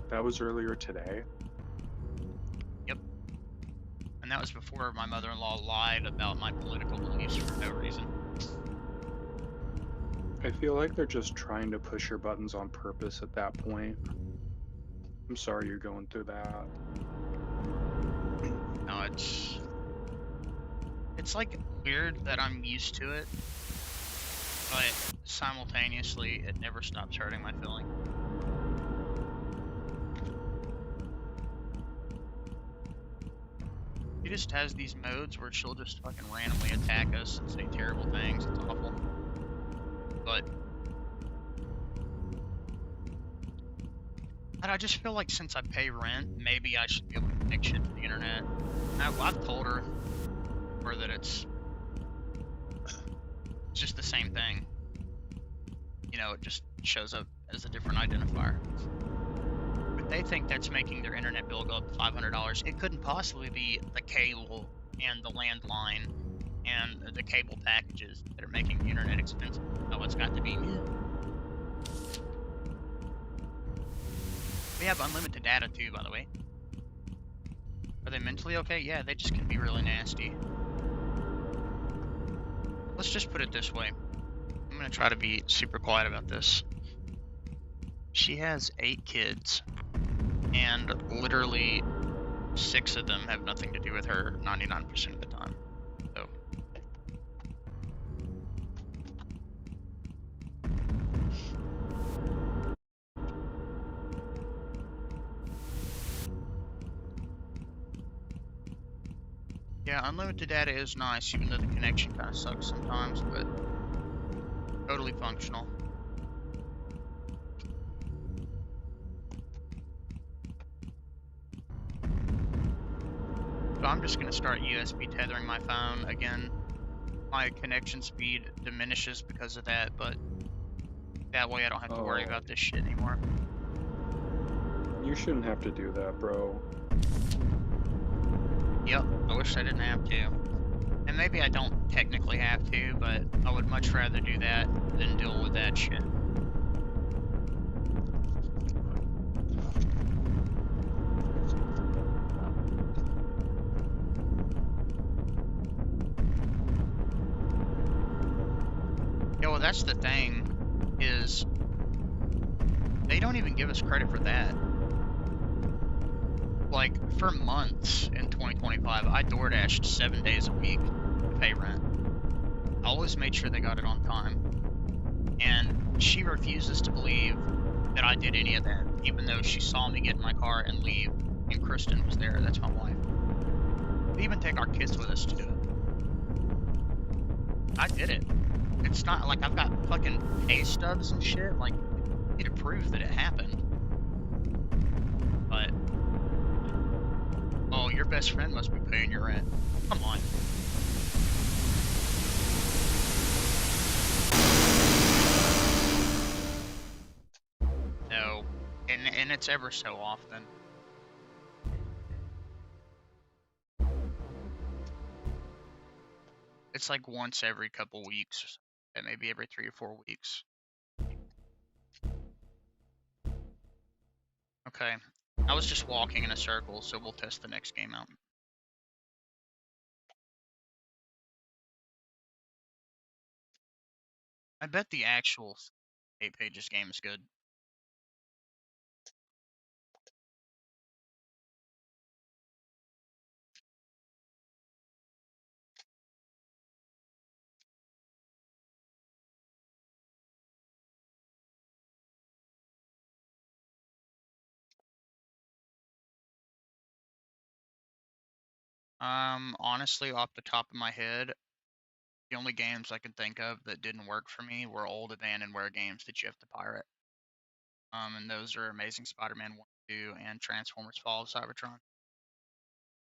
That was earlier today? Yep. And that was before my mother-in-law lied about my political beliefs for no reason. I feel like they're just trying to push your buttons on purpose at that point. I'm sorry you're going through that. No, it's like weird that I'm used to it, but simultaneously it never stops hurting my feeling. She just has these modes where she'll just fucking randomly attack us and say terrible things. It's awful. But I just feel like since I pay rent, maybe I should be able to connect shit to the internet. I've told her that it's just the same thing. You know, it just shows up as a different identifier. But they think that's making their internet bill go up to $500. It couldn't possibly be the cable and the landline and the cable packages that are making the internet expensive. Oh, it's got to be me. We have unlimited data too, by the way. Are they mentally okay? Yeah, they just can be really nasty. Let's just put it this way. I'm gonna try to be super quiet about this. She has 8 kids, and literally 6 of them have nothing to do with her 99% of the time. So. Yeah, unlimited data is nice, even though the connection kind of sucks sometimes, but totally functional. So I'm just going to start USB tethering my phone again. My connection speed diminishes because of that, but that way I don't have to worry about this shit anymore. You shouldn't have to do that, bro. Yep, I wish I didn't have to. And maybe I don't technically have to, but I would much rather do that than deal with that shit. Yeah, well, that's the thing, is they don't even give us credit for that. Like, for months in 2025, I DoorDashed 7 days a week to pay rent. I always made sure they got it on time. And she refuses to believe that I did any of that, even though she saw me get in my car and leave, and Kristen was there. That's my wife. We even take our kids with us to do it. I did it. It's not like I've got fucking pay stubs and shit. Like, I need to prove that it happened. But, oh, your best friend must be paying your rent. Come on. No, and it's ever so often. It's like once every couple weeks, and maybe every 3 or 4 weeks. Okay, I was just walking in a circle, so we'll test the next game out. I bet the actual 8 pages game is good. Honestly, off the top of my head, the only games I can think of that didn't work for me were old abandonware games that you have to pirate. And those are Amazing Spider-Man 1, 2, and Transformers Fall of Cybertron.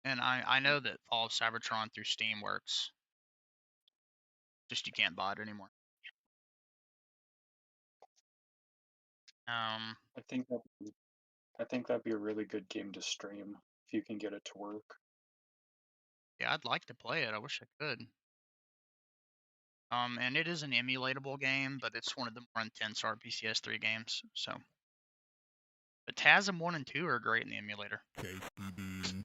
And I know that Fall of Cybertron through Steam works. Just you can't buy it anymore. I think that'd be a really good game to stream if you can get it to work. Yeah, I'd like to play it. I wish I could. And it is an emulatable game, but it's one of the more intense RPCS 3 games, so. But TASM 1 and 2 are great in the emulator. KCD.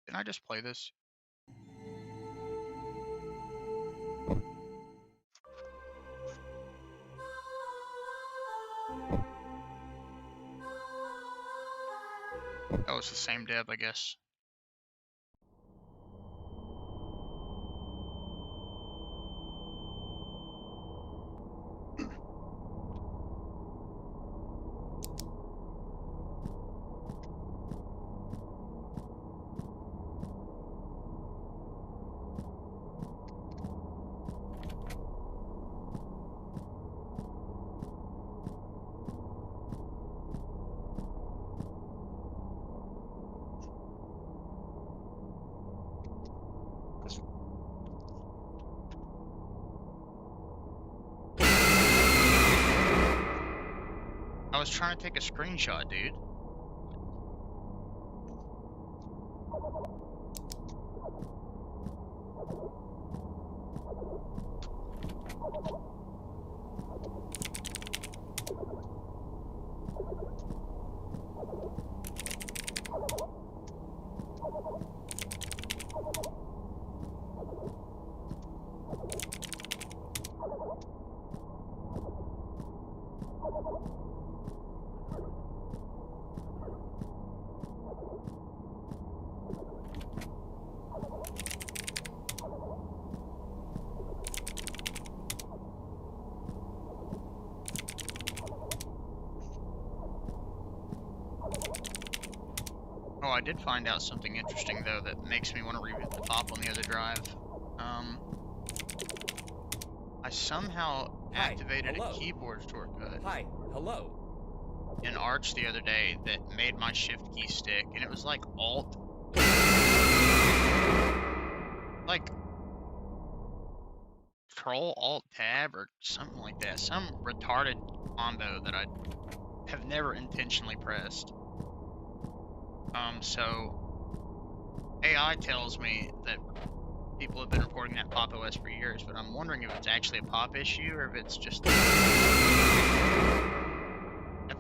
Can I just play this? Oh, it's the same dev, I guess. I was trying to take a screenshot, dude. Oh, I did find out something interesting, though, that makes me want to reboot the pop on the other drive. I somehow activated a keyboard shortcut in Arch the other day that made my shift key stick, and it was like Alt. Like Control Alt Tab or something like that. Some retarded combo that I have never intentionally pressed. So AI tells me that people have been reporting that Pop OS for years, but I'm wondering if it's actually a Pop issue or if it's just a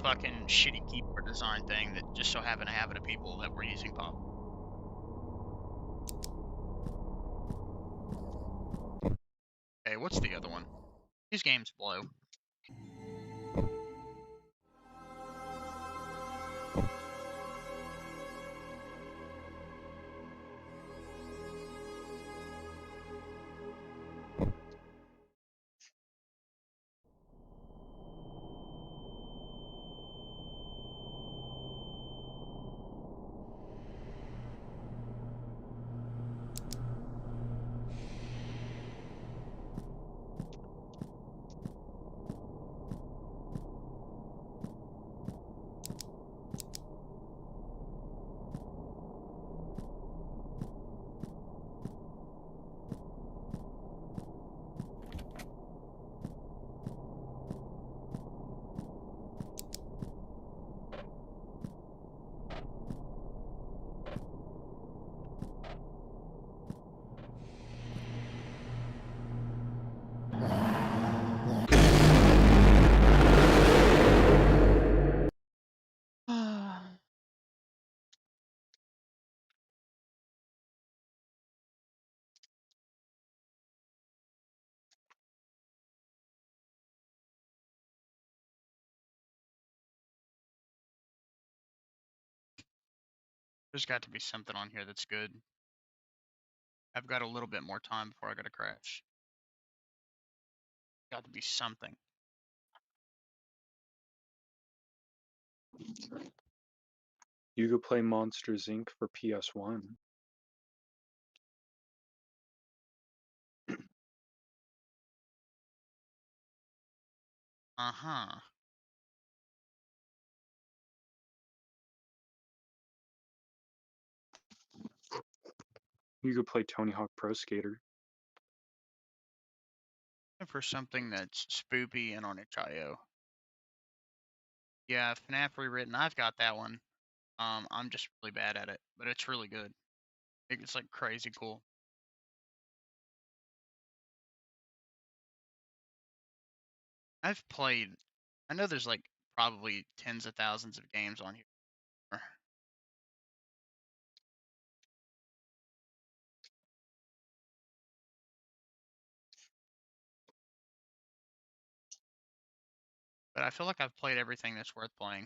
fucking shitty keyboard design thing that just so happened to have it to people that were using Pop. Okay, what's the other one? These games blow. There's got to be something on here that's good. I've got a little bit more time before I gotta crash. Got to be something. You could play Monsters Inc. for PS1. Uh-huh. You could play Tony Hawk Pro Skater. For something that's spoopy and on itch.io. Yeah, FNAF Rewritten, I've got that one. I'm just really bad at it, but it's really good. It's like crazy cool. I've played, I know there's like probably tens of thousands of games on here. But I feel like I've played everything that's worth playing.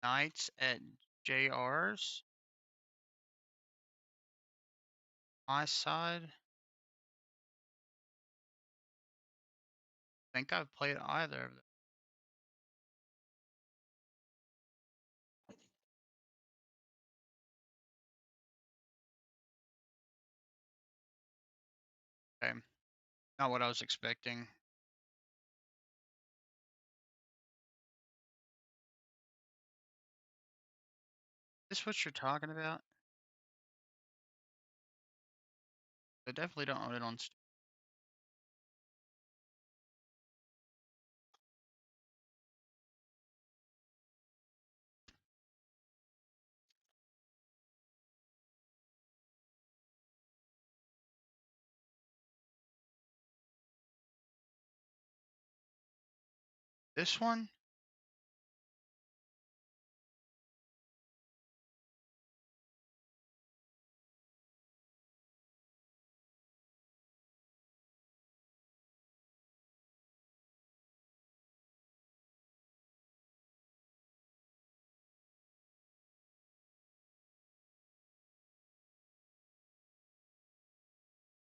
Nights at JR's. My side. I think I've played either of them. Okay. Not what I was expecting. Is this what you're talking about? I definitely don't own it on Steam. This one?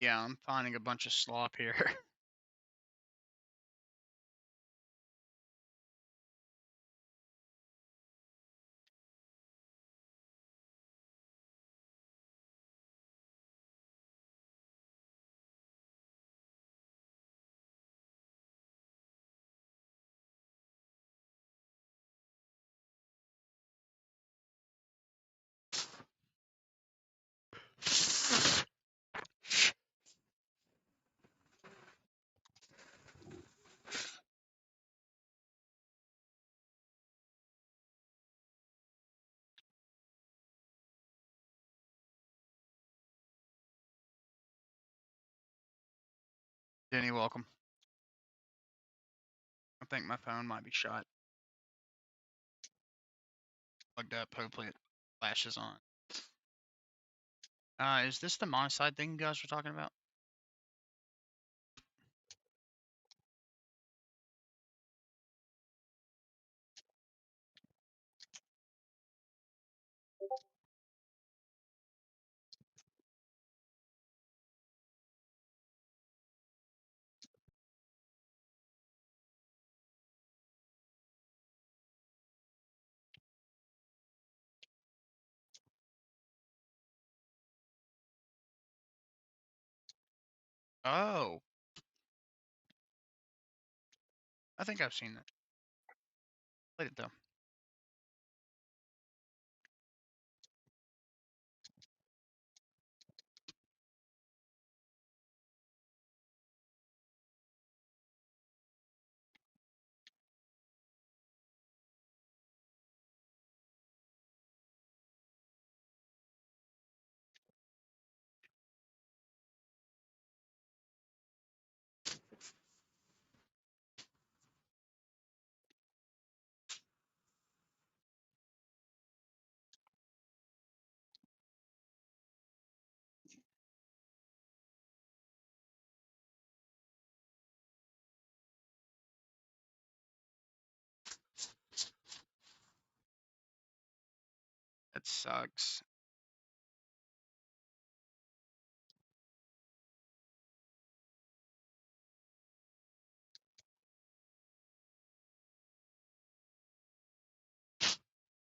Yeah, I'm finding a bunch of slop here. Jenny, welcome. I think my phone might be shot. Plugged up. Hopefully it flashes on. Is this the monoside thing you guys were talking about? Oh, I think I've seen that. Played it though. That sucks.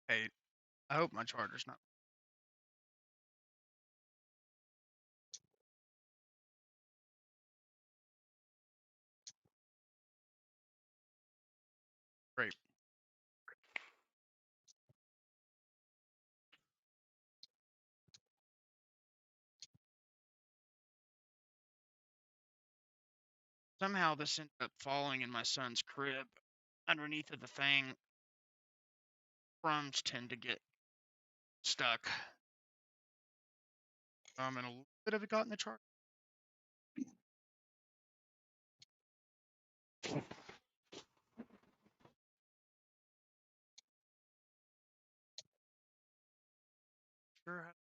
Hey, I hope my charger's not great. Somehow this ended up falling in my son's crib. Underneath of the thing, crumbs tend to get stuck. And a little bit of it got in the charger. Sure.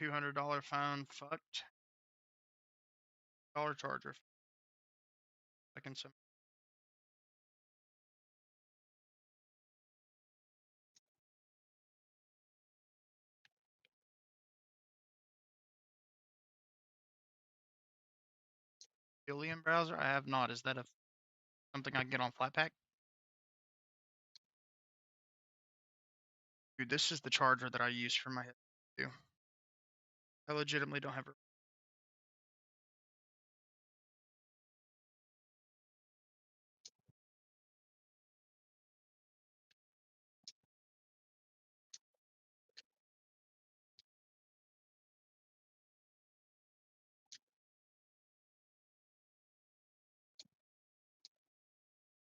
$200 phone, fucked. Dollar charger. I can some Alien browser. I have not. Is that a something I can get on Flatpak? Dude, this is the charger that I use for my head too. I legitimately don't have a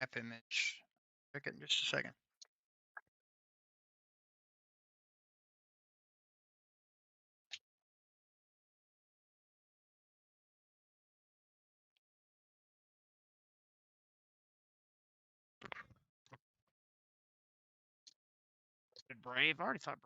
app image. Check it in just a second. Did Brave? I already thought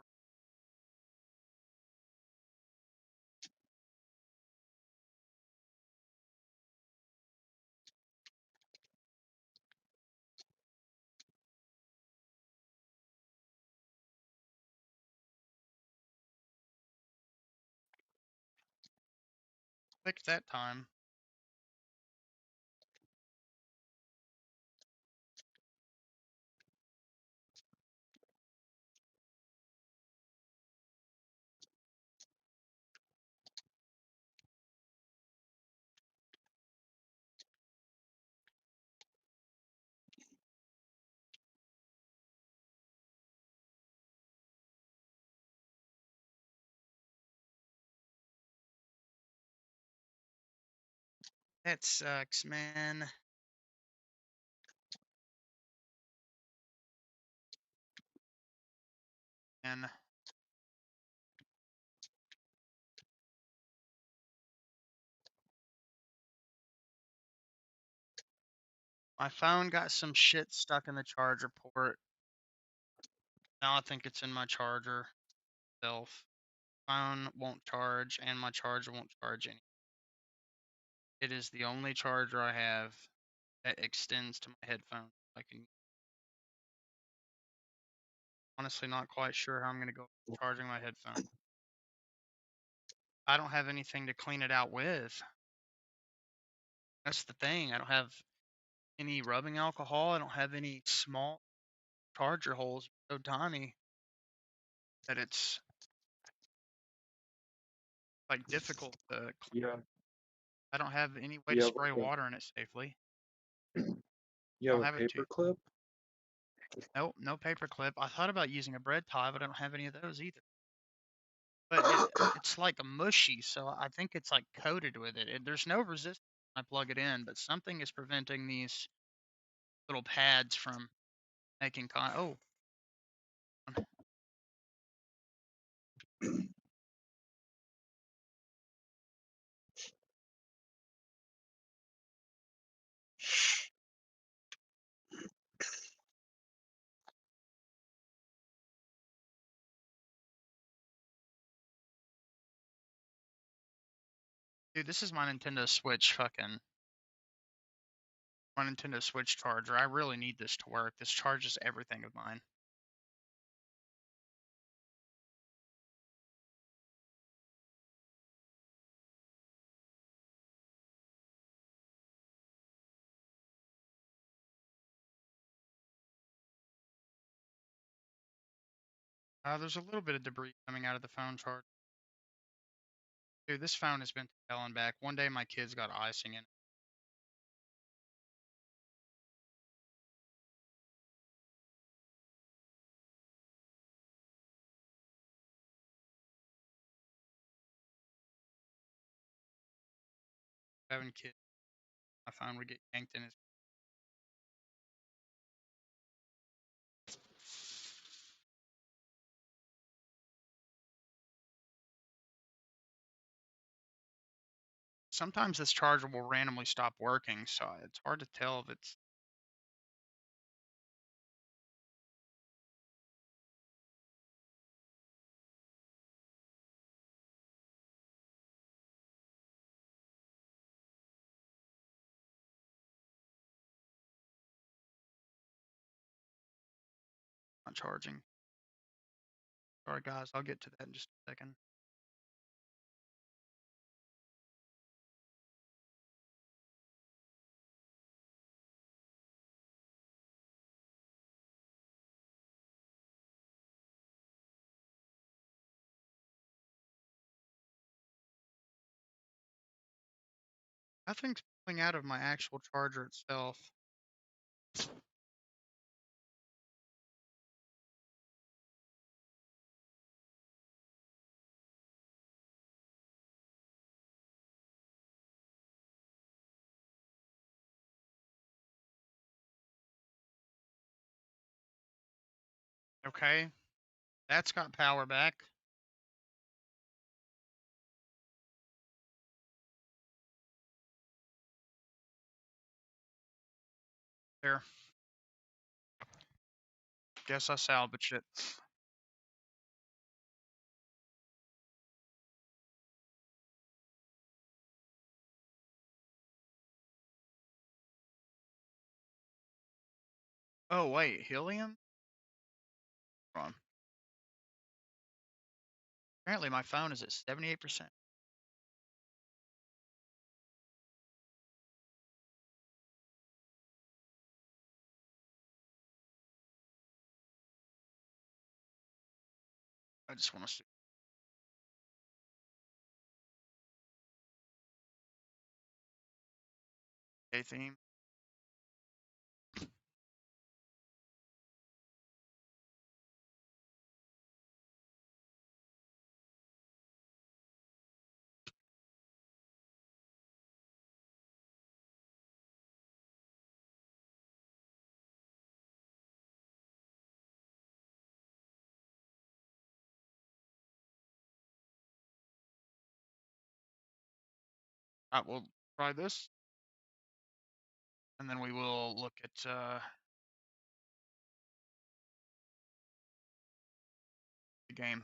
clicked that time. That sucks, man. And my phone got some shit stuck in the charger port. Now I think it's in my charger itself. Phone won't charge, and my charger won't charge any. It is the only charger I have that extends to my headphone. I can honestly not quite sure how I'm gonna go charging my headphone. I don't have anything to clean it out with. That's the thing. I don't have any rubbing alcohol. I don't have any small charger holes so tiny that it's like difficult to clean. Yeah. I don't have any way to You have spray like water in it safely. you I have don't a have it to. paper clip? Nope, no paper clip. I thought about using a bread tie, but I don't have any of those either. But it's like a mushy, so I think it's like coated with it. There's no resistance when I plug it in, but something is preventing these little pads from making oh, dude, this is my Nintendo Switch my Nintendo Switch charger. I really need this to work. This charges everything of mine. There's a little bit of debris coming out of the phone charger. Dude, this phone has been to hell and back. One day my kids got icing in it. Having kids, my phone would get yanked in his. Sometimes this charger will randomly stop working, so it's hard to tell if it's not charging. Sorry, guys, I'll get to that in just a second. Nothing's pulling out of my actual charger itself. Okay, that's got power back. There. Guess I salvaged it. Oh, wait, helium? Hold on. Apparently my phone is at 78%. I just want to see. A theme. We'll try this, and then we will look at the game.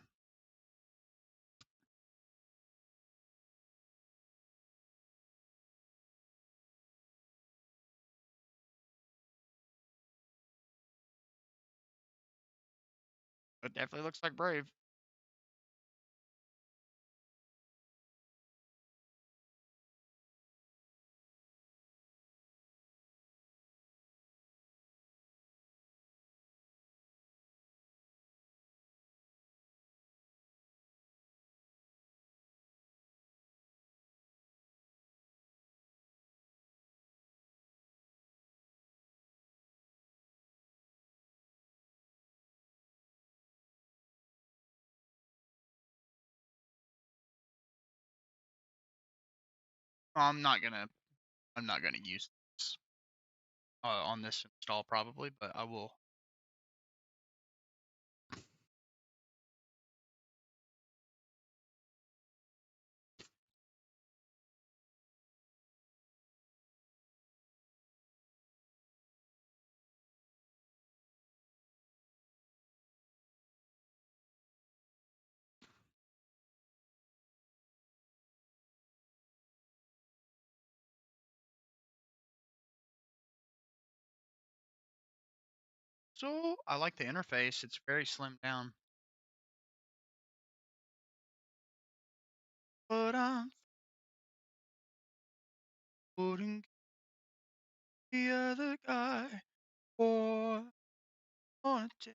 It definitely looks like Brave. I'm not gonna use this on this install probably, but I will. So I like the interface. It's very slimmed down. But I'm putting the other guy for on it.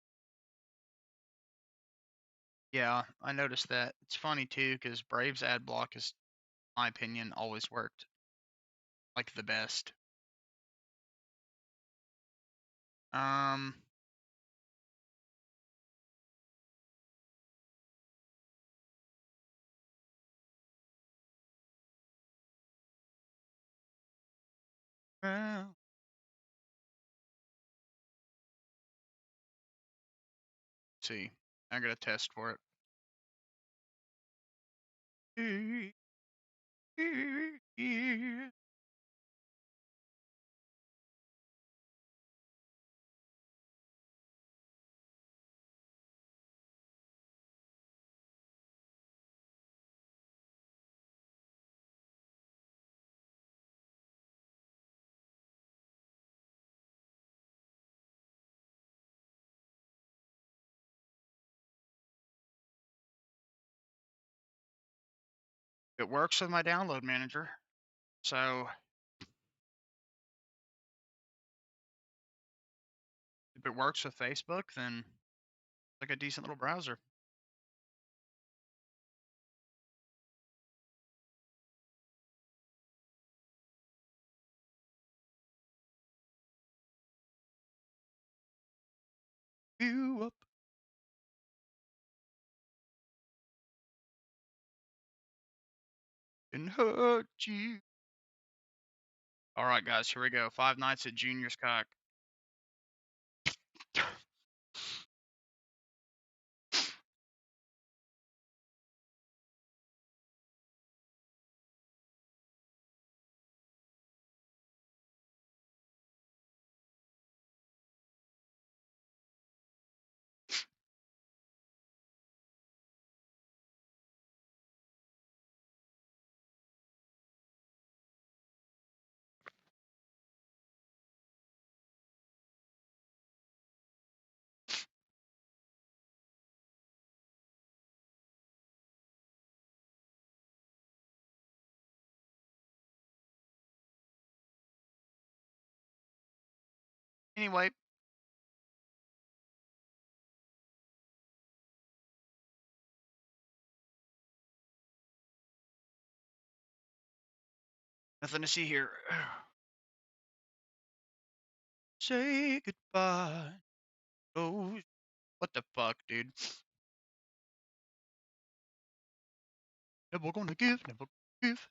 Yeah, I noticed that. It's funny too, because Brave's ad block is, in my opinion, always worked like the best. Um, well, let's see. I got a test for it. It works with my download manager. So if it works with Facebook, then it's like a decent little browser. You up and hurt you. All right, guys, here we go. 5 Nights at Junior's Cock. Anyway, nothing to see here. Say goodbye. Oh, what the fuck, dude? Never gonna give, never give.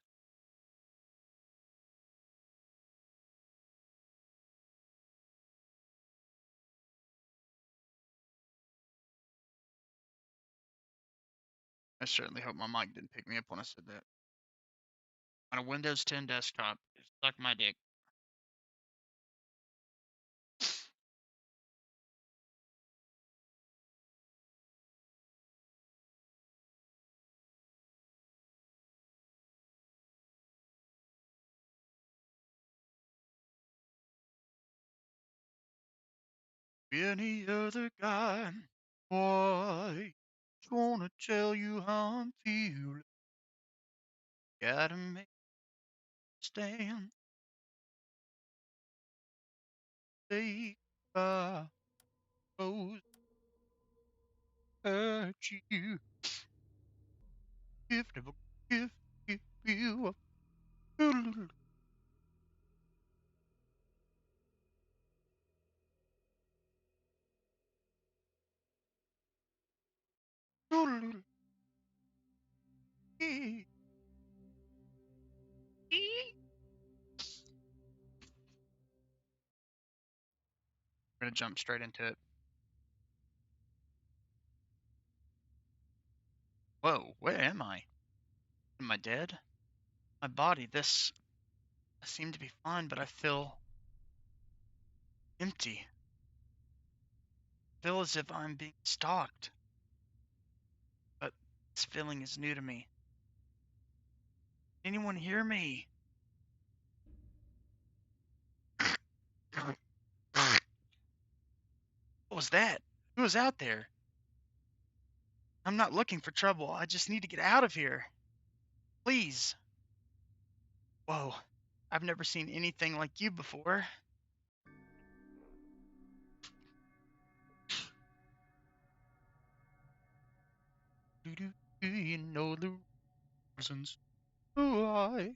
I certainly hope my mic didn't pick me up when I said that. On a Windows 10 desktop. Suck my dick. Any other guy, boy, just wanna tell you how I'm feeling. Gotta make a stand. Say goodbye, rose, hurt you. If never give you up. Doodle-doodle, doodle-doodle, ee, ee. We're gonna jump straight into it. Whoa, where am I? Am I dead? My body, this. I seem to be fine, but I feel empty. I feel as if I'm being stalked. But this feeling is new to me. Anyone hear me? What was that? Who was out there? I'm not looking for trouble. I just need to get out of here. Please. Whoa. I've never seen anything like you before. Do you know the reasons why?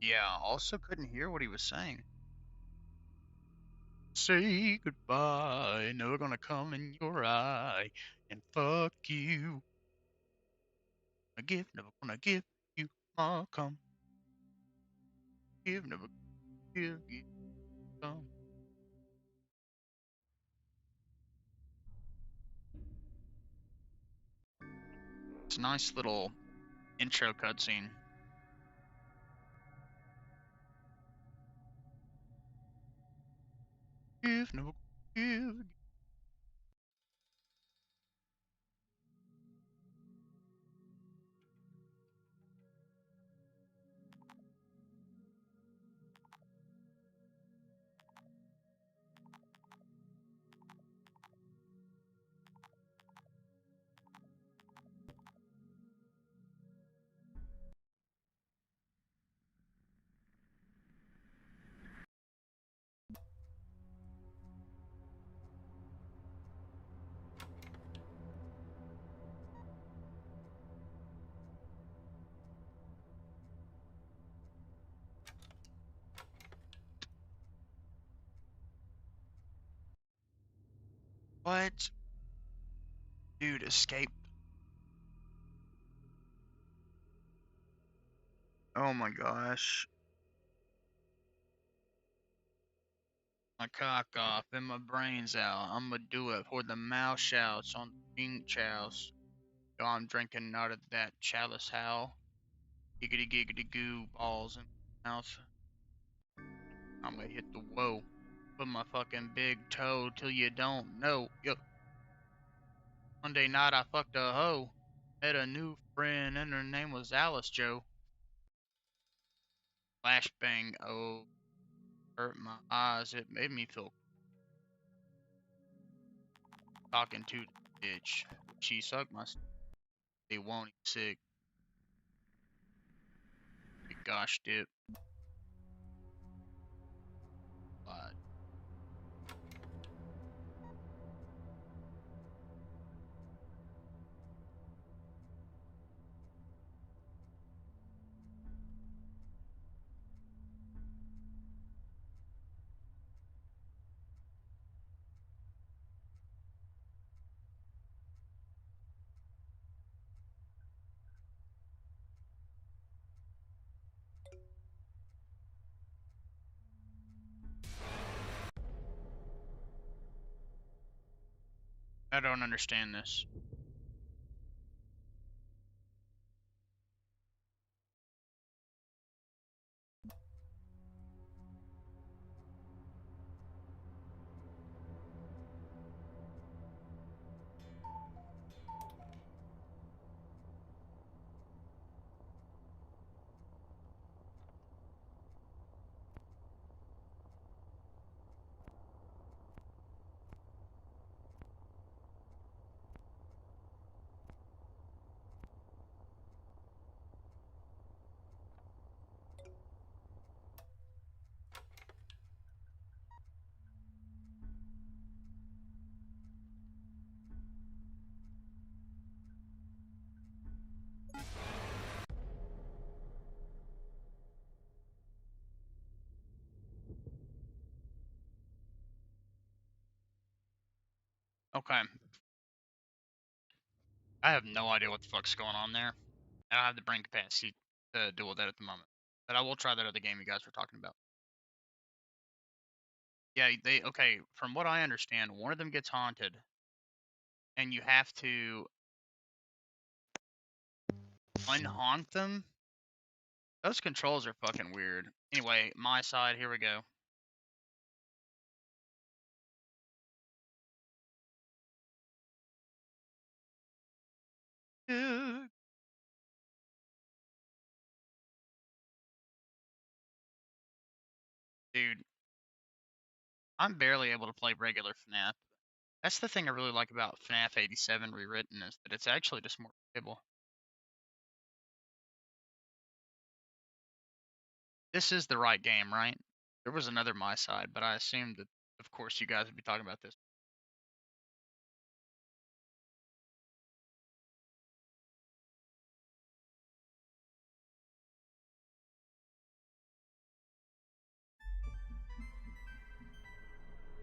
Yeah, also couldn't hear what he was saying. Say goodbye, never gonna come in your eye, and fuck you. Never gonna give you my come. Never give you come. It's a nice little intro cutscene. Never give. What? Dude, escape. Oh my gosh. My cock off and my brains out. I'ma do it for the mouse shouts on the pink chalice. Yo, I'm drinking out of that chalice how. Giggity giggity goo balls in my mouth. I'ma hit the whoa. Put my fucking big toe till you don't know. Yo. Monday night I fucked a hoe. Met a new friend and her name was Alice Joe. Flashbang, oh, hurt my eyes. It made me feel talking to the bitch. She sucked my they won't eat sick. Gosh dip. But I don't understand this. Okay. I have no idea what the fuck's going on there. I don't have the brain capacity to deal with that at the moment. But I will try that other game you guys were talking about. Yeah, okay, from what I understand, one of them gets haunted. And you have to unhaunt them. Those controls are fucking weird. Anyway, my side, here we go. Dude, I'm barely able to play regular FNAF. That's the thing I really like about FNAF 87 Rewritten is that it's actually just more playable. This is the right game, right? There was another My Side, but I assumed that, of course, you guys would be talking about this.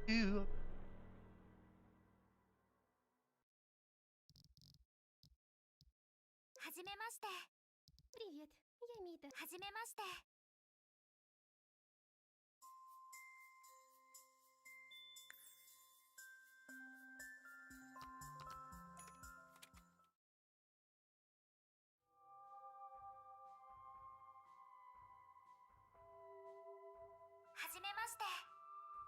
Ew. Привет, я Мита. Хазимемаште. Hajimemashite.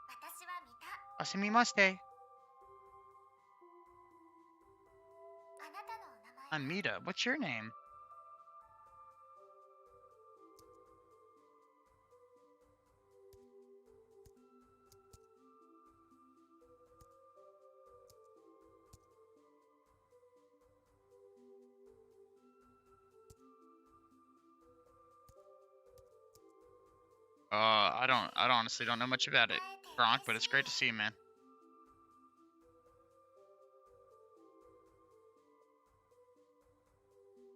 Watashi wa Mita. Asimimashite. あなたのお名前は I'm Mita. What's your name? I honestly don't know much about it, Gronk, but it's great to see you, man.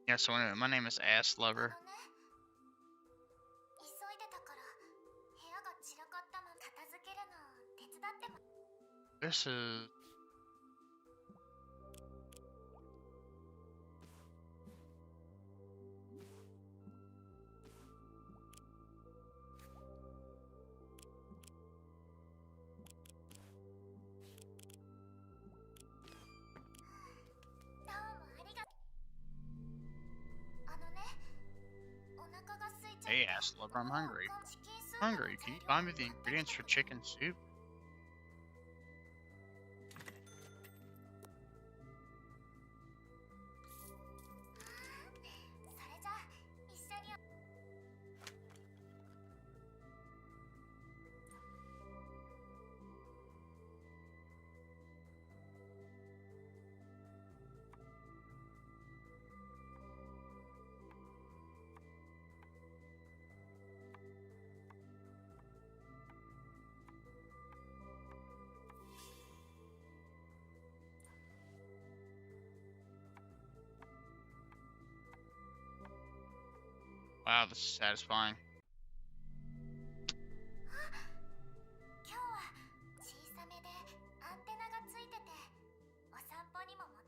Yeah, so anyway, my name is Ass Lover. 急いでたから部屋が散らかったの片付けるの手伝っても This is... Hey, Ass Lover, I'm hungry. Hungry, can you find me the ingredients for chicken soup? Wow, this is satisfying.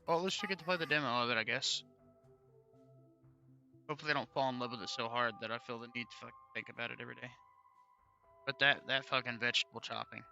Well, at least we get to play the demo of it, I guess. Hopefully I don't fall in love with it so hard that I feel the need to fucking think about it every day. But that fucking vegetable chopping.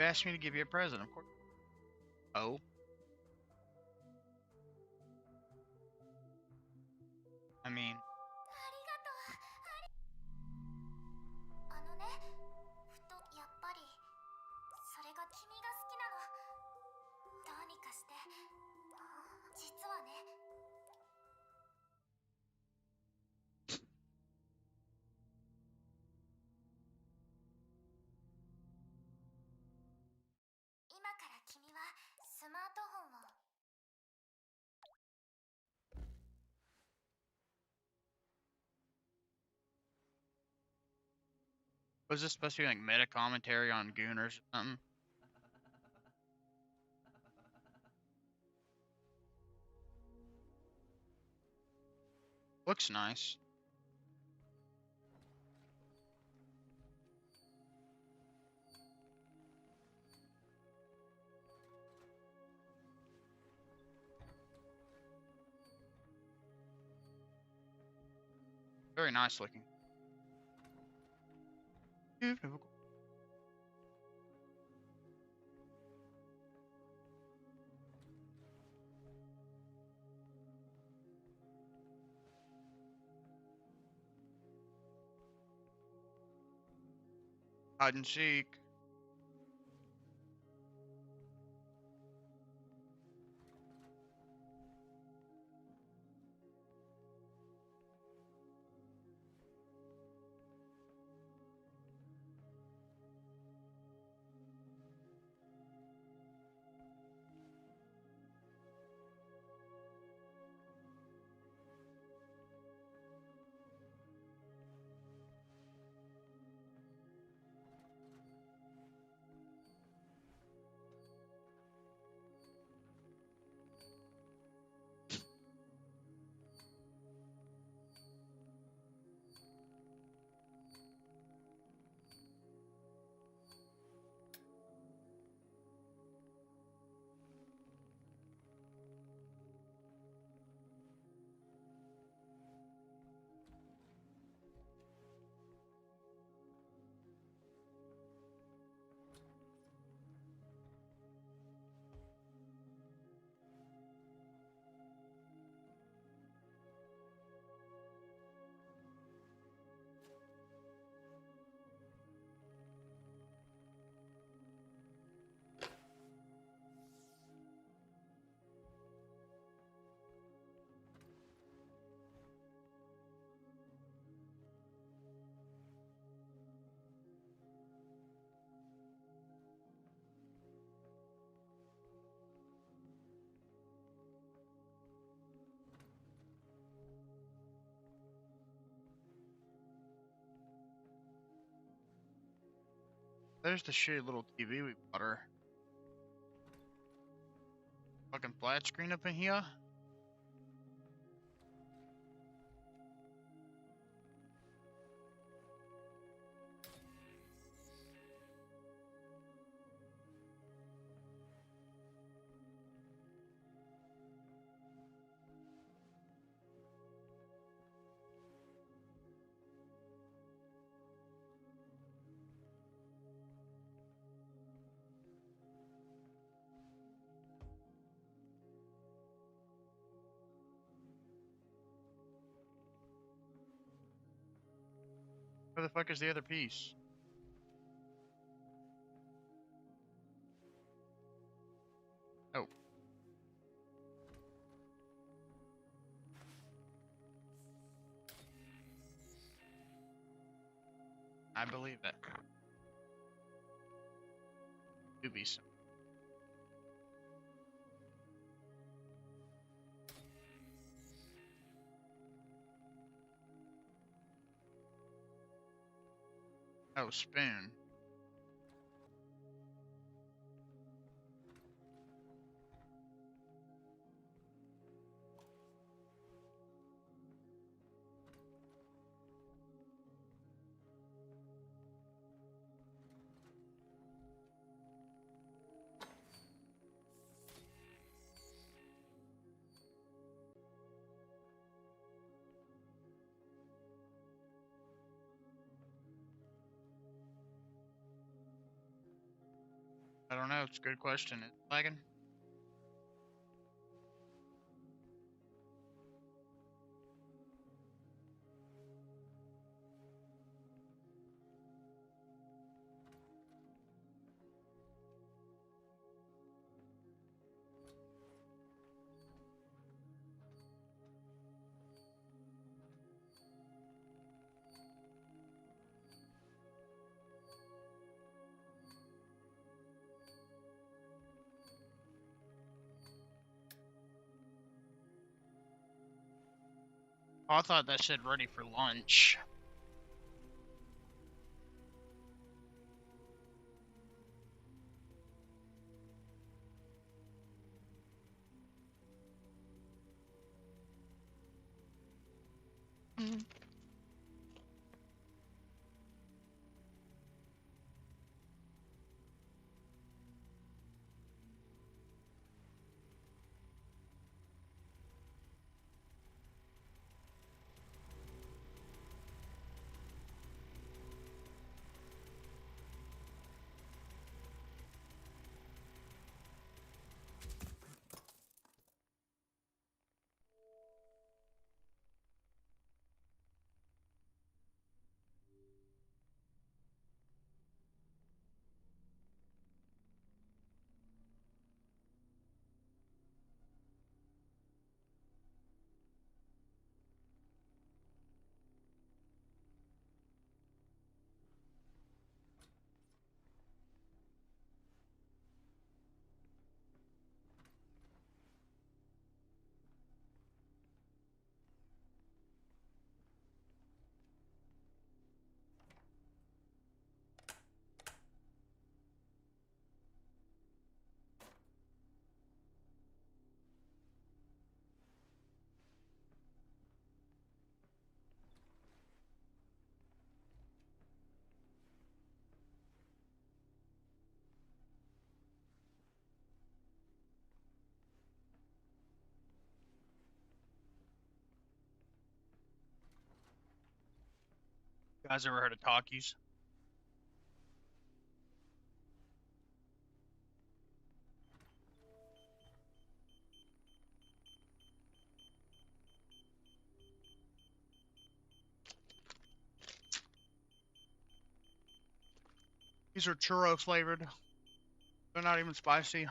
You asked me to give you a present, of course. Oh. I mean, あのね、ふとやっぱりそれが君が好きなの。どうにかして。実はね。今から君はスマートフォンを。 was this supposed to be like meta commentary on Gooners or something? Looks nice. Very nice looking. Hide and seek. There's the shitty little TV we bought her. Fucking flat screen up in here. Where the fuck is the other piece? Oh. I believe it. Do be some. Oh, spoon. I don't know. It's a good question. Is it lagging? Oh, I thought that said ready for lunch. You guys ever heard of Talkies? These are churro flavored. They're not even spicy.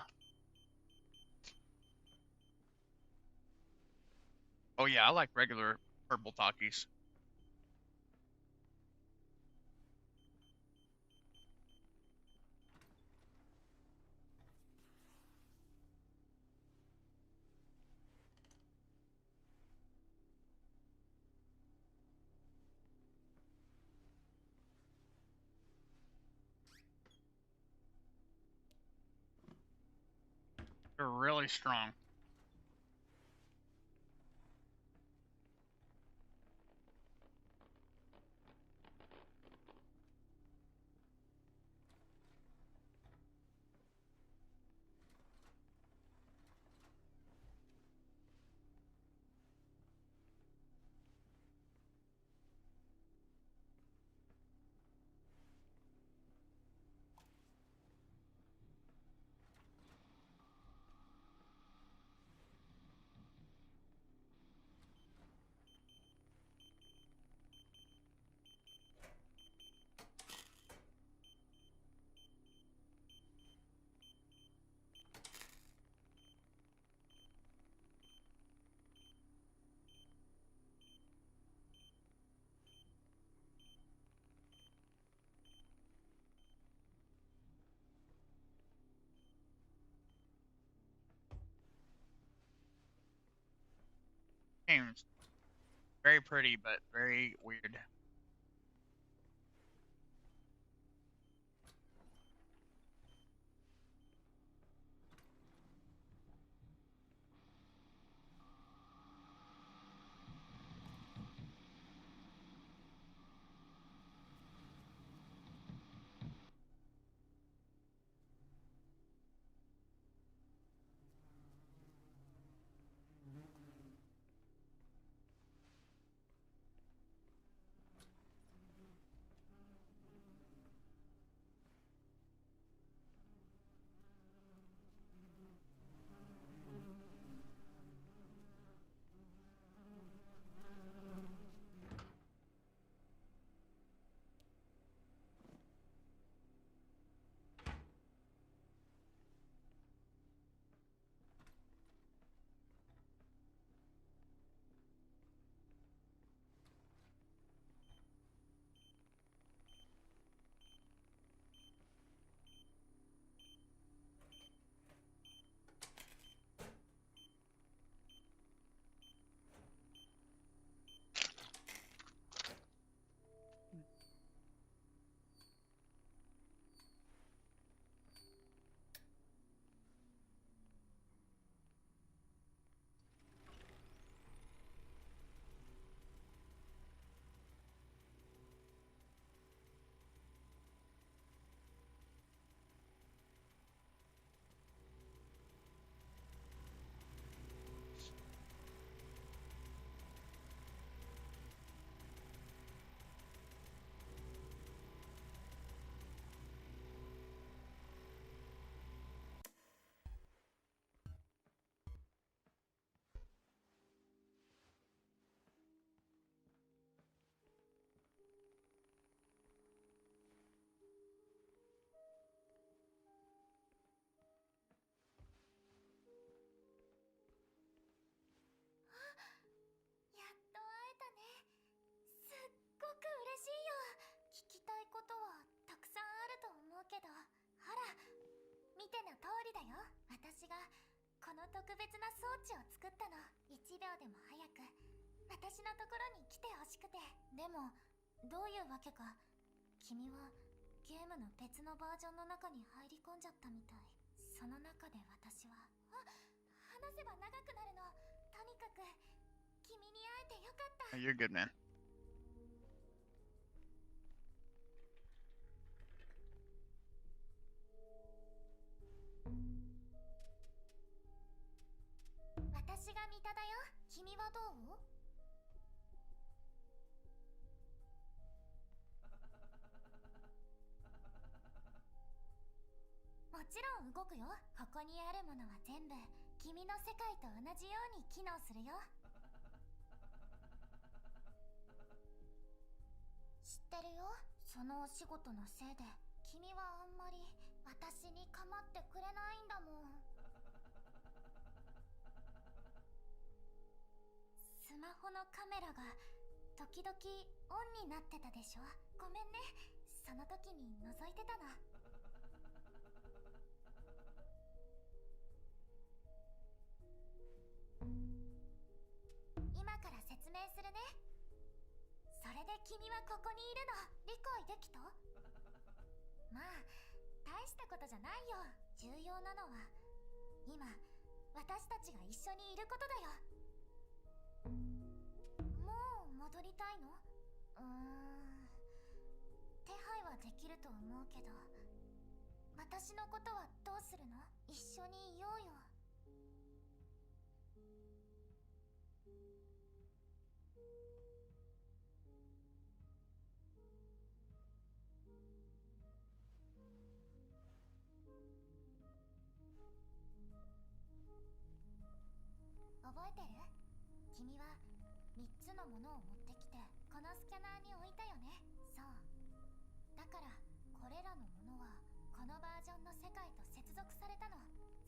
Oh yeah, I like regular purple Takis. They're really strong. Games. Very pretty, but very weird. ら、見ての通りだよ。私がこの特別な装置を作ったの。1秒でも早く私のところに来てほしくて。でもどういうわけか君はゲームの別のバージョンの中に入り込んじゃったみたい。その中で私は話せば長くなるの。とにかく君に会えてよかった。 You're good, man. 私が三田だよ。君はどう？もちろん動くよ。ここにあるものは全部君の世界と同じように機能するよ。知ってるよ。そのお仕事のせいで君はあんまり私に構ってくれないんだもん。スマホのカメラが時々オンになってたでしょ。ごめんね。その時に覗いてたの。今から説明するね。それで君はここにいるの。理解できた？まあ大したことじゃないよ。重要なのは今私たちが一緒にいることだよ。もう戻りたいの？手配はできると思うけど、私のことはどうするの？一緒にいようよ。覚えてる？君は3つのものを持ってきてこのスキャナーに置いたよね。そうだからこれらのものはこのバージョンの世界と接続されたの。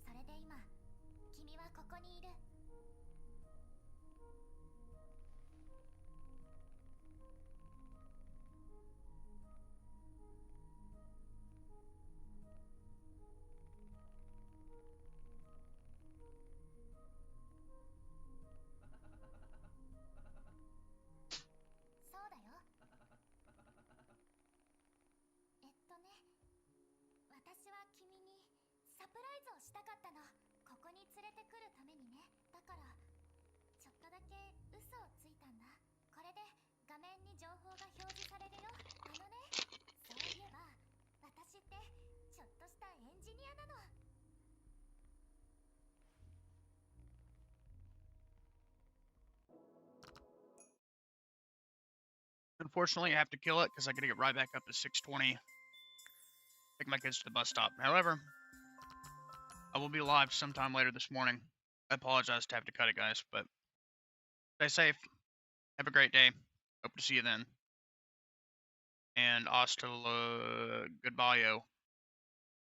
それで今君はここにいる。そうだよ。私は君にサプライズをしたかったの。ここに連れてくるためにね。だからちょっとだけ嘘をついたんだ。これで画面に情報が表示されるよ。そういえば私ってちょっとしたエンジニアなの。Unfortunately, I have to kill it because I gotta get right back up to 6:20. Take my kids to the bus stop. However, I will be live sometime later this morning. I apologize to have to cut it, guys, but stay safe. Have a great day. Hope to see you then. And hasta la goodbye, yo.